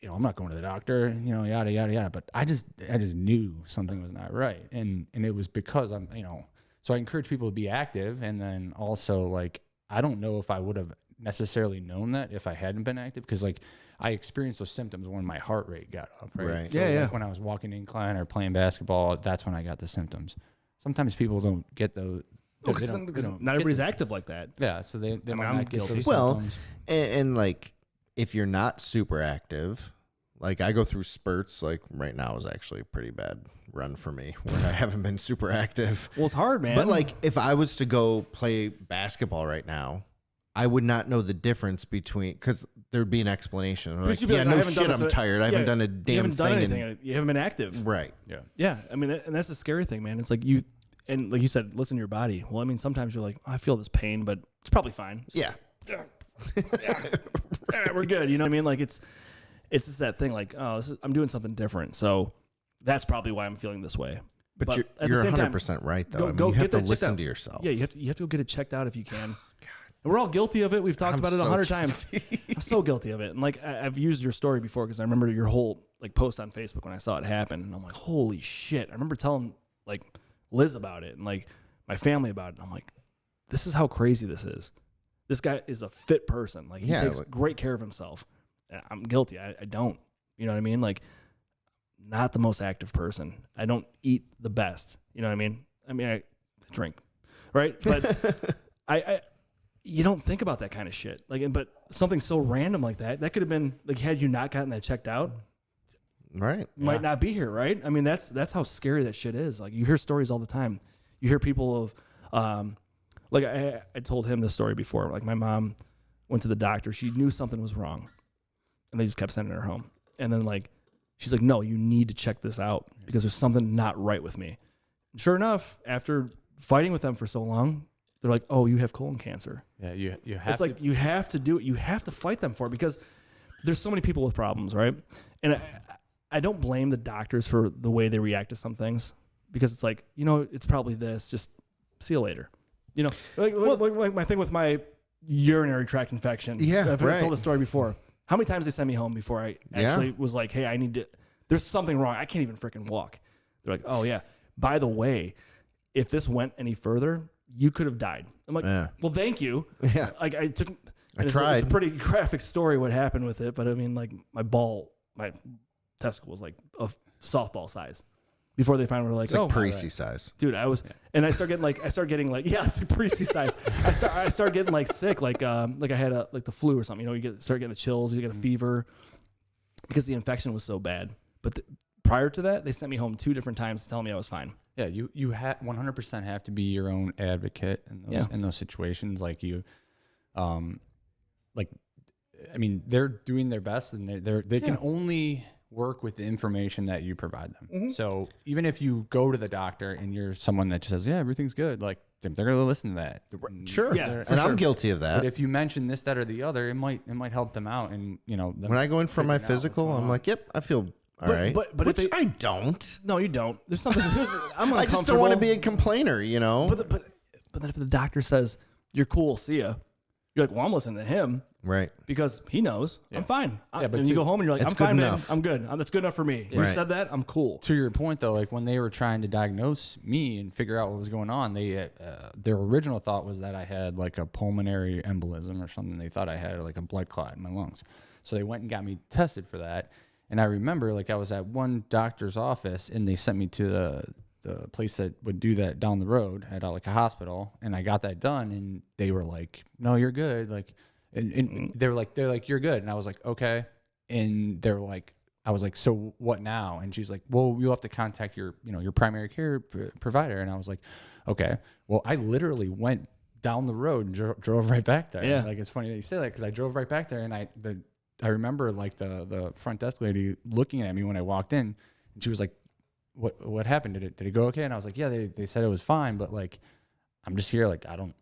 I'm not going to the doctor, yada yada yada. But I just knew something was not right, and it was because I'm, So I encourage people to be active, and then also like I don't know if I would have necessarily known that if I hadn't been active, because like I experienced those symptoms when my heart rate got up. Right. So like when I was walking incline or playing basketball, that's when I got the symptoms. Sometimes people don't get those. Because not everybody's active like that. Yeah, so they might not get those well, symptoms. And like if you're not super active, like I go through spurts. Like right now is actually a pretty bad run for me where I haven't been super active. Well, it's hard, man. But like if I was to go play basketball right now, I would not know the difference between, because there'd be an explanation. Like, yeah, no shit, I'm tired. I haven't done a damn thing. You haven't been active. Right. Yeah. Yeah. I mean, and that's the scary thing, man. It's like and like you said, listen to your body. Well, I mean, sometimes you're like, I feel this pain, but it's probably fine. Yeah. we're good. You know what I mean? Like it's just that thing. Like, oh, I'm doing something different. So that's probably why I'm feeling this way. But at you're the same 100% time, right, though. Go you have get to that checked listen out. to yourself. Yeah, you have to go get it checked out if you can. And we're all guilty of it. We've talked about it 100 times. I'm so guilty of it. And like I've used your story before because I remember your whole like post on Facebook when I saw it happen. And I'm like, holy shit. I remember telling like Liz about it and like my family about it. And I'm like, this is how crazy this is. This guy is a fit person. Like he takes great care of himself. I'm guilty. I don't. You know what I mean? Like not the most active person. I don't eat the best. You know what I mean? I drink, right? But you don't think about that kind of shit. Like, but something so random like that could have been like, had you not gotten that checked out, right? Might not be here, right? I mean, that's how scary that shit is. Like, you hear stories all the time. You hear people of, like I told him this story before. Like, my mom went to the doctor. She knew something was wrong, and they just kept sending her home. And then like, she's like, no, you need to check this out because there's something not right with me. And sure enough, after fighting with them for so long, they're like, oh, you have colon cancer. Yeah, you have. It's like you have to do it. You have to fight them for it because there's so many people with problems, right? And I don't blame the doctors for the way they react to some things because it's like, you know, it's probably this. Just see you later. You know, like my thing with my urinary tract infection. Yeah, I've told the story before. How many times they sent me home before I actually was like, hey, I need to. There's something wrong. I can't even freaking walk. They're like, oh yeah. By the way, if this went any further, you could have died. I'm like, well, thank you. Yeah. Like I tried. It's a pretty graphic story what happened with it, but I mean, like my testicle was like a softball size before they finally were like, it's like Parisi size. Dude, and I started getting like, yeah, it's like Parisi size. I started getting like sick, like I had the flu or something. You know, you start getting the chills, you get a fever because the infection was so bad. But prior to that, they sent me home 2 different times to tell me I was fine. Yeah, you 100% have to be your own advocate in those situations. Like you, like, I mean, they're doing their best, and they can only work with the information that you provide them. Mm-hmm. So even if you go to the doctor and you're someone that just says, yeah, everything's good, like they're going to listen to that. Sure. Yeah. And I'm guilty of that. But if you mention this, that, or the other, it might help them out. And you know, when I go in for my physical, I'm like, yep, I feel all right. But which I don't. No, you don't. There's something. I'm uncomfortable. I just don't want to be a complainer, you know. But then if the doctor says you're cool, see ya, you're like, well, I'm listening to him, right? Because he knows I'm fine. But and you go home and you're like, I'm fine, man. Enough. I'm good. That's good enough for me. You said that, I'm cool. To your point, though, like when they were trying to diagnose me and figure out what was going on, they their original thought was that I had like a pulmonary embolism or something. They thought I had like a blood clot in my lungs, so they went and got me tested for that. And I remember, like, I was at one doctor's office, and they sent me to the place that would do that down the road at like a hospital, and I got that done, and they were like, "No, you're good." Like, and they're like, "You're good," and I was like, "Okay," and they're like, I was like, "So what now?" And she's like, "Well, you'll have to contact your primary care provider," and I was like, "Okay." Well, I literally went down the road and drove right back there. Yeah, like it's funny that you say that because I drove right back there, and I remember like the front desk lady looking at me when I walked in, and she was like, "What happened? Did it go okay?" And I was like, "Yeah, they said it was fine, but like, I'm just here. Like, I don't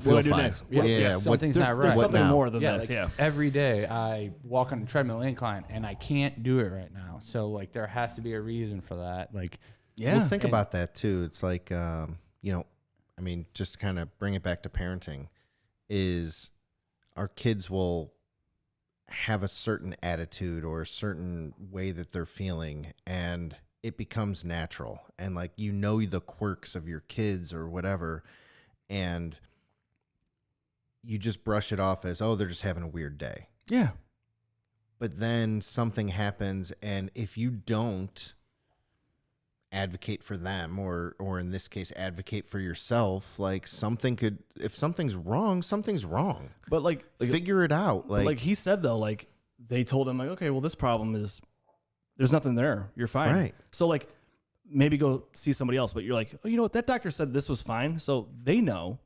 feel fine. Something's not right. There's something more than this. Like, yeah. Every day I walk on a treadmill incline, and I can't do it right now. So like, there has to be a reason for that. Like, yeah. Well, think about that too. It's like, I mean, just to kind of bring it back to parenting, is our kids will have a certain attitude or a certain way that they're feeling, and it becomes natural, and like, you know, the quirks of your kids or whatever, and you just brush it off as, oh, they're just having a weird day. Yeah. But then something happens, and if you don't advocate for them, or in this case, advocate for yourself, like, if something's wrong, something's wrong. But like figure it out. Like he said though, like they told him like, okay, well, this problem is there's nothing there. You're fine. Right. So like, maybe go see somebody else. But you're like, oh, you know what? That doctor said this was fine. So they know.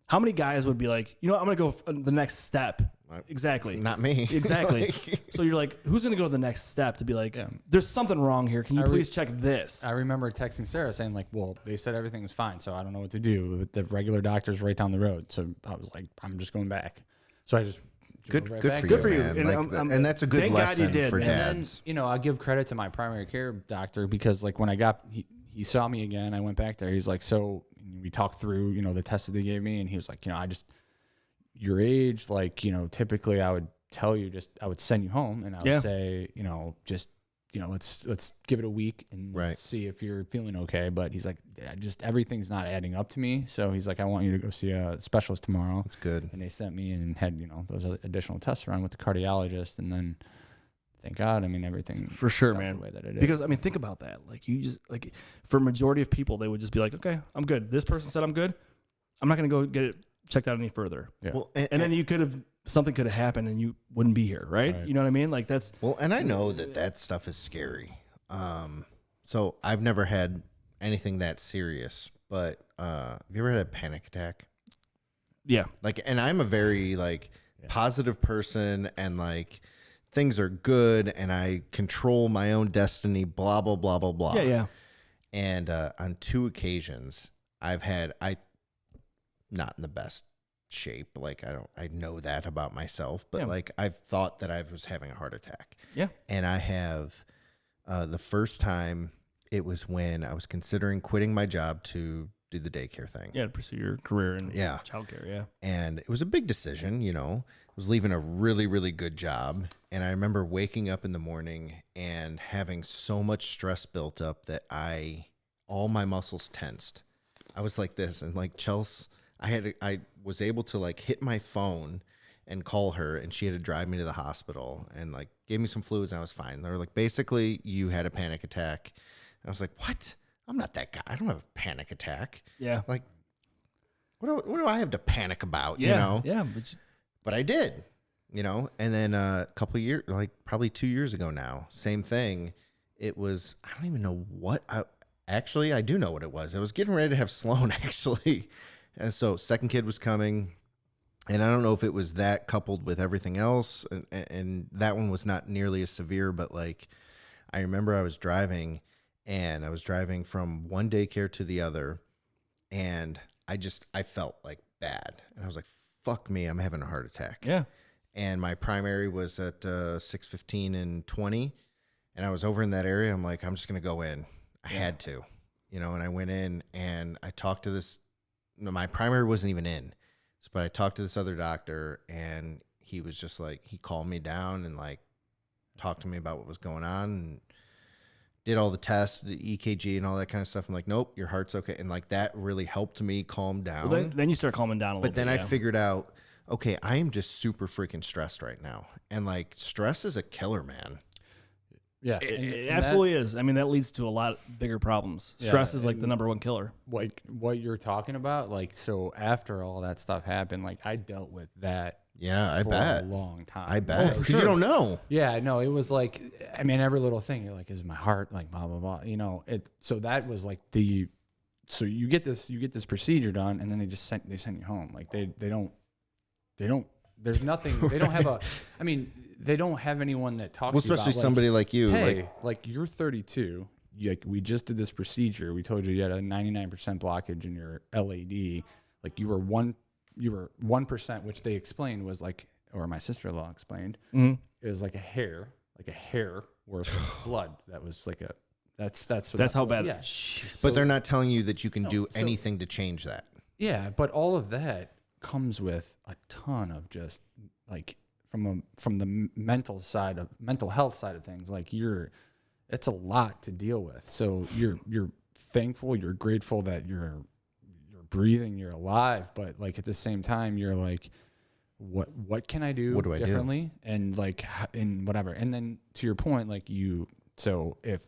How many guys would be like, you know what, I'm going to go the next step. Exactly. Not me. Exactly. So you're like, who's going to go to the next step to be like, there's something wrong here. Can you please check this? I remember texting Sarah saying like, well, they said everything was fine, so I don't know what to do. The regular doctor's right down the road. So I was like, I'm just going back. So I just Good, right good back for to you, for you. man. And Like, I'm that's a good thank God you lesson did, for man. And dads. then, I'll give credit to my primary care doctor because, like, when I got, he saw me again. I went back there. He's like, so we talked through, the tests that they gave me, and he was like, your age, like, typically I would tell you I would send you home, and I would say, just, let's give it a week and let's see if you're feeling okay. But he's like, everything's not adding up to me. So he's like, I want you to go see a specialist tomorrow. That's good. And they sent me and had, those additional tests run with the cardiologist. And then thank God, everything For sure, got man. the way that it is. Because think about that. Like for a majority of people, they would just be like, okay, I'm good. This person said I'm good. I'm not going to go get it checked out any further. Yeah. Well, And then something could have happened and you wouldn't be here, right? You know what I mean? Like that's. well, and I know that stuff is scary. So I've never had anything that serious, but have you ever had a panic attack? Yeah. Like, and I'm a very positive person, and like things are good, and I control my own destiny. Blah blah blah blah blah. Yeah. And on 2 occasions, I not in the best shape. Like I know that about myself, but like I've thought that I was having a heart attack. Yeah. And I have, the first time it was when I was considering quitting my job to do the daycare thing. Yeah. To pursue your career in Yeah. childcare. Yeah. And it was a big decision, I was leaving a really, really good job. And I remember waking up in the morning and having so much stress built up that all my muscles tensed. I was like this, and like Chelsea, I was able to like hit my phone and call her, and she had to drive me to the hospital and like gave me some fluids, and I was fine. They were like, basically, you had a panic attack. And I was like, what? I'm not that guy. I don't have a panic attack. Yeah. Like, what do I have to panic about? Yeah. Yeah. But I did, and then a couple of years, like probably 2 years ago now, same thing. It was, I don't even know what actually, I do know what it was. I was getting ready to have Sloan actually. And so second kid was coming, and I don't know if it was that coupled with everything else. And that one was not nearly as severe, but like, I remember I was driving from one daycare to the other, and I felt like bad. And I was like, fuck me, I'm having a heart attack. Yeah. And my primary was at 6:15 and 20. And I was over in that area. I'm like, I'm just going to go in. I had to, and I went in and I talked to this. No, my primary wasn't even in, but I talked to this other doctor, and he was just like, he calmed me down and like talked to me about what was going on and did all the tests, the EKG and all that kind of stuff. I'm like, nope, your heart's okay. And like that really helped me calm down. Well, then you start calming down a little But then bit. I figured out, okay, I am just super freaking stressed right now. And like stress is a killer, man. Yeah, It absolutely is. That leads to a lot bigger problems. Stress is like the number one killer. Like what you're talking about, like, so after all that stuff happened, like I dealt with that. Yeah, I for bet. a long time. I bet. for Because sure. you don't know. Yeah, no, it was like, every little thing, you're like, is my heart like blah blah blah, So that was like so you get this procedure done, and then they send you home. Like they don't. There's nothing. They don't have they don't have anyone that talks. Well, to you especially about, somebody like you. hey, like you're 32. We just did this procedure. We told you had a 99% blockage in your LAD. Like you were 1%, which they explained was like, or my sister-in-law explained, it was like a hair worth of blood. That was like that's how bad. Yeah. But they're not telling you that you can do anything to change that. Yeah, but all of that comes with a ton of just like from the mental health side of things. Like it's a lot to deal with. So you're thankful, you're grateful that you're breathing, you're alive, but like at the same time you're like, what can I do differently? And like in whatever. And then to your point, like so if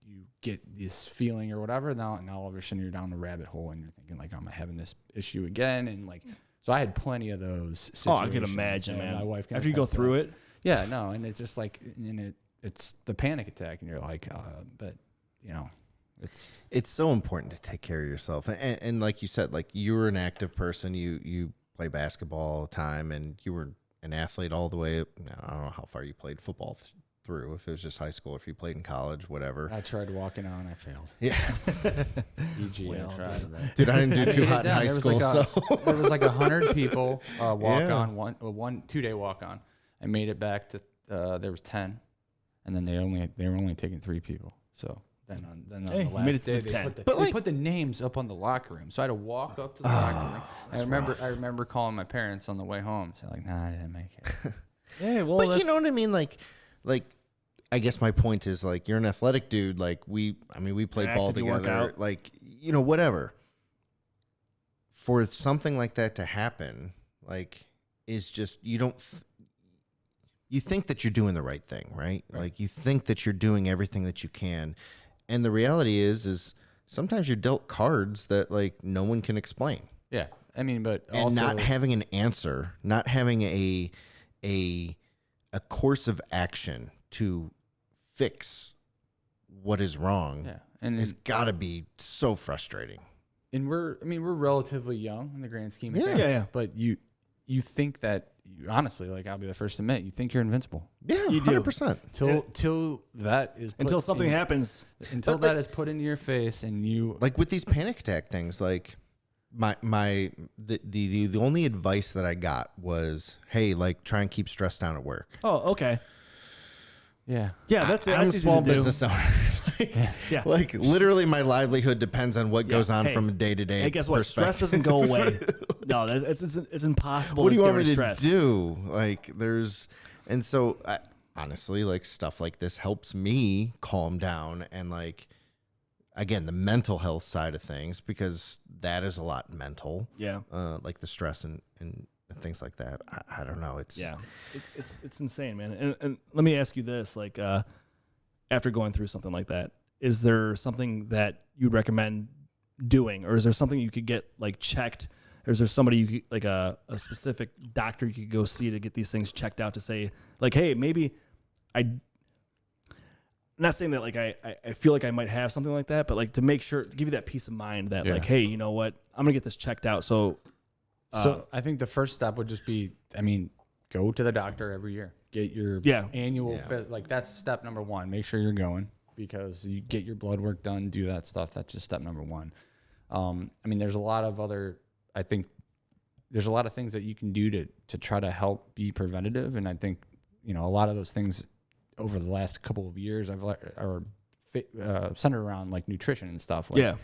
you get this feeling or whatever, now all of a sudden you're down the rabbit hole and you're thinking like, am I having this issue again? And like, so I had plenty of those situations. Oh, I can imagine, man. My wife can After you go through it. Yeah, no. And it's just like, it's the panic attack and you're like, but it's so important to take care of yourself. And like you said, like you were an active person, you play basketball all the time, and you were an athlete all the way up. I don't know how far you played football, through. If it was just high school, if you played in college, whatever. I tried walking on. I failed. Yeah. EG, I tried. But Dude, I didn't do too hot in high school. There was like 100 people walk on, 2-day walk on. I made it back to, there was 10. And then they were only taking 3 people. So then on the last day, they put the names up on the locker room. So I had to walk up to the locker room. I remember calling my parents on the way home. So like, nah, I didn't make it. Yeah, well, but you know what I mean? Like, I guess my point is, like, you're an athletic dude. Like, we played ball together. Like, you know, whatever. For something like that to happen, like, is just, you think that you're doing the right thing, right? Like, you think that you're doing everything that you can. And the reality is sometimes you're dealt cards that, like, no one can explain. Yeah. I mean, but and also not having an answer, not having a course of action to fix what is wrong. Yeah. And it's got to be so frustrating. And we're relatively young in the grand scheme of things. Yeah. But you think that, honestly, like, I'll be the first to admit, you think you're invincible. Yeah, you 100%. Till that is until something happens. Until that is put in your face, and you, like, with these panic attack things, like, the only advice that I got was, hey, like, try and keep stress down at work. Oh, okay. Yeah. Yeah, that's I'm a small business owner. Like, literally, my livelihood depends on what goes on from a day-to-day. Hey, guess what? Stress doesn't go away. No, it's impossible. What do you want me to do? Like, and so honestly, like, stuff like this helps me calm down and, like, again, the mental health side of things, because that is a lot mental. Yeah. Like the stress and things like that. I don't know. It's insane, man. And let me ask you this, like, after going through something like that, is there something that you'd recommend doing, or is there something you could get, like, checked, or is there somebody you could, like, a specific doctor you could go see to get these things checked out, to say, like, hey, maybe I'm not saying that, like, I feel like I might have something like that, but, like, to make sure, to give you that peace of mind that, like, hey, you know what, I'm gonna get this checked out. So I think the first step would just be, go to the doctor every year. Get your annual like, that's step number 1. Make sure you're going, because you get your blood work done, do that stuff. That's just step number 1. There's a lot of other, I think there's a lot of things that you can do to try to help be preventative. And I think, a lot of those things over the last couple of years are centered around, like, nutrition and stuff. Like,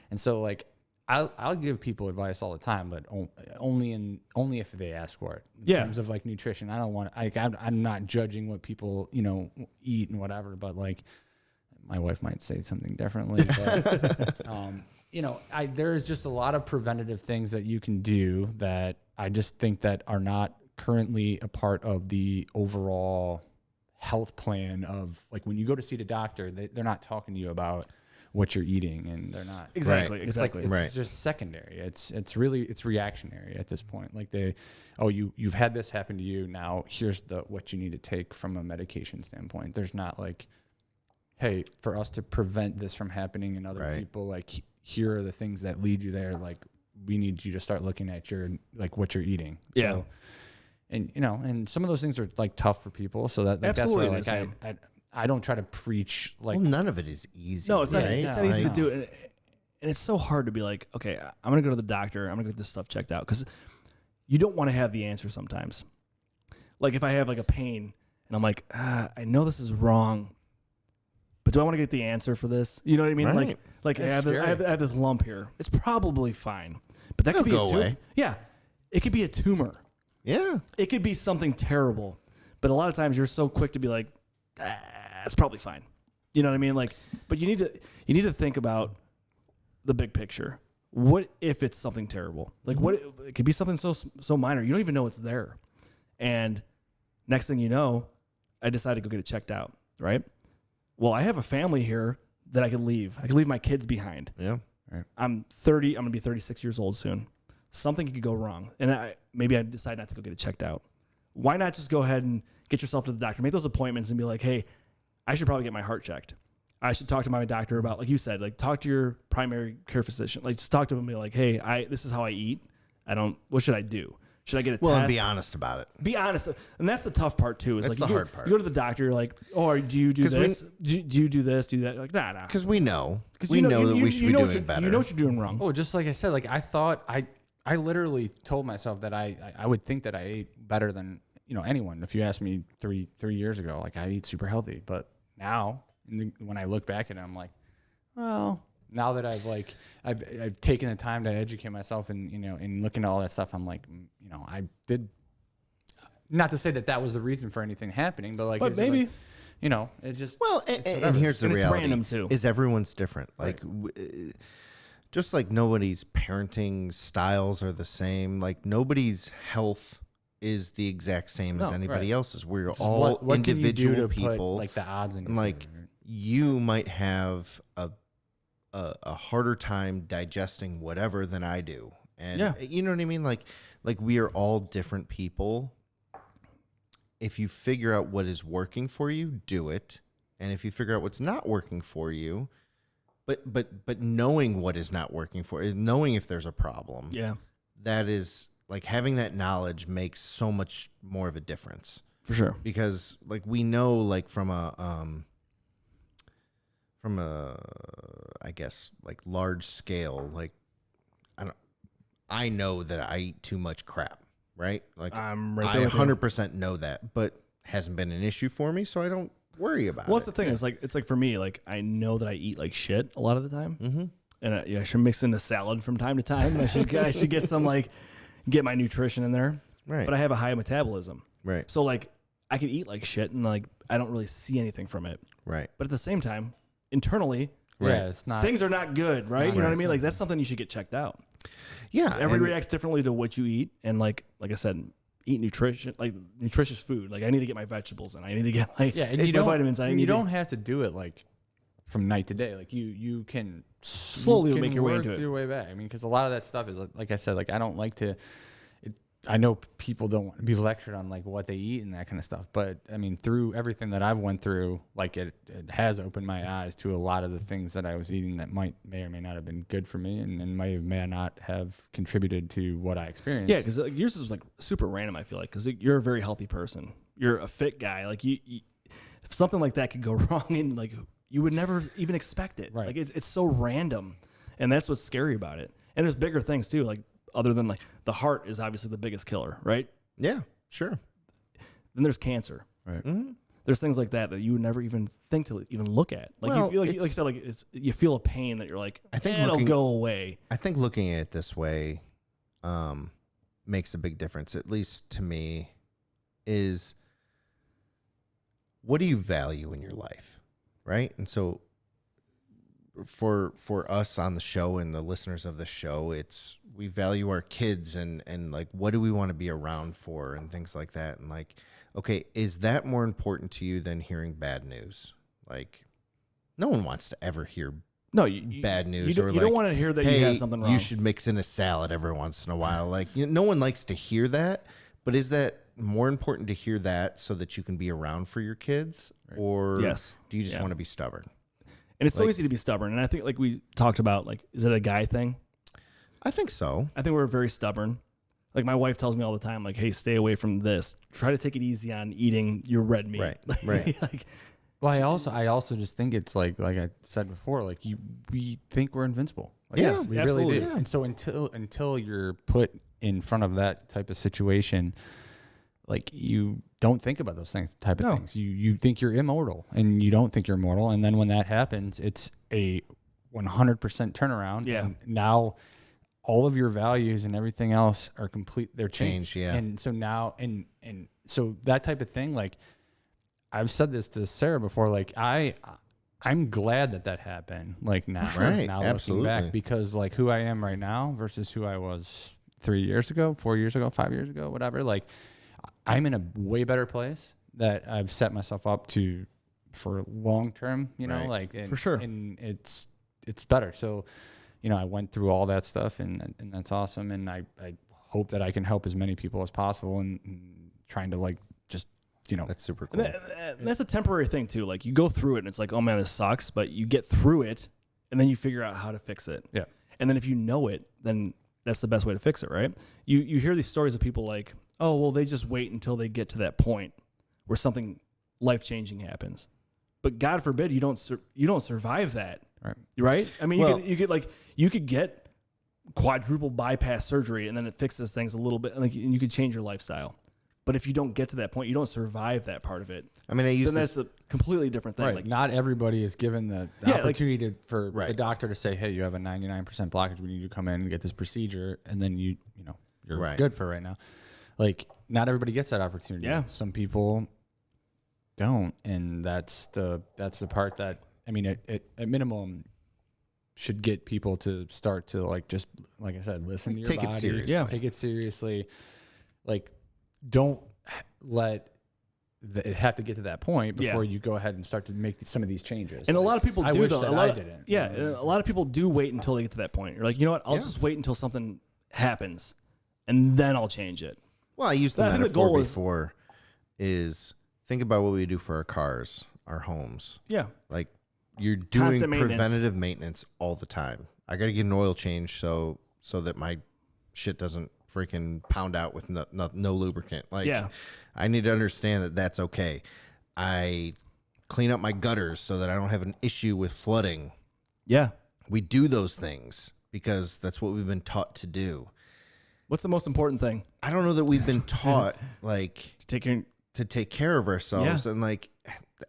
and so, like, I'll give people advice all the time, but only if they ask for it. In terms of, like, nutrition, I don't want. I'm not judging what people eat and whatever, but, like, my wife might say something differently. But, there is just a lot of preventative things that you can do that I just think that are not currently a part of the overall health plan of, like, when you go to see the doctor, they're not talking to you about what you're eating, and they're not exactly. It's just secondary. It's reactionary at this point. Like, you've had this happen to you, now here's what you need to take from a medication standpoint. There's not, like, hey, for us to prevent this from happening in other people, like, here are the things that lead you there. Like, we need you to start looking at what you're eating. Yeah. So, and some of those things are, like, tough for people. So that's where, like, I don't try to preach, like, well, none of it is easy. No, it's not. It's not easy to do, and it's so hard to be like, okay, I'm gonna go to the doctor. I'm gonna get this stuff checked out, because you don't want to have the answer sometimes. Like, if I have, like, a pain and I'm like, I know this is wrong, but do I want to get the answer for this? You know what I mean? Right. Like I have this lump here. It's probably fine, but that could be a tumor. Yeah, it could be a tumor. Yeah, it could be something terrible. But a lot of times you're so quick to be like, it's probably fine. You know what I mean? Like, but you need to think about the big picture. What if it's something terrible? Like, what it could be something so minor, you don't even know it's there. And next thing you know, I decided to go get it checked out, right? Well, I have a family here that I could leave. I could leave my kids behind. Yeah. Right. I'm 30. I'm going to be 36 years old soon. Something could go wrong. And maybe I decide not to go get it checked out. Why not just go ahead and get yourself to the doctor, make those appointments, and be like, hey, I should probably get my heart checked. I should talk to my doctor about, like you said, like, talk to your primary care physician. Like, just talk to them and be like, hey, this is how I eat. What should I do? Should I get a Well, test? and be honest about it. Be honest, and that's the tough part too. Is That's like the you hard part. You go to the doctor, you're like, "Oh, do you do 'Cause this? Do you do this? Do that?" Like, nah. Because we know. Because We know that we should be doing better. You know what you're doing wrong. Oh, just like I said, like I thought I literally told myself that I would think that I ate better than anyone. If you asked me three years ago, like I eat super healthy, but now when I look back at it, I'm like, well, now that I've taken the time to educate myself and and looking at all that stuff, I'm like, I did. Not to say that was the reason for anything happening, but like, maybe. It just And here's the And it's reality: random, too. is everyone's different. Like, just like nobody's parenting styles are the same. Like nobody's health is the exact same as anybody else's. We're all what individual can you do to people. put, like the odds in. And like you might have a harder time digesting whatever than I do, and you know what I mean. Like we are all different people. If you figure out what is working for you, do it. And if you figure out what's not working for you, but knowing what is not working for you, knowing if there's a problem, that is like having that knowledge makes so much more of a difference. For sure. Because like we know like from a I guess like large scale, like I know that I eat too much crap. Right? Like I'm right I there with you. 100% know that, but hasn't been an issue for me, so I don't worry about Well, it. that's the thing. It's like for me, like I know that I eat like shit a lot of the time, Mm-hmm. and I should mix in a salad from time to time. I should get some get my nutrition in there. Right. But I have a high metabolism, Right. so like I can eat like shit and like I don't really see anything from it. Right. But at the same time, internally, it's not. things are not good, right? You know what I mean? Like that's something you should get checked out. Yeah. Everybody and- reacts differently to what you eat, and like I said, eat nutritious food. Like I need to get my vegetables in. I need to get and you the don't, vitamins. you don't have to do it like from night to day. Like you can Slowly make your way work into it. Your way back. I mean, because a lot of that stuff is like I said. Like I don't like to. I know people don't want to be lectured on like what they eat and that kind of stuff, but I mean, through everything that I've went through, like it has opened my eyes to a lot of the things that I was eating that may or may not have been good for me, and may not have contributed to what I experienced. Yeah, because yours is like super random. I feel like because you're a very healthy person. You're a fit guy. Like you, if something like that could go wrong, and like you would never even expect it. Right. Like it's so random, and that's what's scary about it. And there's bigger things too. Like other than like the heart is obviously the biggest killer, right? Yeah, sure. Then there's cancer. Right. Mm-hmm. There's things like that you would never even think to even look at. Like Well, you feel like you said, like you feel a pain that you're like, I think it'll looking- go away. I think looking at it this way makes a big difference, at least to me, is what do you value in your life, right? And so for us on the show and the listeners of the show, it's we value our kids and like what do we want to be around for and things like that. And like, okay, is that more important to you than hearing bad news? Like, no one wants to ever hear No, you, bad news You or don't, like, you don't want to hear that hey, you have something wrong. you should mix in a salad every once in a while. Like, no one likes to hear that, but is that more important to hear that so that you can be around for your kids, or Yes. do you just Yeah. want to be stubborn? And it's so like- easy to be stubborn. And I think like we talked about, like, is it a guy thing? I think so. I think we're very stubborn. Like my wife tells me all the time, like, hey, stay away from this. Try to take it easy on eating your red meat. Right, right. Like, Well, I also just think it's like I said before, like we think we're invincible. Like, Yes, we absolutely. really do. Yeah. And so until you're put in front of that type of situation, like you don't think about those type of No. things. You think you're immortal, and you don't think you're immortal. And then when that happens, it's a 100% turnaround. Yeah. And now all of your values and everything else are complete. They're changed. Yeah. And so now, and so that type of thing, like I've said this to Sarah before, like I'm glad that happened. Like now, Right, now absolutely. looking back, because like who I am right now versus who I was 3 years ago, 4 years ago, 5 years ago, whatever. Like I'm in a way better place that I've set myself up to for long term. You know, Right. like and, For sure. and it's better. So, you know, I went through all that stuff, and that's awesome. And I hope that I can help as many people as possible, and trying to like just, you know, That's super and cool. and that's a temporary thing too. Like you go through it and it's like, oh man, this sucks. But you get through it and then you figure out how to fix it. Yeah. And then if you know it, then that's the best way to fix it, right? You hear these stories of people like, oh, well, they just wait until they get to that point where something life-changing happens. But God forbid you don't survive that, right? I mean, you could get quadruple bypass surgery and then it fixes things a little bit, and you could change your lifestyle. But if you don't get to that point, you don't survive that part of it. I mean, then that's a completely different thing. Right. Like, not everybody is given the opportunity for the doctor to say, hey, you have a 99% blockage. We need you to come in and get this procedure. And then you're good for right now. Like, not everybody gets that opportunity. Yeah. Some people don't. And that's the part that, I mean, at minimum, should get people to start to, like, just, like I said, listen to your body. Take it seriously. Yeah. Take it seriously. Like, don't let it have to get to that point before you go ahead and start to make some of these changes. And a lot of people do, though. I didn't. Yeah, a lot of people do wait until they get to that point. You're like, you know what? I'll just wait until something happens, and then I'll change it. Well, I used the I think the metaphor goal before is think about what we do for our cars, our homes. Yeah. Like, you're doing Constant maintenance. preventative maintenance all the time. I got to get an oil change so that my shit doesn't freaking pound out with no lubricant. Like, I need to understand that that's okay. I clean up my gutters so that I don't have an issue with flooding. Yeah. We do those things because that's what we've been taught to do. What's the most important thing? I don't know that we've been taught like To take care of ourselves. And like,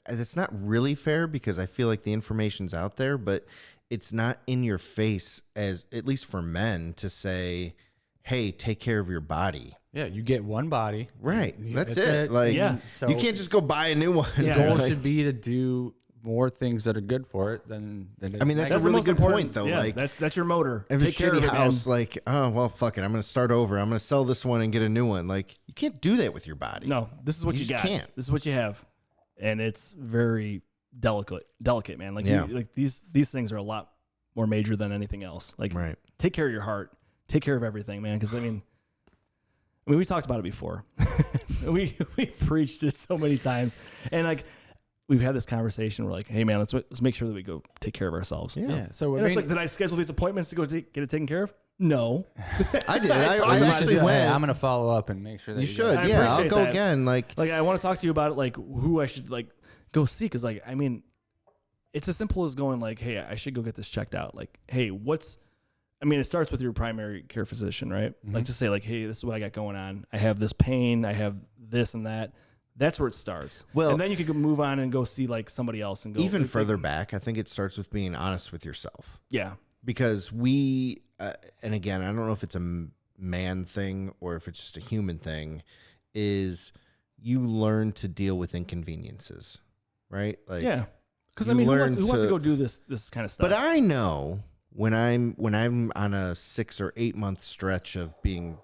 it's not really fair because I feel like the information's out there, but it's not in your face, as at least for men, to say, hey, take care of your body. Yeah, you get one body. Right. That's it. Like, So you can't just go buy a new one. The goal should be to do more things that are good for it than I mean, that's a the really most good important. point, though. Yeah, like, that's your motor. if a Take care of shitty it, house, man. like, oh, well, fuck it. I'm going to start over. I'm going to sell this one and get a new one. Like, you can't do that with your body. No, this is what you just got. can't. This is what you have. And it's very delicate, man. Like, like these things are a lot more major than anything else. Like, take care of your heart. Take care of everything, man. Because, I mean, we talked about it before. we preached it so many times. And, like, we've had this conversation. We're like, hey, man, let's make sure that we go take care of ourselves. Yeah. So it's like, did I schedule these appointments to go get it taken care of? No. I did. I actually went. I'm going to follow up and make sure that you should. I Yeah, I'll appreciate go that. again. Like, I want to talk to you about it, like who I should like go see. Because, like, I mean, it's as simple as going like, hey, I should go get this checked out. Like, hey, it starts with your primary care physician, right? Mm-hmm. Like, just say like, hey, this is what I got going on. I have this pain. I have this and that. That's where it starts. Well, and then you could move on and go see like somebody else and go even further back. I think it starts with being honest with yourself. Yeah. Because we, and again, I don't know if it's a man thing or if it's just a human thing, is you learn to deal with inconveniences, right? Like, yeah. Because I mean, who wants to go do this kind of stuff? But I know when I'm on a 6 or 8 month stretch of being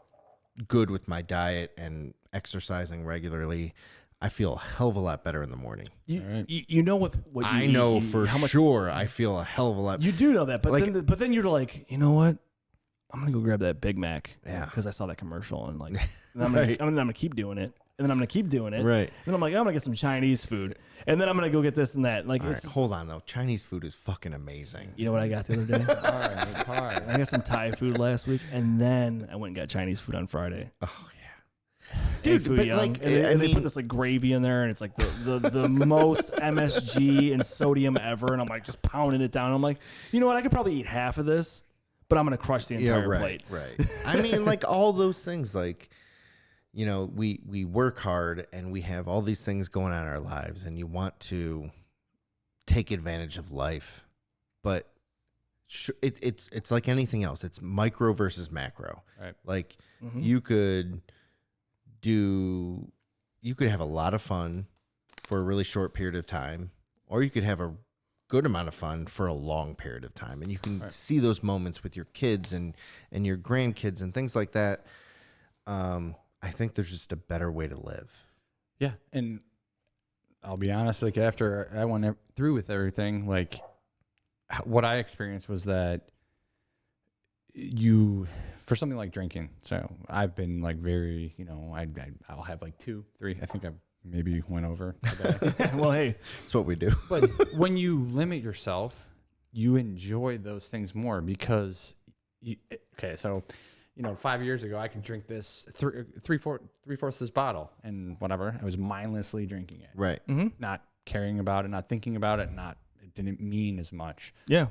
good with my diet and exercising regularly, I feel a hell of a lot better in the morning. You know what you I eat, know for sure I feel a hell of a lot. You do know that, but like, then you're like, you know what? I'm gonna go grab that Big Mac. Yeah. Because I saw that commercial and like, and I'm gonna keep doing it, and then I'm gonna keep doing it. Right. And I'm like, I'm gonna get some Chinese food, and then I'm gonna go get this and that. Like, all right, hold on though. Chinese food is fucking amazing. You know what I got the other day? All right. I got some Thai food last week, and then I went and got Chinese food on Friday. Oh yeah. Dude, but young. like, and they put this like gravy in there, and it's like the most MSG and sodium ever, and I'm like just pounding it down. I'm like, you know what? I could probably eat half of this, but I'm gonna crush the entire plate. Right. I mean, like all those things, like, you know, we work hard and we have all these things going on in our lives, and you want to take advantage of life, but it's like anything else. It's micro versus macro. Right. Like you could have a lot of fun for a really short period of time, or you could have a good amount of fun for a long period of time. And you can see those moments with your kids and your grandkids and things like that. I think there's just a better way to live. Yeah. And I'll be honest, like after I went through with everything, like what I experienced was that for something like drinking. So I've been like very, I'll have like 2, 3. I think I've maybe went over today. Well, hey, that's what we do. But when you limit yourself, you enjoy those things more because, so 5 years ago, I could drink this three-fourths of this bottle and whatever. I was mindlessly drinking it. Right. Not caring about it, not thinking about it, it didn't mean as much. Yeah.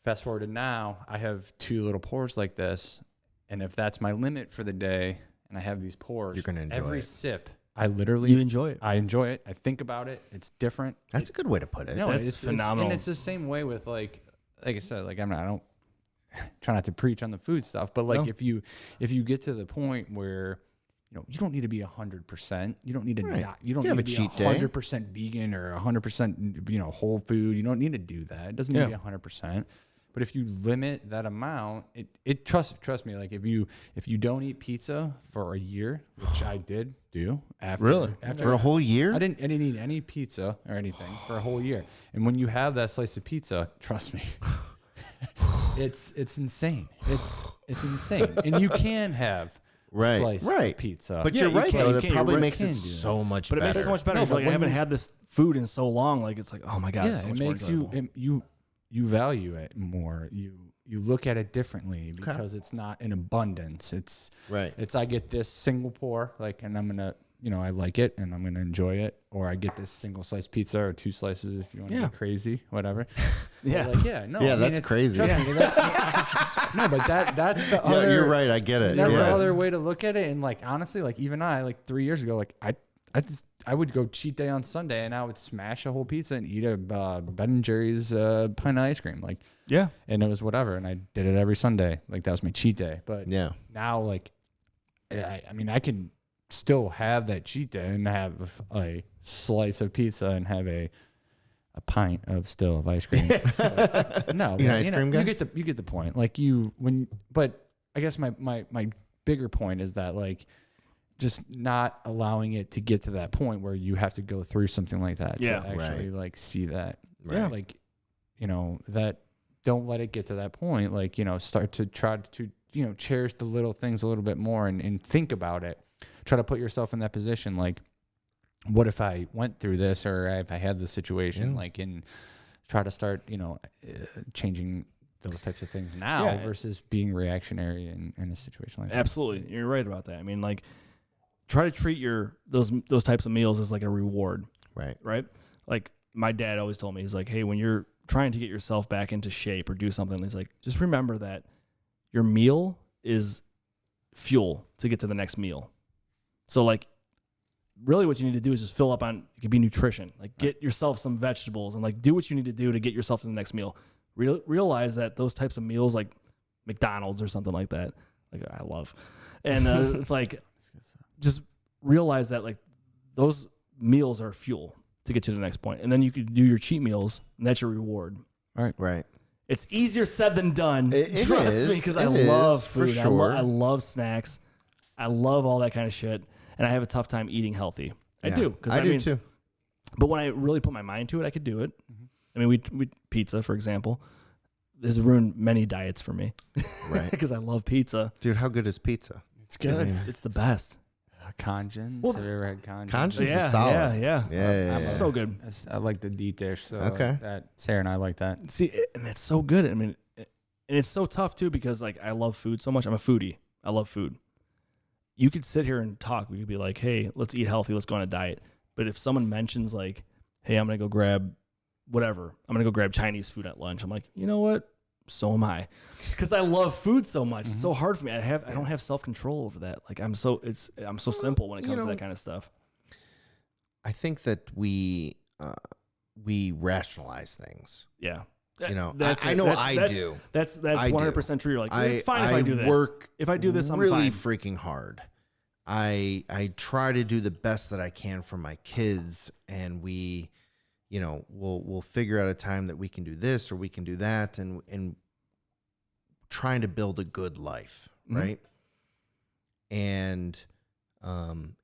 Fast forward to now, I have 2 little pours like this. And if that's my limit for the day and I have these pours, You're going to enjoy every it. sip, I literally You enjoy it. I enjoy it. I think about it. It's different. That's a good way to put it. No, That's it's phenomenal. and it's the same way with like I said, like I don't try not to preach on the food stuff, but like No. if you get to the point where you don't need to be 100%. You don't need to Right. not. You don't You have need to a be cheat day. 100% vegan or 100% whole food. You don't need to do that. It doesn't need to be 100%. But if you limit that amount, it trust me. Like if you don't eat pizza for a year, which I did do after For a whole year? I didn't eat any pizza or anything for a whole year. And when you have that slice of pizza, trust me, it's insane. It's insane. And you can have a slice of pizza. But Yeah, you're you right, can- though. you That can. probably You're makes right. it Can do that. so much But it better. makes it so much better. No, It's but like I when haven't you- had this food in so long. Like it's like, oh my god, it's so it much more makes enjoyable. you value it more. You look at it differently because it's not in abundance. It's Right. It's I get this single pour, and I'm gonna I like it and I'm gonna enjoy it, or I get this single slice pizza or 2 slices if you want to Yeah. get crazy, whatever. Yeah. But I mean, that's it's- crazy. Trust me, no, but that's the Yeah, other. you're right. I get it. That's Yeah. the other way to look at it. And honestly, even I 3 years ago, I would go cheat day on Sunday and I would smash a whole pizza and eat a Ben & Jerry's pint of ice cream. Yeah. And it was whatever. And I did it every Sunday. That was my cheat day. But Yeah. now, I can still have that cheat day and have a slice of pizza and have a pint of ice cream. No, You an ice cream guy? you get the point. But I guess my bigger point is that just not allowing it to get to that point where you have to go through something like that Yeah. to actually see that. Right. That don't let it get to that point. Start to try to cherish the little things a little bit more and think about it. Try to put yourself in that position. What if I went through this, or if I had this situation, and try to start, changing those types of things now versus being reactionary in a situation like that. Absolutely. You're right about that. I mean, try to treat those types of meals as like a reward, Right. right? Like my dad always told me, he's like, hey, when you're trying to get yourself back into shape or do something, he's like, just remember that your meal is fuel to get to the next meal. So really what you need to do is just fill up on, it could be nutrition, get yourself some vegetables and do what you need to do to get yourself to the next meal. Realize that those types of meals, like McDonald's or something like that, I love. And it's just realize that those meals are fuel to get to the next point. And then you could do your cheat meals and that's your reward. Right. It's easier said than done. It Trust is. me, because I It love is, for food. sure. I love snacks. I love all that kind of shit. And I have a tough time eating healthy. I Yeah. do. I do too. But when I really put my mind to it, I could do it. I mean, we pizza, for example, has ruined many diets for me. Right. Because I love pizza. Dude, how good is pizza? It's It's the best. Congens. Well, Have you ever had congens? Congens Yeah, is solid. yeah. Yeah. So good. I like the deep dish. So Okay. that Sarah and I like that. See, and it's so good. I mean, and it's so tough too because I love food so much. I'm a foodie. I love food. You could sit here and talk. We could be like, hey, let's eat healthy. Let's go on a diet. But if someone mentions hey, I'm going to go grab whatever. I'm going to go grab Chinese food at lunch. I'm like, you know what? So am I. Because I love food so much. It's so hard for me. I don't have self-control over that. I'm so simple when it comes to that kind of stuff. I think that we rationalize things. Yeah. I know That's I do. That's I do. 100% true. You're it's fine if I do this. Work if I do this, I'm really fine. freaking hard. I try to do the best that I can for my kids, and we'll figure out a time that we can do this or we can do that, and trying to build a good life, right? And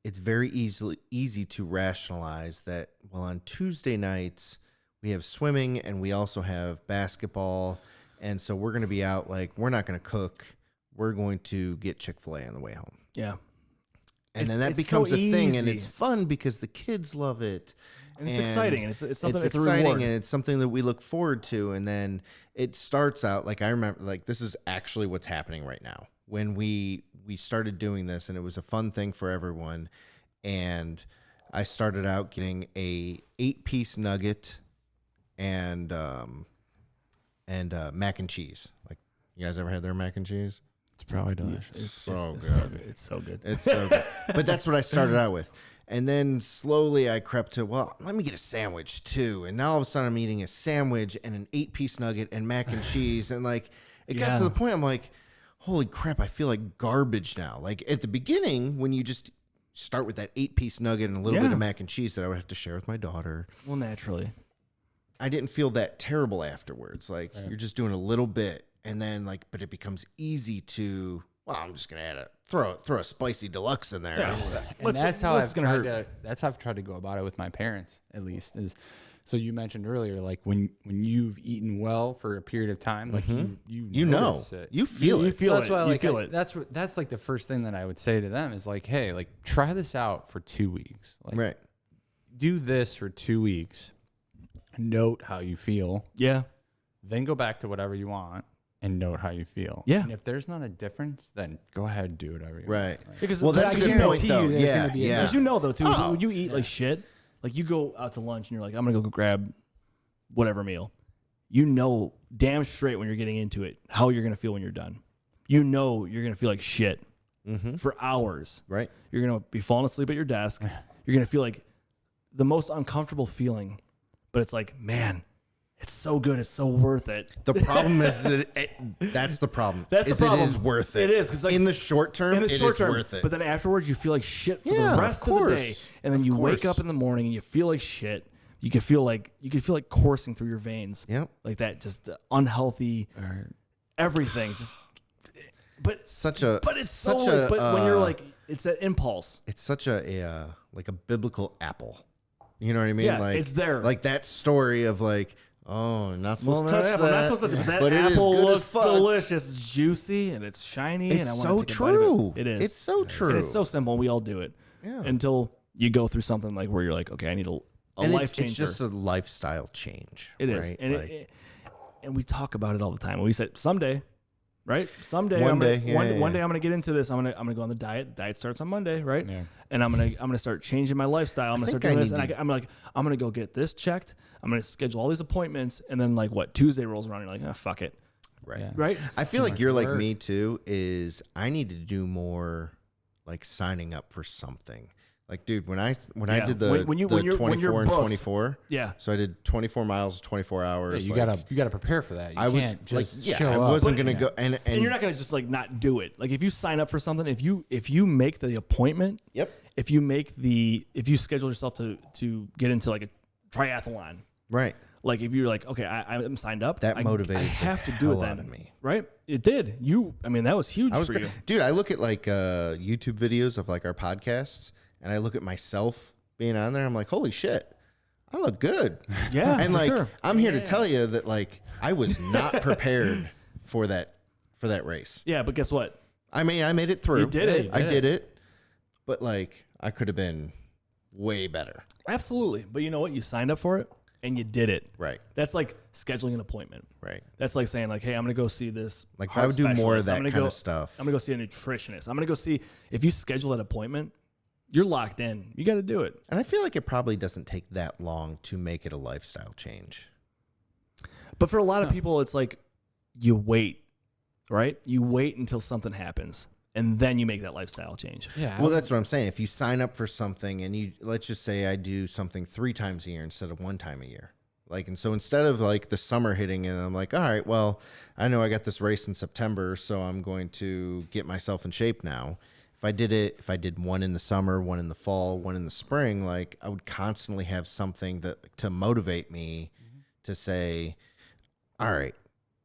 it's very easy to rationalize that. Well, on Tuesday nights we have swimming and we also have basketball, and so we're going to be out. We're not going to cook. We're going to get Chick-fil-A on the way home. Yeah. And then that becomes a thing, and it's fun because the kids love it. And it's exciting. And it's something. It's exciting, a reward. and it's something that we look forward to. And then it starts out like I remember, like this is actually what's happening right now. When we started doing this, and it was a fun thing for everyone. And I started out getting a 8-piece nugget and mac and cheese. Like, you guys ever had their mac and cheese? It's probably delicious. It's so good. It's so good. It's so good. But that's what I started out with. And then slowly I crept to, well, let me get a sandwich too. And now all of a sudden I'm eating a sandwich and an 8-piece nugget and mac and cheese. And like, it got to the point I'm like, holy crap, I feel like garbage now. Like at the beginning, when you just start with that 8-piece nugget and a little bit of mac and cheese that I would have to share with my daughter. Well, naturally. I didn't feel that terrible afterwards. Like you're just doing a little bit. And then like, but it becomes easy to, well, I'm just going to add throw a spicy deluxe in there. Yeah. And that's how I've tried to go about it with my parents, at least. Is so you mentioned earlier, like when you've eaten well for a period of time, like you know it. You feel it. You feel so that's it. why, like, you feel it. That's like the first thing that I would say to them is like, hey, like try this out for 2 weeks. Like, Right. Do this for 2 weeks. Note how you feel. Yeah. Then go back to whatever you want and note how you feel. Yeah. And if there's not a difference, then go ahead and do whatever you Right. want. Like, Because Well, that's I a good guarantee point, you though. there's Yeah, gonna be a- yeah. Because you know, though, too, Oh. when you eat like shit, like you go out to lunch and you're like, I'm going to go grab whatever meal. You know damn straight when you're getting into it how you're going to feel when you're done. You know you're going to feel like shit for hours. Right. You're going to be falling asleep at your desk. You're going to feel like the most uncomfortable feeling. But it's like, man, it's so good. It's so worth it. The problem is that that's the problem. That's the problem. It is worth it. It is, 'cause, like, in the short term, In the short term, worth it. but then afterwards you feel like shit for Yeah, the rest of of the day, course. and then Of you wake course. up in the morning and you feel like shit. You can feel like coursing through your veins. Yep. Like that, just the unhealthy, everything. Just, but it's But it's so. such Like, but when you're like, it's that impulse. it's such a like a biblical apple. You know what I mean? Yeah, like it's there. Like that story of like, oh, not supposed to touch that. We're not supposed to. But that but it is apple good as looks fuck. delicious, it's juicy, and it's shiny. It's and I so want to take a bite of true. it. It is. It's so true. And it's so simple. We all do it. Yeah. Until you go through something like where you're like, okay, I need a and life it's changer. just a lifestyle change. It is, right? and Like, and we talk about it all the time. We said someday, right? Someday, One I'm day, gonna, yeah, one yeah. day I'm gonna get into this. I'm gonna go on the diet. Diet starts on Monday, right? Yeah. And I'm gonna start changing my lifestyle. I'm gonna start think I doing this, need and I'm gonna go get this checked. I'm gonna schedule all these appointments, and then like what Tuesday rolls around, you're like, oh, fuck it, right. Yeah. right? I feel like much you're like work. me too. Is I need to do more, like signing up for something. Like, dude, when I Yeah. did the When you're 24 and booked. 24, Yeah. so I did 24 miles, 24 Yeah, hours. you like, gotta prepare for that. You I was can't just like, show I up. wasn't But- gonna go, and And you're not gonna just like not do it. Like if you sign up for something, if you make the appointment, Yep. if you schedule yourself to get into like a triathlon. Right. Like if you're like, okay, I'm signed up. That motivated I have the to do it hell then. out of me. Right? It did. That was huge for you. Dude, I look at like YouTube videos of like our podcasts, and I look at myself being on there. I'm like, holy shit, I look good. Yeah, and for like sure. I'm here to tell you that like I was not prepared for that race. Yeah, but guess what? I mean, I made it through. You did it. I did it, but like I could have been way better. Absolutely. But you know what? You signed up for it and you did it. Right. That's like scheduling an appointment. Right. That's like saying like, hey, I'm gonna go see this. Like if heart I would do more of specialist. that I'm gonna kind go- of stuff. I'm gonna go see a nutritionist. I'm gonna go see. If you schedule that appointment, you're locked in. You got to do it. And I feel like it probably doesn't take that long to make it a lifestyle change. But for a lot of people, it's like you wait, right? You wait until something happens, and then you make that lifestyle change. Yeah. Well, that's what I'm saying. If you sign up for something and you, let's just say I do something 3 times a year instead of 1 time a year. Like, and so instead of like the summer hitting and I'm like, all right, well, I know I got this race in September, so I'm going to get myself in shape now. If I did 1 in the summer, 1 in the fall, 1 in the spring, like I would constantly have something to motivate me to say, all right,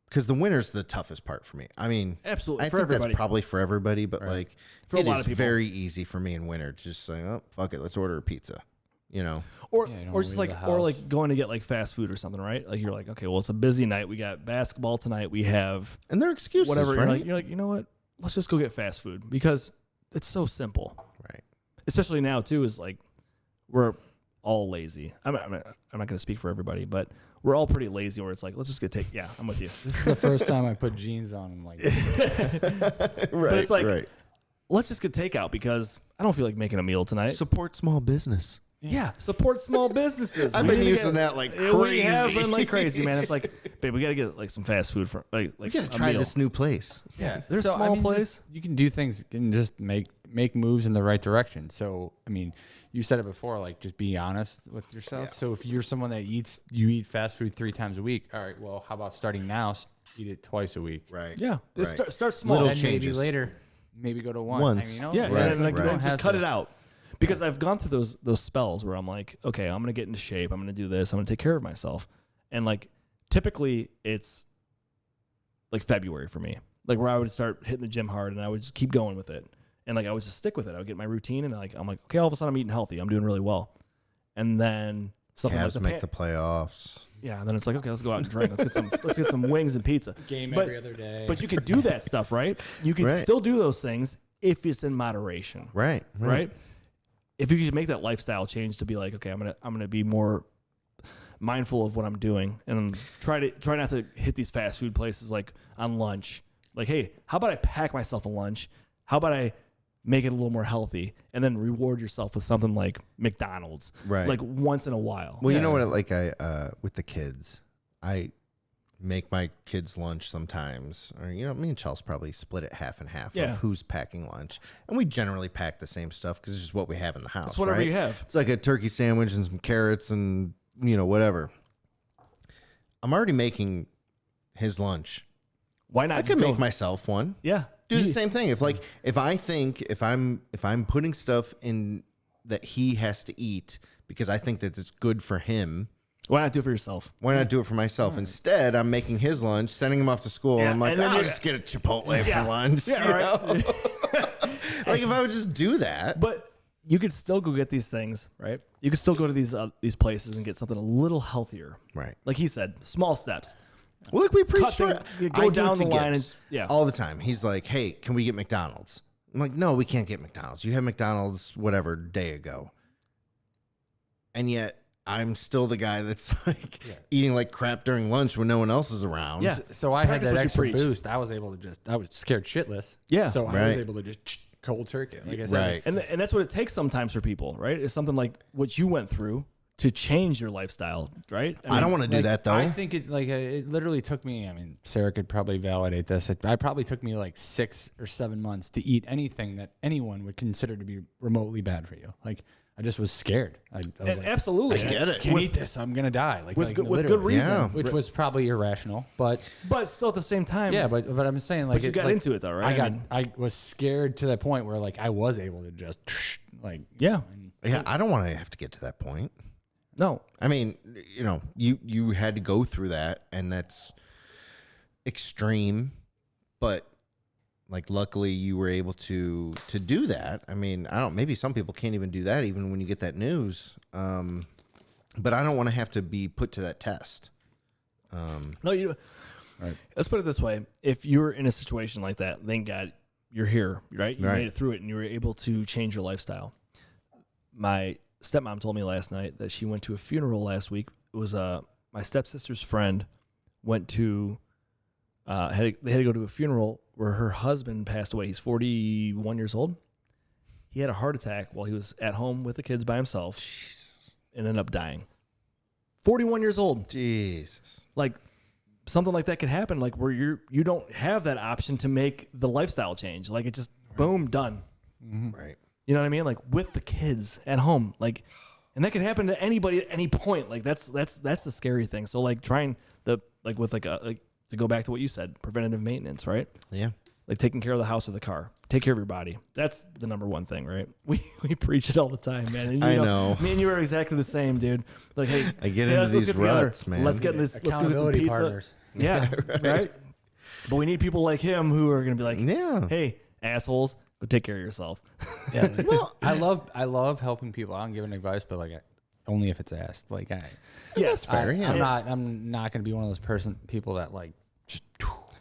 because the winter's the toughest part for me. I mean, Absolutely, I for think everybody. that's probably for everybody, but like For a it lot is of people. very easy for me in winter to just say, oh, fuck it, let's order a pizza, you know? Or Yeah, you don't or just leave like the or house. like going to get like fast food or something, right? Like you're like, okay, well, it's a busy night. We got basketball tonight. We have And they're excuses, whatever. right? You're like, you know what? Let's just go get fast food because it's so simple. Right. Especially now too, is like we're all lazy. I'm not going to speak for everybody, but we're all pretty lazy where it's like, let's just get take. Yeah, I'm with you. This is the first time I put jeans on. I'm like, Right. But it's like, right. let's just get takeout because I don't feel like making a meal tonight. Support small business. Yeah, support small businesses. I've been using that like crazy. We have been like crazy, man. It's like, babe, we got to get like some fast food for like We gotta try meal. this new place. yeah, There's so, small just- place. you can do things and just make moves in the right direction. So, I mean, you said it before, like just be honest with yourself. Yeah. So if you're someone that eat fast food 3 times a week, all right, well, how about starting now? Eat it twice a week. Right. Yeah, just Right. start small. Little And maybe changes. later, maybe go to one. Once. I mean, you know, Yeah, Right, and like, right. then just have cut to- it out. Because I've gone through those spells where I'm like, okay, I'm gonna get into shape. I'm gonna do this. I'm gonna take care of myself. And like, typically it's like February for me, like where I would start hitting the gym hard and I would just keep going with it. And like I would just stick with it. I would get my routine and like I'm like, okay, all of a sudden I'm eating healthy. I'm doing really well. And then something Cavs like make the playoffs. yeah. And then it's like, okay, let's go out and drink. Let's get some wings and pizza. Game But- every other day. But you can do that stuff, right? You can Right. still do those things if it's in moderation, Right. right? If you could make that lifestyle change to be like, okay, I'm gonna be more mindful of what I'm doing and try not to hit these fast food places like on lunch. Like, hey, how about I pack myself a lunch? How about I make it a little more healthy and then reward yourself with something like McDonald's, Right. like once in a while. Well, you know what? Like with the kids, I make my kids lunch sometimes, or me and Chelsea probably split it half and half Yeah. of who's packing lunch, and we generally pack the same stuff because it's just what we have in the house. It's whatever right? you have. It's like a turkey sandwich and some carrots and whatever. I'm already making his lunch. Why not? I just could go- make myself one. yeah. Do the same thing. If I'm putting stuff in that he has to eat because I think that it's good for him, Why not do it for yourself? why not do it for myself? Instead, I'm making his lunch, sending him off to school. Yeah, I'm like, and then I'll you- just get a Chipotle Yeah. for lunch. Yeah, you right. know? Like if I would just do that. But you could still go get these things, right? You could still go to these places and get something a little healthier. Right. Like he said, small steps. Well, look, we preach Cut for things- go I do down it to the line Gibbs and- yeah. all the time. He's like, hey, can we get McDonald's? I'm like, no, we can't get McDonald's. You had McDonald's whatever day ago. And yet I'm still the guy that's like eating like crap during lunch when no one else is around. Yeah. So I had Practice that what you extra preach. boost. I was scared shitless. Yeah. So I Right. was able to just cold turkey it. Like I said. Right. And that's what it takes sometimes for people, right? It's something like what you went through to change your lifestyle, right? I don't want to do Like, that though. I think it literally took me. I mean, Sarah could probably validate this. It probably took me like 6 or 7 months to eat anything that anyone would consider to be remotely bad for you. Like I just was scared. I was like, Absolutely. I get it. can't eat this. I'm gonna die. Like With good literally. reason. Yeah. Which was probably irrational, but But still at the same time. yeah, but I'm saying like you it's got like- into it though, right? I was scared to that point where like I was able to just like Yeah. Yeah, I don't want to have to get to that point. No. I mean, you had to go through that, and that's extreme, but like luckily you were able to do that. I mean, maybe some people can't even do that even when you get that news. But I don't want to have to be put to that test. No, you. Right. Let's put it this way: if you're in a situation like that, thank God you're here, right? You Right. made it through it, and you were able to change your lifestyle. My stepmom told me last night that she went to a funeral last week. It was my stepsister's friend went to. They had to go to a funeral where her husband passed away. He's 41 years old. He had a heart attack while he was at home with the kids by himself, and ended up dying. 41 years old. Jesus. Like something like that could happen, like where you don't have that option to make the lifestyle change. Like it just boom, done. Right. You know what I mean? Like with the kids at home, like, and that could happen to anybody at any point. Like that's the scary thing. So like trying to go back to what you said, preventative maintenance, right? Yeah. Like taking care of the house or the car, take care of your body. That's the number one thing, right? We preach it all the time, man. And I know. Me and you are exactly the same, dude. Like, hey, I get hey, into let's these get together. ruts, man. Let's get this. Let's go get some accountability pizza. partners. Yeah, right. But we need people like him who are going to be like, Yeah. hey, assholes, go take care of yourself. Yeah. Well, I love helping people. I don't give any advice, but like only if it's asked. Like That's fair. I'm Yeah. not going to be one of those people that like just.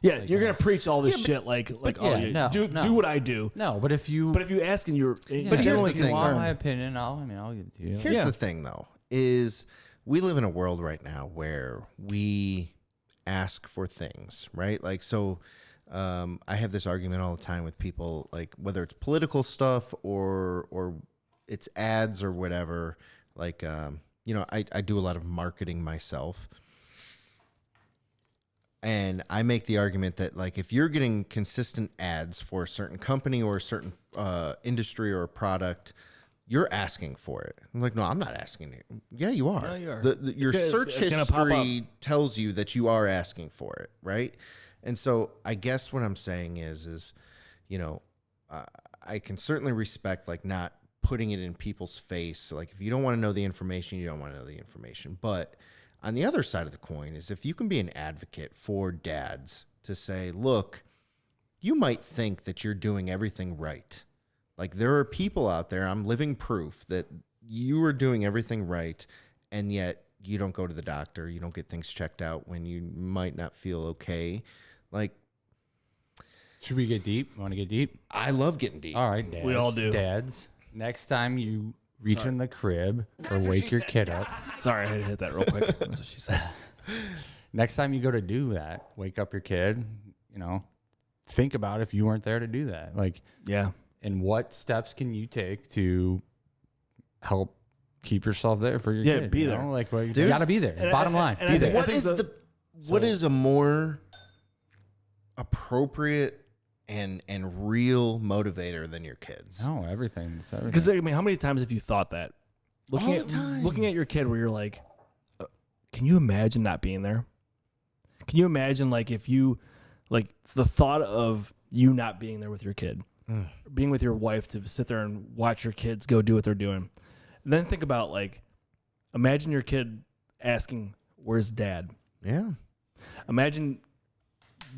Yeah, Like, you're going to preach all this shit like do what I do. No, but if you But if you ask and you're But here's generally the if you thing. want concerned, my opinion, I'll give it to you. Here's Yeah. the thing, though. is we live in a world right now where we ask for things, right? Like, so I have this argument all the time with people, like whether it's political stuff or it's ads or whatever. Like, you know, I do a lot of marketing myself. And I make the argument that, like, if you're getting consistent ads for a certain company or a certain industry or a product, you're asking for it. I'm like, no, I'm not asking you. Yeah, you are. No, you are. Your search history tells you that you are asking for it, right? And so I guess what I'm saying is you know, I can certainly respect, like, not putting it in people's face. Like, if you don't want to know the information, you don't want to know the information. But on the other side of the coin is if you can be an advocate for dads to say, look, you might think that you're doing everything right. Like, there are people out there, I'm living proof that you are doing everything right, and yet you don't go to the doctor, you don't get things checked out when you might not feel okay. Like, should we get deep? Want to get deep? I love getting deep. All right, dads. We all do. Dads, next time you reach in the crib or wake your kid up. Sorry, I had to hit that real quick. That's what she said. Next time you go to do that, wake up your kid, you know, think about if you weren't there to do that. Like, Yeah. and what steps can you take to help keep yourself there for your Yeah, kid? be you there. know? Like, well, you Dude. gotta be there. And Bottom line, and be I there. think What is a more appropriate and real motivator than your kids? No, everything. Because, I mean, how many times have you thought that? All the time. Looking at your kid where you're like, can you imagine not being there? Can you imagine, like, if you, like, the thought of you not being there with your kid, being with your wife to sit there and watch your kids go do what they're doing. And then think about, like, imagine your kid asking, where's dad? Yeah. Imagine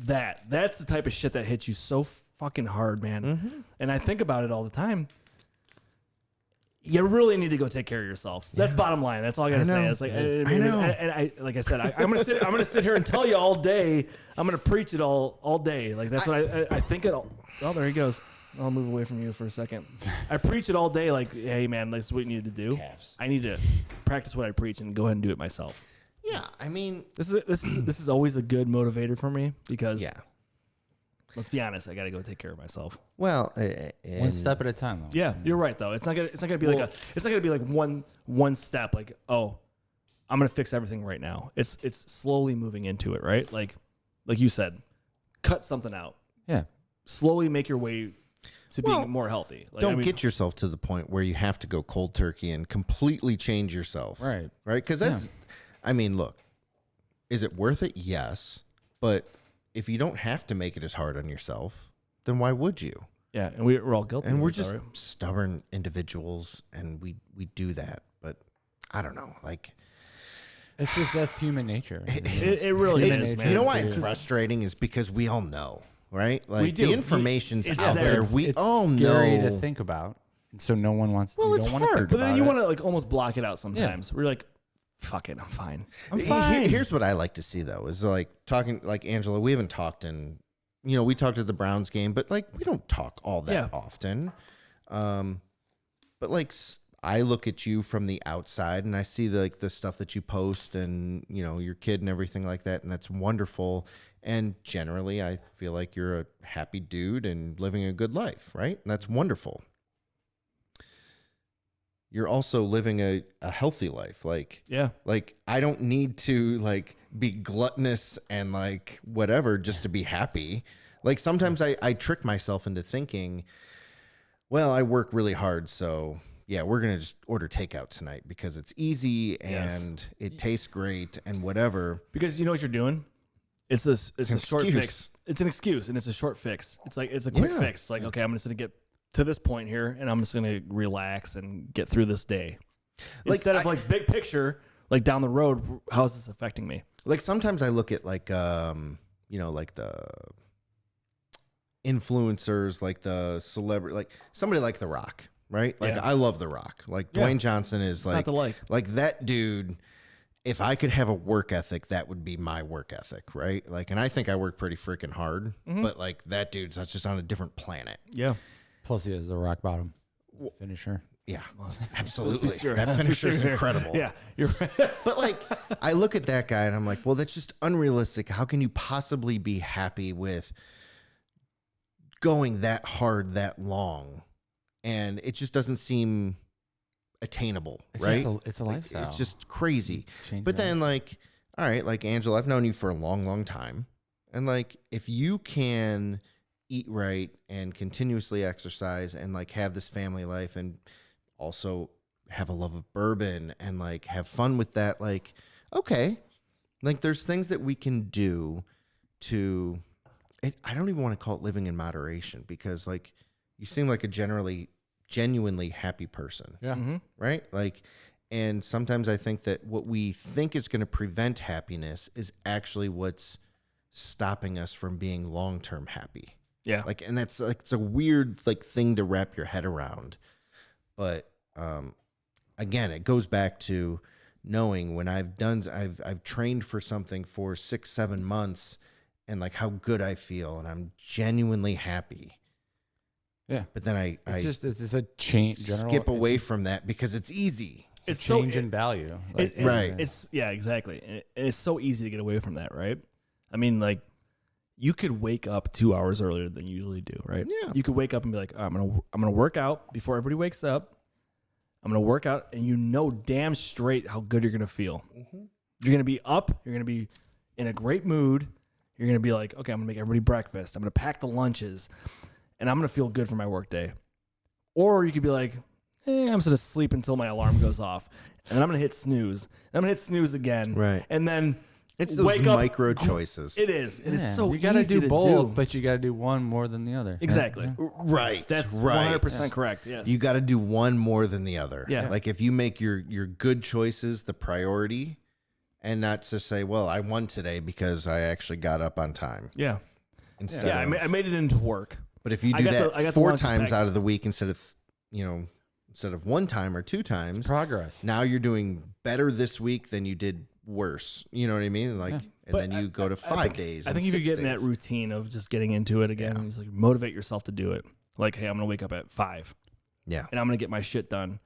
that. That's the type of shit that hits you so fucking hard, man. Mm-hmm. And I think about it all the time. You really need to go take care of yourself. That's bottom line. That's all I gotta say. It's like, I know. And I, like I said, I'm gonna sit here and tell you all day. I'm gonna preach it all day. Like, that's what I think it all. Oh, there he goes. I'll move away from you for a second. I preach it all day. Like, hey man, that's what you need to do. Calves. I need to practice what I preach and go ahead and do it myself. Yeah, I mean, This is always a good motivator for me because yeah. let's be honest, I got to go take care of myself. Well, one step at a time, though. Yeah, you're right though. It's not gonna be like one step. Like, oh, I'm gonna fix everything right now. It's slowly moving into it, right? Like you said, cut something out. Yeah. Slowly make your way to being more healthy. Like, don't get yourself to the point where you have to go cold turkey and completely change yourself. Right. Right? Because that's, I mean, look, is it worth it? Yes. But if you don't have to make it as hard on yourself, then why would you? Yeah, and we're all guilty. And of we're it, just right? stubborn individuals, and we do that. But I don't know. Like, It's just, that's human nature. It really human is, nature. man. you know why It's it's frustrating is because we all know, right? Like, We do. the information's It's out there. there. It's- We It's all scary know. to think about. And so no one wants Well, you it's don't want to hard. think But then about you it. want to, like, almost block it out sometimes. We're like, fuck it, I'm fine. I'm fine. Here's what I like to see, though, is like talking, like Angela, we haven't talked in, you know, we talked at the Browns game, but like we don't talk all that often. But like I look at you from the outside and I see the stuff that you post and, you know, your kid and everything like that. And that's wonderful. And generally I feel like you're a happy dude and living a good life, right? And that's wonderful. You're also living a healthy life. Like, Yeah. like I don't need to like be gluttonous and like whatever just to be happy. Like sometimes I trick myself into thinking, well, I work really hard, so yeah, we're going to just order takeout tonight because it's easy and it tastes great and whatever. Because you know what you're doing? It's a an short excuse. fix. It's an excuse and it's a short fix. It's like, it's a quick fix. It's like, okay, I'm just going to get to this point here and I'm just going to relax and get through this day. Like, Instead of like big picture, like down the road, how is this affecting me? Like sometimes I look at like, you know, like the influencers, like the celebrity, like somebody like The Rock, right? Like I love The Rock. Like Dwayne Johnson is not like, to like that dude. If I could have a work ethic, that would be my work ethic, right? Like, and I think I work pretty freaking hard, but like that dude's that's just on a different planet. Yeah. Plus he has the rock bottom finisher. Yeah, absolutely. Sure. That finisher is incredible. Yeah, you're right. But like, I look at that guy and I'm like, well, that's just unrealistic. How can you possibly be happy with going that hard that long? And it just doesn't seem attainable, right? It's a lifestyle. It's just crazy. Change But your then like, all right, like Angelo, I've known you for a long, long time. And like, if you can eat right and continuously exercise and like have this family life and also have a love of bourbon and like have fun with that, like, okay, like there's things that we can do to I don't even want to call it living in moderation, because like you seem like a genuinely happy person. Yeah. Mm-hmm. Right? Like, and sometimes I think that what we think is going to prevent happiness is actually what's stopping us from being long-term happy. Yeah. Like, and that's like, it's a weird like thing to wrap your head around. But again, it goes back to knowing when I've trained for something for 6-7 months and like how good I feel and I'm genuinely happy. Yeah. But then it's a change. skip away from that because it's easy. It's change in value. Like, right. It's yeah, exactly. And it's so easy to get away from that, right? I mean, like, you could wake up 2 hours earlier than you usually do, right? Yeah. You could wake up and be like, oh, I'm gonna work out before everybody wakes up. I'm gonna work out, and you know damn straight how good you're gonna feel. Mm-hmm. You're gonna be up. You're gonna be in a great mood. You're gonna be like, okay, I'm gonna make everybody breakfast. I'm gonna pack the lunches, and I'm gonna feel good for my work day. Or you could be like, I'm just gonna sleep until my alarm goes off, and then I'm gonna hit snooze. And I'm gonna hit snooze again, right? And then it's those micro choices. It is. It is so you gotta easy do both, do. but you gotta do one more than the other. Exactly. Yeah. Right. That's right. 100% correct. Yes. You got to do one more than the other. Yeah. Like if you make your good choices the priority and not to say, well, I won today because I actually got up on time. Yeah. Instead Yeah. of, I made it into work. But if you do that 4 times out of the week instead of 1 time or 2 times, it's progress. Now you're doing better this week than you did worse. You know what I mean? Like, and But then you go to 5 days. I think if you get in that routine of just getting into it again, just like motivate yourself to do it. Like, hey, I'm going to wake up at 5. Yeah. And I'm going to get my shit done.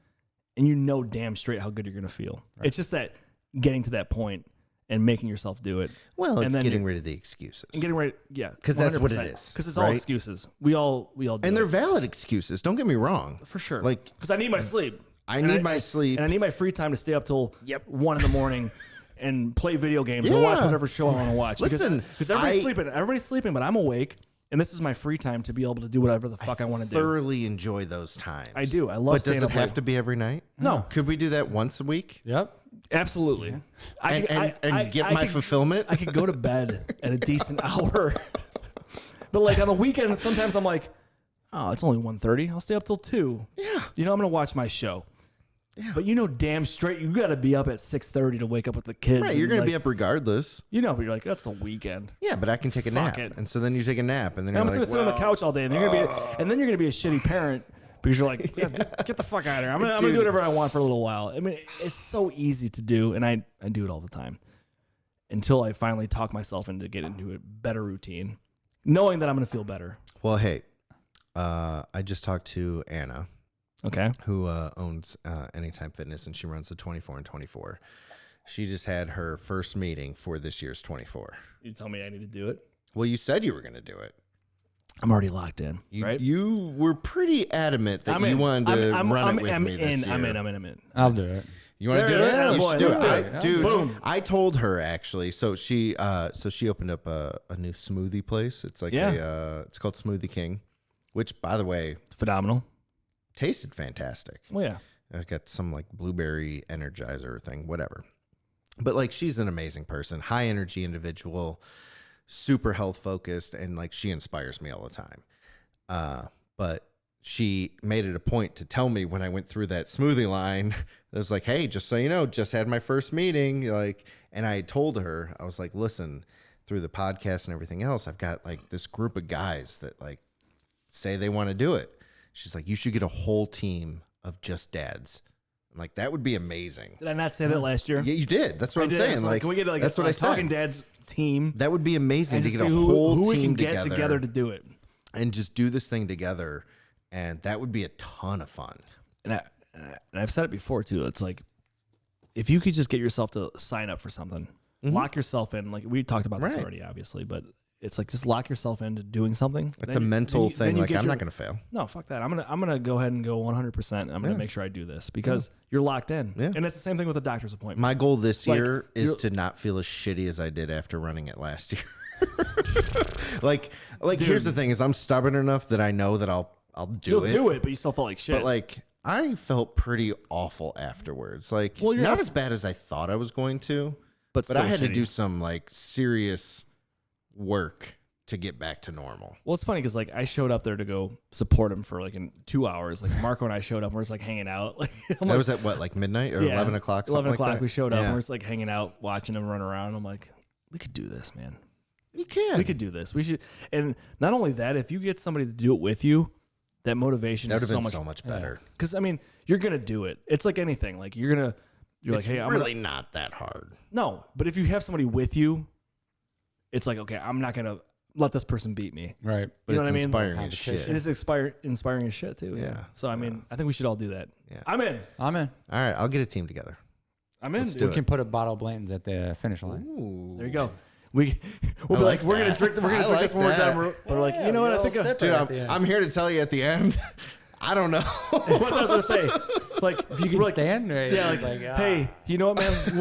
And you know damn straight how good you're going to feel. Right. It's just that getting to that point and making yourself do it. Well, it's getting rid of the excuses. And getting ready, yeah. Because that's what it is. Because it's all excuses. We all do and they're it. valid excuses. Don't get me wrong. For sure. Like, because I need my sleep. I need my sleep. And I need my free time to stay up till 1 in the morning and play video games Yeah. or watch whatever show I want to watch. Listen, because everybody's sleeping, but I'm awake, and this is my free time to be able to do whatever the fuck I want to do. Thoroughly enjoy those times. I do. I love. But does it have to be every night? No. Could we do that once a week? Yep. Absolutely. And get my fulfillment? I could go to bed at a decent hour, but like on the weekend, sometimes I'm like, oh, it's only 1:30. I'll stay up till 2. Yeah. I'm gonna watch my show. Yeah. But you know damn straight you got to be up at 6:30 to wake up with the kids. Right, you're going to be up regardless. You know, but you're like, that's the weekend. Yeah, but I can take a nap. And so then you take a nap, and then I'm you're just like, gonna sit on the couch all day, and then you're gonna be a shitty parent because you're like, get the fuck out of here. I'm gonna do whatever I want for a little while. I mean, it's so easy to do, and I do it all the time until I finally talk myself into getting into a better routine, knowing that I'm gonna feel better. Well, hey, I just talked to Anna. Okay. Who owns Anytime Fitness, and she runs the 24 and 24. She just had her first meeting for this year's 24. You tell me I need to do it. Well, you said you were going to do it. I'm already locked in, right? You were pretty adamant that you wanted to run it with me this year. I'm in. I'll do it. You want to do it? Yeah, You boy, should do let's it. do it. Dude, Boom. I told her actually. So she opened up a new smoothie place. It's like it's called Smoothie King, which, by the way, Phenomenal. Tasted fantastic. Well, yeah. I got some like blueberry energizer thing, whatever. But like, she's an amazing person, high energy individual, super health focused, and like she inspires me all the time. But she made it a point to tell me when I went through that smoothie line, it was like, hey, just so you know, just had my first meeting. Like, and I told her, I was like, listen, through the podcast and everything else, I've got like this group of guys that like say they want to do it. She's like, you should get a whole team of just dads. I'm like, that would be amazing. Did I not say that last year? Yeah, you did. That's what I'm saying. Like, can we get like that's what I said. Talking Dads team? That would be amazing and to just get a see whole who team we can get together to do it, and just do this thing together. And that would be a ton of fun. And and I've said it before too. It's like, if you could just get yourself to sign up for something, lock yourself in. Like we talked about this already, obviously, but it's like just lock yourself into doing something. It's a mental thing. Like I'm not going to fail. No, fuck that. I'm gonna go ahead and go 100%. I'm gonna make sure I do this because you're locked in. Yeah. And it's the same thing with a doctor's appointment. My goal this year is to not feel as shitty as I did after running it last year. like dude, here's the thing: is I'm stubborn enough that I know that I'll do it. You'll do it, but you still felt like shit. But like I felt pretty awful afterwards. Like you're not as bad as I thought I was going to, but I had to do some like serious work to get back to normal. Well, it's funny because like I showed up there to go support him for like in 2 hours. Like Marco and I showed up and we're just like hanging out. Like that was at what, like midnight or 11 o'clock? 11 o'clock like we showed up and we're just like hanging out, watching him run around. I'm like, we could do this, man. You can. We could do this. We should. And not only that, if you get somebody to do it with you, that motivation is so much better. Because I mean, you're gonna do it. It's like anything. Like you're like, hey, I'm really not that hard. No, but if you have somebody with you, it's like, okay, I'm not gonna let this person beat me. Right. But you know it's what I mean? Inspiring as shit. It is inspiring as shit too. Yeah. So I mean, I think we should all do that. Yeah. I'm in. I'm in. All right, I'll get a team together. I'm in. We can put a bottle of Blanton's at the finish line. Ooh. There you go. We'll be like, we're gonna drink. We're gonna drink this one more time. But like, you know what? I think, dude, I'm here to tell you at the end. I don't know. What was I gonna say? Like, if you can stand, right? Yeah. Like, hey, you know what, man?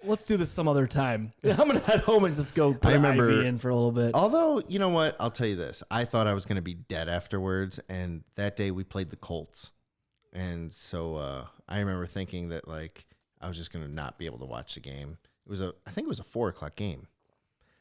Let's do this some other time. I'm gonna head home and just go put an IV in for a little bit. Although, you know what? I'll tell you this. I thought I was gonna be dead afterwards, and that day we played the Colts, and so I remember thinking that like I was just gonna not be able to watch the game. I think it was a 4 o'clock game.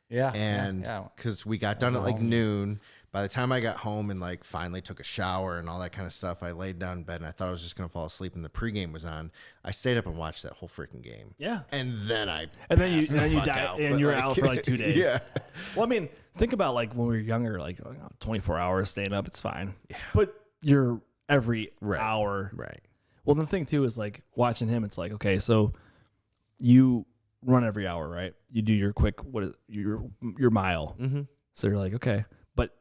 Yeah. And because we got done at like noon. By the time I got home and like finally took a shower and all that kind of stuff, I laid down in bed and I thought I was just going to fall asleep and the pregame was on. I stayed up and watched that whole freaking game. Yeah. And then you die and you're out for like 2 days. Yeah. Well, I mean, think about like when we were younger, like 24 hours staying up, it's fine. Yeah. But you're every hour. Right. Well, the thing too is like watching him, it's like, okay, so you run every hour, right? You do your quick, your mile. Mm-hmm. So you're like, okay. But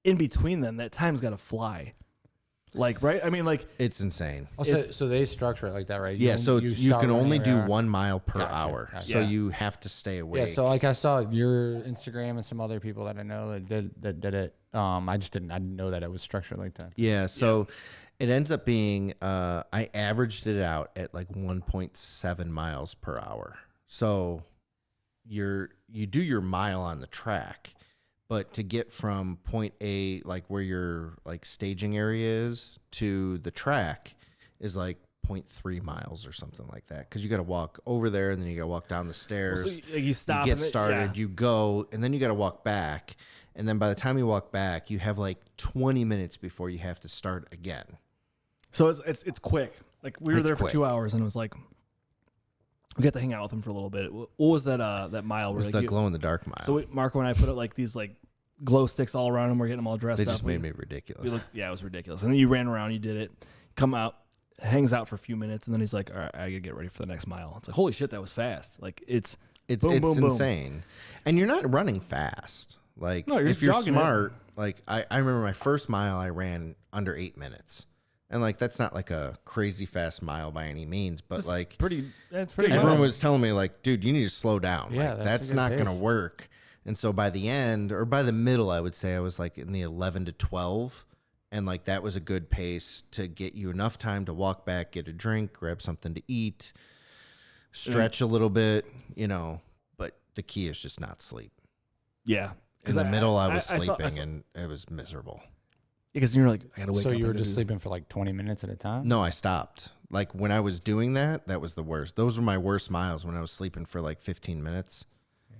in between then, that time's got to fly. Like, right? I mean, like. It's insane. So they structure it like that, right? Yeah, so you can only do 1 mile per hour. Gotcha. So you have to stay awake. Yeah, so like I saw your Instagram and some other people that I know that did it. I didn't know that it was structured like that. Yeah, so it ends up being, I averaged it out at like 1.7 miles per hour. So you do your mile on the track, but to get from point A, like where your like staging area is, to the track is like 0.3 miles or something like that. Because you got to walk over there and then you got to walk down the stairs. Well, so you stop. You get started, you go, and then you got to walk back. And then by the time you walk back, you have like 20 minutes before you have to start again. So it's quick. Like we were there for 2 hours and it was like, we got to hang out with him for a little bit. What was that mile? It was the glow in the dark mile. So Marco and I put like these like glow sticks all around him. We're getting them all dressed up. They just made me ridiculous. It was ridiculous. And then you ran around, you did it, come out, hangs out for a few minutes, and then he's like, all right, I gotta get ready for the next mile. It's like, holy shit, that was fast. Like it's boom, boom, insane. Boom. And you're not running fast. Like no, if you're smart, like I remember my first mile I ran under 8 minutes. And like that's not like a crazy fast mile by any means, but it's like pretty everyone was telling me like, dude, you need to slow down. Yeah, like, that's not gonna work. And so by the end or by the middle, I would say I was like in the 11 to 12, and like that was a good pace to get you enough time to walk back, get a drink, grab something to eat, stretch a little bit, you know. But the key is just not sleep. Yeah, in the middle, I was sleeping and it was miserable. Because you're like, I gotta wake up. So you were just sleeping for like 20 minutes at a time? No, I stopped. Like when I was doing that was the worst. Those were my worst miles when I was sleeping for like 15 minutes.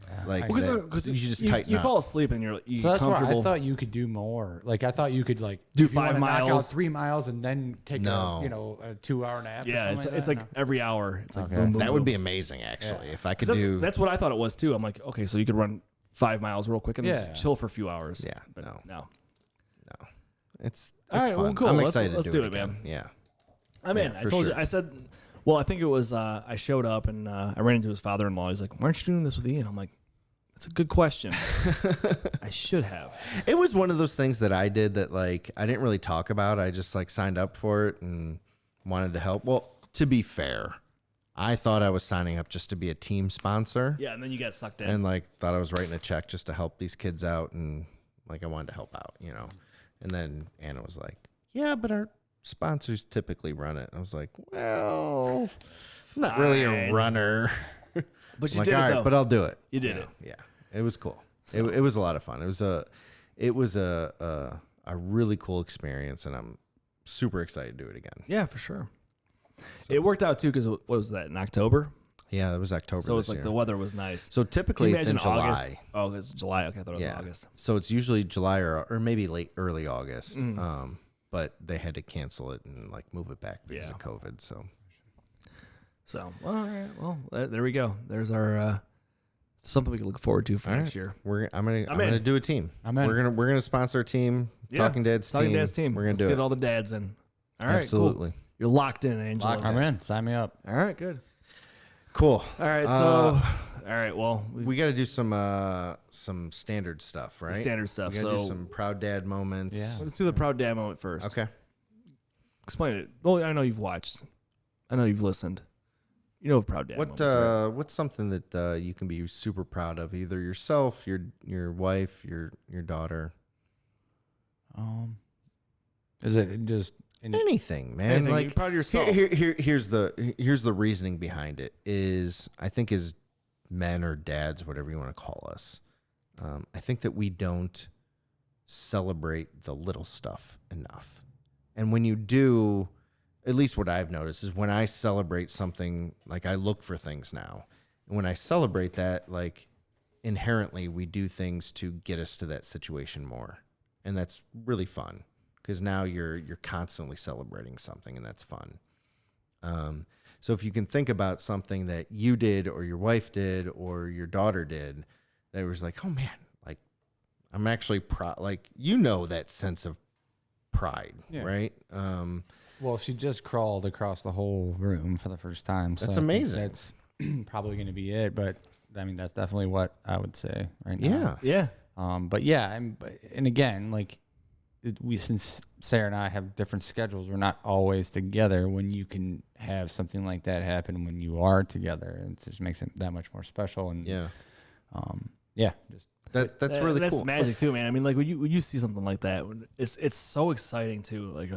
Yeah. Like because you just tighten up. You fall asleep and you're so that's why I thought you could do more. Like I thought you could like do 5 miles, knock out 3 miles, and then take a 2 hour nap. Yeah, it's like every hour. It's like boom, boom, that would be amazing actually if I could do. That's what I thought it was too. I'm like, okay, so you could run 5 miles real quick and just chill for a few hours. Yeah, but no. It's all right. fun. Well, cool. I'm excited let's to do it it, man. Yeah, I'm in. I told you. I said. Well, I think it was. I showed up and I ran into his father-in-law. He's like, "Why aren't you doing this with Ian?" I'm like, "That's a good question. I should have." It was one of those things that I did that like I didn't really talk about. I just like signed up for it and wanted to help. Well, to be fair, I thought I was signing up just to be a team sponsor. Yeah, and then you got sucked in. And like thought I was writing a check just to help these kids out, and like I wanted to help out, you know. And then Anna was like, "Yeah, but our sponsors typically run it." I was like, "Well, I'm not really a runner." But you I'm like, did all it, right, though. but I'll do it. You did it. Yeah, it was cool. It was a lot of fun. It was a really cool experience, and I'm super excited to do it again. Yeah, for sure. It worked out too because what was that, in October? Yeah, it was October. So it's this like year. the weather was nice. So typically Can you it's in imagine August? July. Oh, it's July. Okay, I thought it was August. So it's usually July or maybe early August. But they had to cancel it and like move it back because of COVID. So well, all right. Well, there we go. There's our something we can look forward to for next year. I'm gonna do a team. I'm in. We're gonna sponsor a team. Talking Dad's team. We're gonna do get it. all the dads in. All right, Absolutely. Cool. You're locked in, Angelo. I'm in. Sign me up. All right, good. Cool. All right, so all right, well, we got to do some standard stuff, right? Standard stuff. We got to So do some proud dad moments. Yeah. let's do the proud dad moment first. Okay. Explain it. Well, I know you've watched. I know you've listened. You know proud dad moments, right? What's something that you can be super proud of, either yourself, your wife, your daughter? Is it just Anything, man. Anything. Like You're proud of yourself. Here's the reasoning behind it is I think as men or dads, whatever you want to call us, I think that we don't celebrate the little stuff enough. And when you do, at least what I've noticed is when I celebrate something, like I look for things now. And when I celebrate that, like inherently we do things to get us to that situation more. And that's really fun. Because now you're constantly celebrating something, and that's fun. So if you can think about something that you did, or your wife did, or your daughter did, that was like, oh man, like I'm actually proud. Like that sense of pride, right? well, if she just crawled across the whole room for the first time, so That's I think amazing. That's probably going to be it. But I mean, that's definitely what I would say right now. Yeah. But yeah, and again, like since Sarah and I have different schedules, we're not always together. When you can have something like that happen when you are together, it just makes it that much more special. And just that's really that's cool. magic too, man. I mean, like when you see something like that, it's so exciting too. Like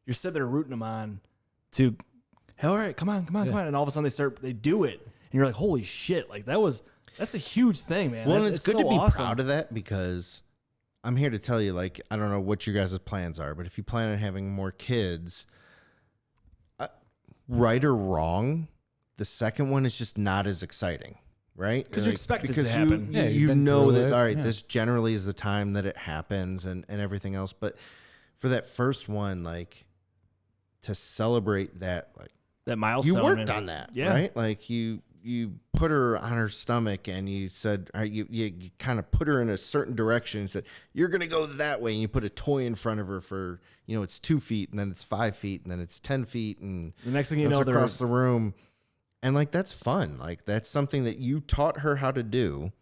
you're sitting there rooting them on to, hey, all right, come on, and all of a sudden they do it, and you're like, holy shit, like that's a huge thing, man. Well, it's good so to be awesome. proud of that, because I'm here to tell you, like, I don't know what your guys' plans are, but if you plan on having more kids, right or wrong, the second one is just not as exciting, right? Because you expect it to happen. Yeah, you've you been know through that, it, all right, yeah. this generally is the time that it happens and everything else. But for that first one, like, to celebrate that, like, That milestone. you worked and- on that, yeah. right? Like, you put her on her stomach and you said, all right, you kind of put her in a certain direction and said, you're going to go that way. And you put a toy in front of her for, it's 2 feet, and then it's 5 feet, and then it's 10 feet. And The next thing you goes know, across the room. And like, that's fun. Like, that's something that you taught her how to do.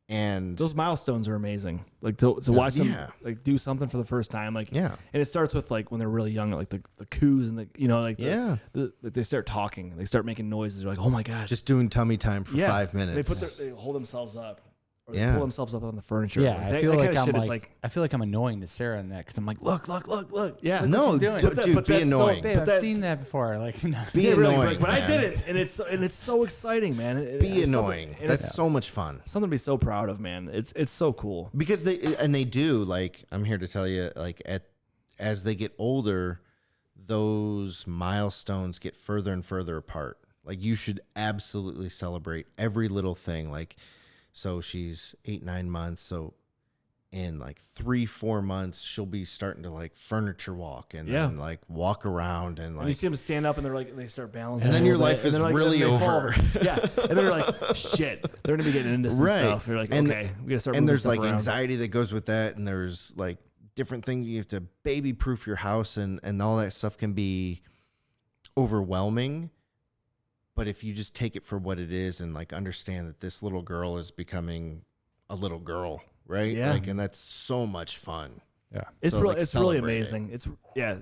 And those milestones are amazing. Like to watch them Yeah. like do something for the first time. Like Yeah. And it starts with like when they're really young, like the coos and Yeah. like they start talking, they start making noises. They're like, oh my gosh, just doing tummy time for 5 minutes. They hold themselves up, or Yeah. they pull themselves up on the furniture. Yeah, Like, I feel that like kind of I'm shit like, is I feel like I'm annoying to Sarah in that because I'm like, look. yeah, Look No, what she's doing. dude, But be that's so annoying. Babe, I've that- seen that before. Like, no. Be yeah, really, annoying. but I man. did it, and it's so exciting, man. Be It's annoying. something- and That's it's so much fun. something to be so proud of, man. It's so cool. Because they do, like, I'm here to tell you, like, as they get older, those milestones get further and further apart. Like, you should absolutely celebrate every little thing. Like, so she's 8-9 months, so in like 3-4 months she'll be starting to like furniture walk and then like walk around and like, And you see them stand up and they're like, they start balancing. and then a your little life bit, and is then, like, really then they fall over. Yeah, and then you're like, shit, they're gonna be getting into some Right. stuff. You're like, And- okay, we gotta start. and moving there's stuff like around. anxiety that goes with that, and there's like different things you have to baby proof your house, and all that stuff can be overwhelming. But if you just take it for what it is and like understand that this little girl is becoming a little girl, right? Yeah. Like, and that's so much fun. Yeah. It's So, really, like, it's really celebrate it. amazing. It's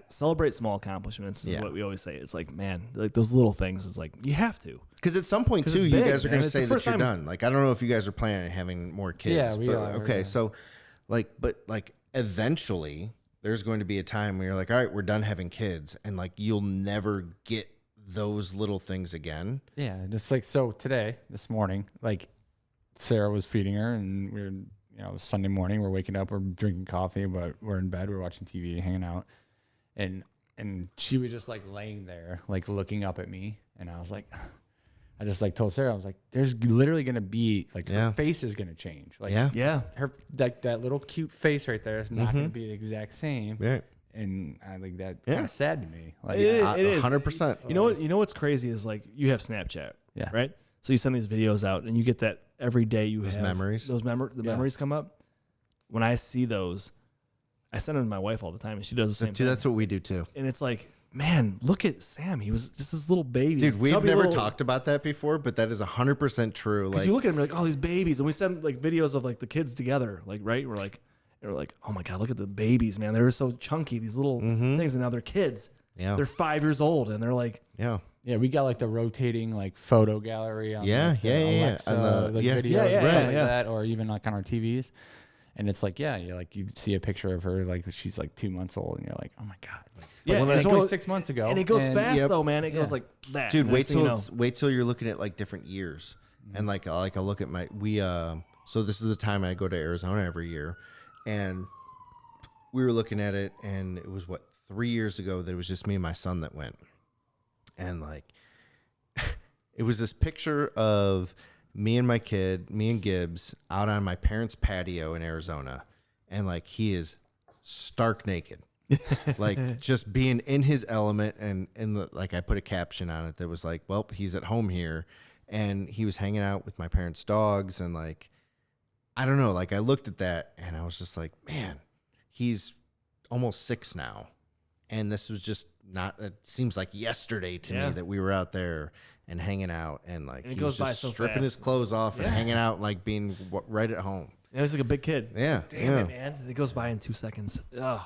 celebrate small accomplishments is Yeah. what we always say. It's like, man, like those little things. It's like you have to. Because at some point 'Cause too, it's you big, guys are man. going to It's the say that first you're time- done. Like I don't know if you guys are planning on having more kids. Yeah, we but, are, Okay, yeah. so but eventually there's going to be a time where you're like, all right, we're done having kids, and like you'll never get those little things again. Yeah, just like so today, this morning, like Sarah was feeding her, and we're it was Sunday morning. We're waking up, we're drinking coffee, but we're in bed, we're watching TV, hanging out, and she was just like laying there, like looking up at me, and I was like, I just like told Sarah, I was like, there's literally gonna be like Yeah. her face is gonna change, like Yeah. her like that little cute face right there is not gonna be the exact same, Right. and I think that Yeah. kind of sad to me, like It is. 100%. You know what? You know what's crazy is like you have Snapchat, Yeah. right? So you send these videos out, and you get that every day. You Those have memories. the memories come up. When I see those, I send them to my wife all the time, and she does the same Dude, thing. that's what we do too. And it's like, man, look at Sam. He was just this little baby. Dude, This we've chubby never little- talked about that before, but that is 100% true. Because Like, you look at him, you're like, oh, these babies, and we send like videos of like the kids together, like right. We're like, oh my god, look at the babies, man. They're so chunky, these little things, and now they're kids. yeah, They're 5 years old, and they're like, yeah. Yeah, we got like the rotating like photo gallery on Yeah, like, the yeah, yeah, Alexa, on the- like yeah. videos Yeah, and yeah, stuff yeah, like yeah. that, or even like on our TVs. And it's like, yeah, you see a picture of her like she's like 2 months old, and you're like, oh my god, like, yeah, but and it was it only goes- 6 months ago, and it goes fast Yep. though, man. It goes Yeah. like that. Dude, And wait next thing till you know- wait till you're looking at like different years, and like I'll look at my so this is the time I go to Arizona every year, and we were looking at it, and it was 3 years ago that it was just me and my son that went, and like it was this picture of me and Gibbs out on my parents' patio in Arizona, and like he is stark naked. Like just being in his element, and like I put a caption on it that was like, well, he's at home here, and he was hanging out with my parents' dogs, and like I don't know, like I looked at that and I was just like, man, he's almost 6 now, and this was just not, it seems like yesterday to Yeah. me that we were out there and hanging out, and like And it he was goes by just so stripping fast. his clothes off and hanging out, like being right at home. Yeah, he's like a big kid. Yeah, Damn yeah. it, man. It goes by in 2 seconds. Ugh.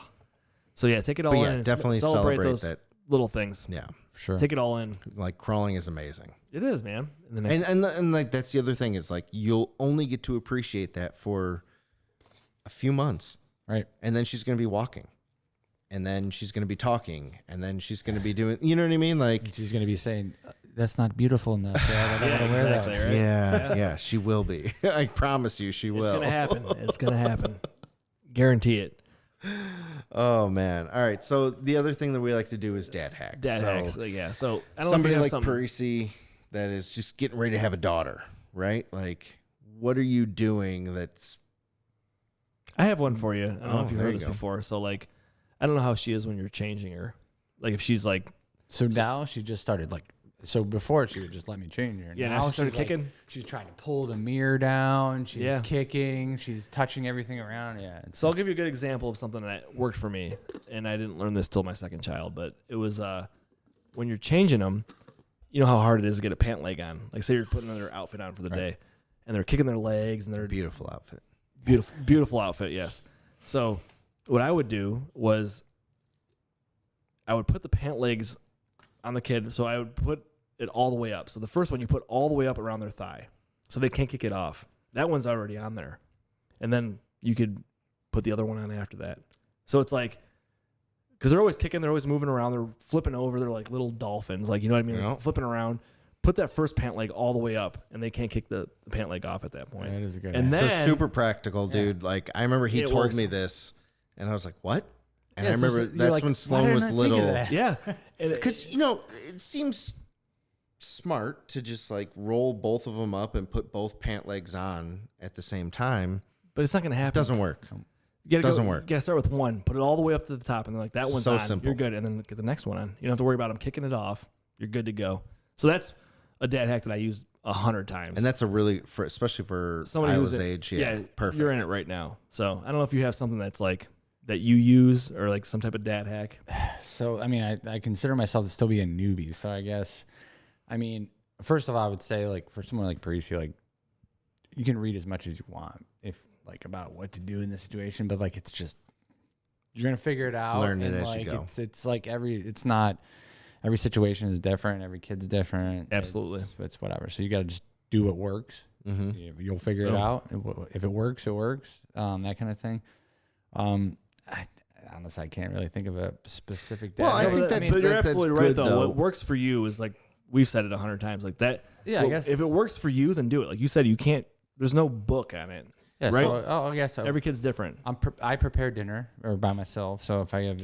So yeah, take it all But in. yeah, and definitely celebrate celebrate those that. little things. Yeah, sure. Take it all in. like crawling is amazing. It is, man. And the next, And like that's the other thing is like you'll only get to appreciate that for a few months, Right. and then she's going to be walking, and then she's going to be talking, and then she's going to be doing, you know what I mean? Like, She's gonna be saying, "That's not beautiful enough. Dad. I don't yeah, want to wear exactly, that." right? yeah, she will be. I promise you, she It's will. gonna happen. It's gonna happen. Guarantee it. Oh man! All right. So the other thing that we like to do is dad hacks. Dad So hacks. Like, yeah. So I don't know somebody if you have like something. Parisi that is just getting ready to have a daughter, right? Like, what are you doing that's I have one for you. I don't know Oh, if you've there heard you this go. before. So like, I don't know how she is when you're changing her. Like if she's like, So now she just started like. So before she would just let me change her. yeah, now she started she's like- kicking. she's trying to pull the mirror down. She's Yeah. kicking. She's touching everything around. Yeah. So I'll give you a good example of something that worked for me, and I didn't learn this till my second child, but it was when you're changing them, you know how hard it is to get a pant leg on. Like say you're putting their outfit on for the Right. day, and they're kicking their legs, and they're beautiful outfit? beautiful outfit, yes. So what I would do was I would put the pant legs on the kid, so I would put it all the way up. So the first one you put all the way up around their thigh, so they can't kick it off. That one's already on there, and then you could put the other one on after that. So it's like, because they're always kicking, they're always moving around, they're flipping over, they're like little dolphins, like you know what I mean? Yeah. They're flipping around. Put that first pant leg all the way up, and they can't kick the pant leg off at that point. That is a good. And answer. then- So super practical, dude. Like I remember he It told works. me this, and I was like, "What?" And Yeah, I so remember you're that's like, when why Sloan didn't was I think of little. that? Yeah, and Because it seems smart to just like roll both of them up and put both pant legs on at the same time. but it's not gonna It happen. doesn't work. You gotta doesn't go, work. You gotta start with one, put it all the way up to the top, and then like that one's So on. simple. You're good, and then get the next one on. You don't have to worry about them kicking it off. You're good to go. So that's a dad hack that I used 100 times. And that's a really, especially for somebody Isla's who's in- age. Yeah, perfect. You're in it right now. So I don't know if you have something that's like that you use or like some type of dad hack. So, I mean, I consider myself to still be a newbie. So I guess, I mean, first of all, I would say like for someone like Parisi, like you can read as much as you want if like about what to do in this situation, but like it's just you're gonna figure it out. Learn it and as like, you go. It's like every situation is different. Every kid's different. Absolutely. It's whatever. So you got to just do what works. Mm-hmm. You'll figure it out. If it works, it works. That kind of thing. Honestly, I can't really think of a specific dad. Well, I think but you're absolutely right, good, though. What works for you is like we've said it 100 times. Like that. Yeah, I guess if it works for you, then do it. Like you said, you can't. There's no book on it. Yeah, right. So, I guess so. Every kid's different. I prepare dinner or by myself. So if I have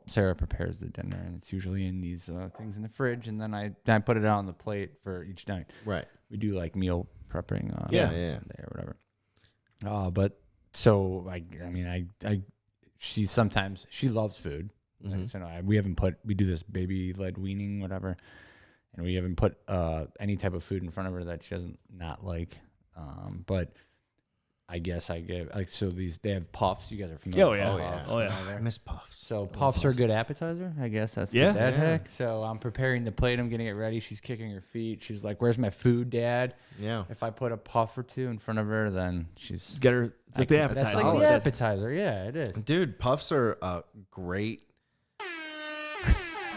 Sarah prepares the dinner, and it's usually in these things in the fridge, and then I put it out on the plate for each night. Right. We do like meal prepping on Yeah. Sunday or whatever. But so she loves food. Mm-hmm. So we do this baby led weaning, whatever, and we haven't put any type of food in front of her that she doesn't not like. But I guess I give they have puffs. You guys are familiar? Oh yeah. I miss puffs. So puffs are a good appetizer. I guess that's the dad hack. So I'm preparing the plate. I'm getting it ready. She's kicking her feet. She's like, "Where's my food, Dad?" Yeah. If I put a puff or two in front of her, then she's Get her. It's like the that's appetizer. like the appetizer. Yeah, it is. Dude, puffs are great.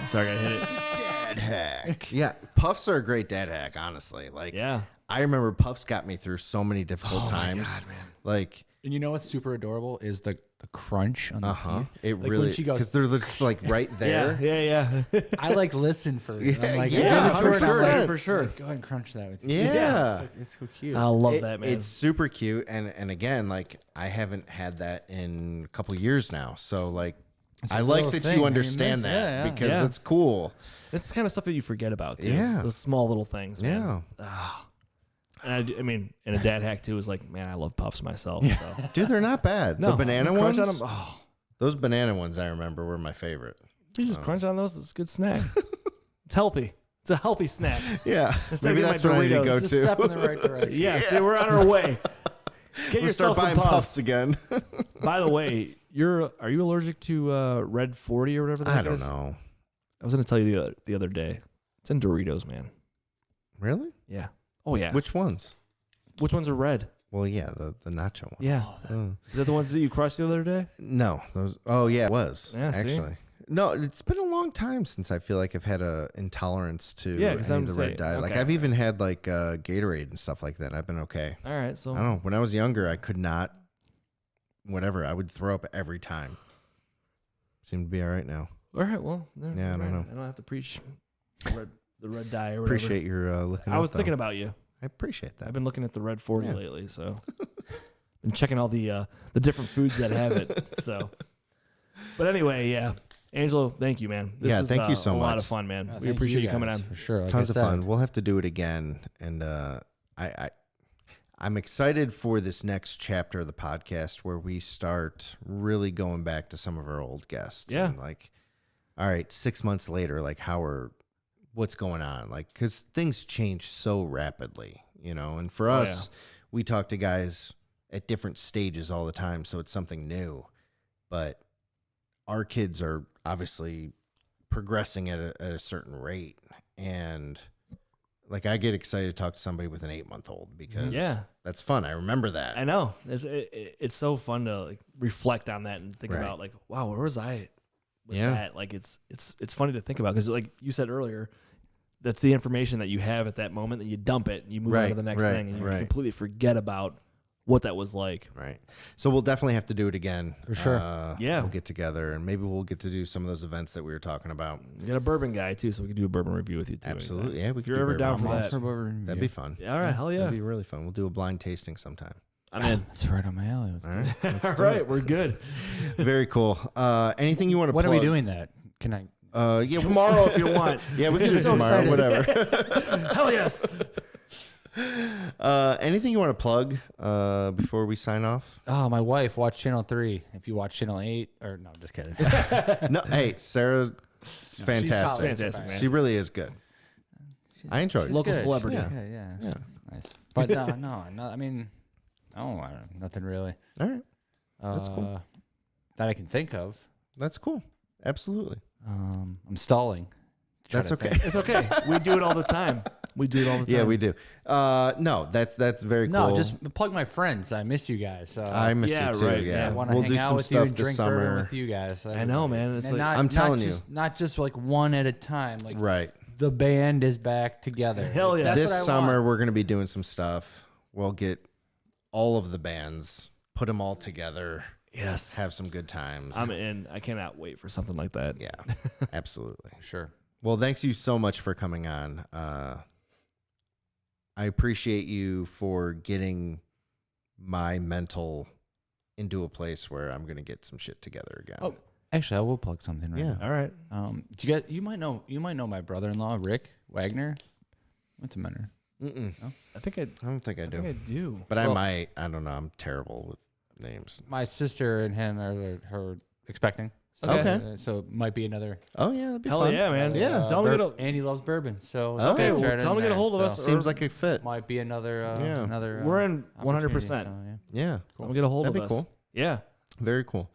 Sorry, I hit it. Dad hack. Yeah, puffs are a great dad hack, honestly. Like, Yeah. I remember puffs got me through so many difficult times. My God, man. Like, And you know what's super adorable is the crunch on the teeth. it Like, really, when she goes- because they're just like right there. Yeah. I like listen for it. I'm like, Yeah, give it to her, and I'm 100%. like, For sure. Go ahead and crunch that with you. Yeah. It's so cute. I love that, man. It's super cute, and again, like I haven't had that in a couple years now, so like I a like little that thing you that you understand miss. that Yeah, yeah. because Yeah. it's cool. It's the kind of stuff that you forget about, too. Yeah. Those small little things, man. Yeah, And I mean, and a dad hack, too, is like, man, I love puffs myself. So. dude, they're not bad. No, The banana just crunch ones, on them. Oh, those banana ones I remember were my favorite. you just crunch on those. It's a good snack. It's healthy. It's a healthy snack. Yeah, Instead of maybe getting that's my what I need to Doritos, go It's a step in to. the right direction. Yeah, see, we're on our way. Get We'll yourself start buying some puffs again. By the way, are you allergic to Red 40 or whatever that I don't is? know. I was going to tell you the other day. It's in Doritos, man. Really? Yeah. Oh, yeah. Which ones? Which ones are red? Well, yeah, the nacho ones. Yeah. Oh. Is that the ones that you crushed the other day? No, those. Oh yeah, it was Yeah, see? actually. No, it's been a long time since I feel like I've had a intolerance to Yeah, 'cause any I'm of the red saying- dye. Like okay. I've even had like Gatorade and stuff like that. I've been okay. All right. So I don't know. When I was younger, I could not. Whatever, I would throw up every time. Seem to be all right now. All right. Well, Yeah, I don't know. I don't have to preach the red dye or whatever. Appreciate your looking. I was up, thinking though. about you. I appreciate that. I've been looking at the red 40 Yeah. lately, so been checking all the different foods that have it. So, but anyway, yeah, Angelo, thank you, man. This Yeah, is, thank you so a lot much. of fun, man. No, We thank appreciate you coming guys, on. for sure. Like Tons I of said, fun. We'll have to do it again, and I'm excited for this next chapter of the podcast where we start really going back to some of our old guests. Yeah. And like, all right, 6 months later, like what's going on? Like, because things change so rapidly, and for us, we talk to guys at different stages all the time, so it's something new. But our kids are obviously progressing at a certain rate, and like I get excited to talk to somebody with an 8-month-old because that's fun. I remember that. I know it's so fun to like reflect on that and think Right. about like, wow, where was I with Yeah. that? Like it's funny to think about because like you said earlier, that's the information that you have at that moment, and you dump it and you move on to Right, the next right, thing, and you right. completely forget about what that was like. Right. So we'll definitely have to do it again. For sure. Yeah. We'll get together and maybe we'll get to do some of those events that we were talking about. You got a bourbon guy too, so we can do a bourbon review with you too. Absolutely. anytime. Yeah. We If could you're do ever bourbon down for reviews. that. for bourbon That'd be fun. All right, hell yeah. That'd be really fun. We'll do a blind tasting sometime. I'm in. It's right on my alley. All right. Let's All do right, it. we're good. Very cool. Anything you want to When are plug? we doing that? Can I? Yeah. Tomorrow if you want. Yeah, we can do it So tomorrow. excited. Whatever. Hell yes. Anything you want to plug before we sign off? Oh, my wife watched Channel 3. If you watch Channel 8, or no, I'm just kidding. No. Hey, Sarah's fantastic. fantastic, man. She really is good. I enjoy it. Local Good. celebrity. She's Yeah. good, yeah. Yeah. Nice. But no, I mean, nothing really. All right. That's cool. That I can think of. That's cool. Absolutely. I'm stalling. Try That's to okay. think. It's okay. We do it all the time. We do it all the time. Yeah, we do. No, that's very cool. No, just plug my friends. I miss you guys. I miss you too. right, Yeah, I want to we'll hang do out some with you stuff and this drink bourbon summer. with you guys. I know, man. It's And like, I'm telling you. not just like one at a time. Like Right. the band is back together. Hell yeah. That's This what I summer want. we're gonna be doing some stuff. We'll get all of the bands, put them all together, yes, have some good times. I'm in. I cannot wait for something like that. Yeah, absolutely. Sure. Well, thanks you so much for coming on. I appreciate you for getting my mental into a place where I'm going to get some shit together again. Oh, actually, I will plug something right Yeah. now. All right. Do you guys? You might know my brother-in-law, Rick Wagner. Went to Menor. Mm-mm. I think I I don't think I do. think I do. But I Well- might. I don't know. I'm terrible with names. My sister and him are her expecting. So, Okay. So it might be another. Oh, yeah. That'd be Hell fun. yeah, man. Yeah. Tell me and he loves bourbon. So Oh. Okay, it's well, right tell in him to get a there, hold of so us. Seems like a fit. Might be another. Yeah. Another. We're in 100%. opportunity, so, yeah. Yeah. Tell him to get a hold That'd of be us. cool. Yeah. Very cool.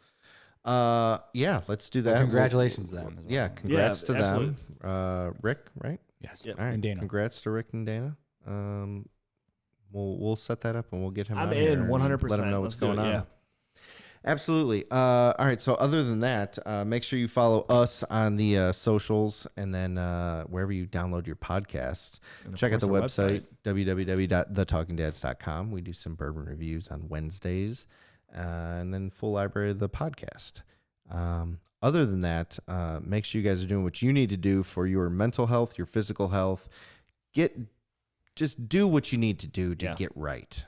Yeah, let's do that. Well, congratulations to them as well. Yeah, congrats to absolutely. them. Rick, right? Yes. Yep. All right. And Dana. Congrats to Rick and Dana. We'll set that up and we'll get him I'm out here in and 100%. Let him know Let's what's do going it, on. yeah. Absolutely. All right. So other than that, make sure you follow us on the socials and then wherever you download your podcasts. And of Check out the course, our website, www.thetalkingdads.com. We do some bourbon reviews on Wednesdays and then full library of the podcast. Other than that, make sure you guys are doing what you need to do for your mental health, your physical health. Just do what you need to do to get right.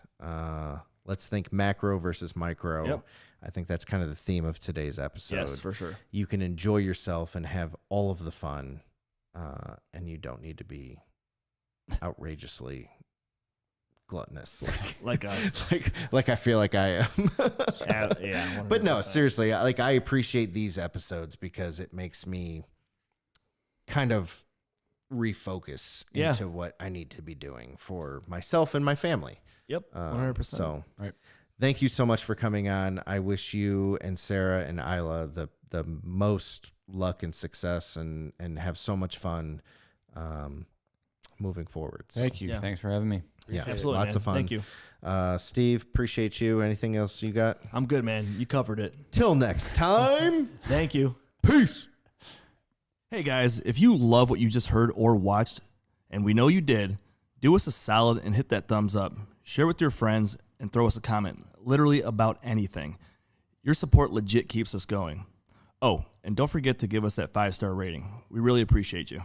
Let's think macro versus micro. Yep. I think that's kind of the theme of today's episode. Yes, for sure. You can enjoy yourself and have all of the fun, and you don't need to be outrageously gluttonous Like like I feel like I am. yeah. But no, 100%. seriously, I appreciate these episodes because it makes me kind of refocus Yeah. into what I need to be doing for myself and my family. Yep. 100%. So Right. thank you so much for coming on. I wish you and Sarah and Isla the most luck and success and have so much fun moving forward. So, Thank you. Yeah. Thanks for having me. yeah, Absolutely, lots man. of fun. Thank you. Steve, appreciate you. Anything else you got? I'm good, man. You covered it. Till next time. Thank you. Peace. Hey guys, if you love what you just heard or watched, and we know you did, do us a solid and hit that thumbs up. Share with your friends and throw us a comment, literally about anything. Your support legit keeps us going. Oh, and don't forget to give us that 5-star rating. We really appreciate you.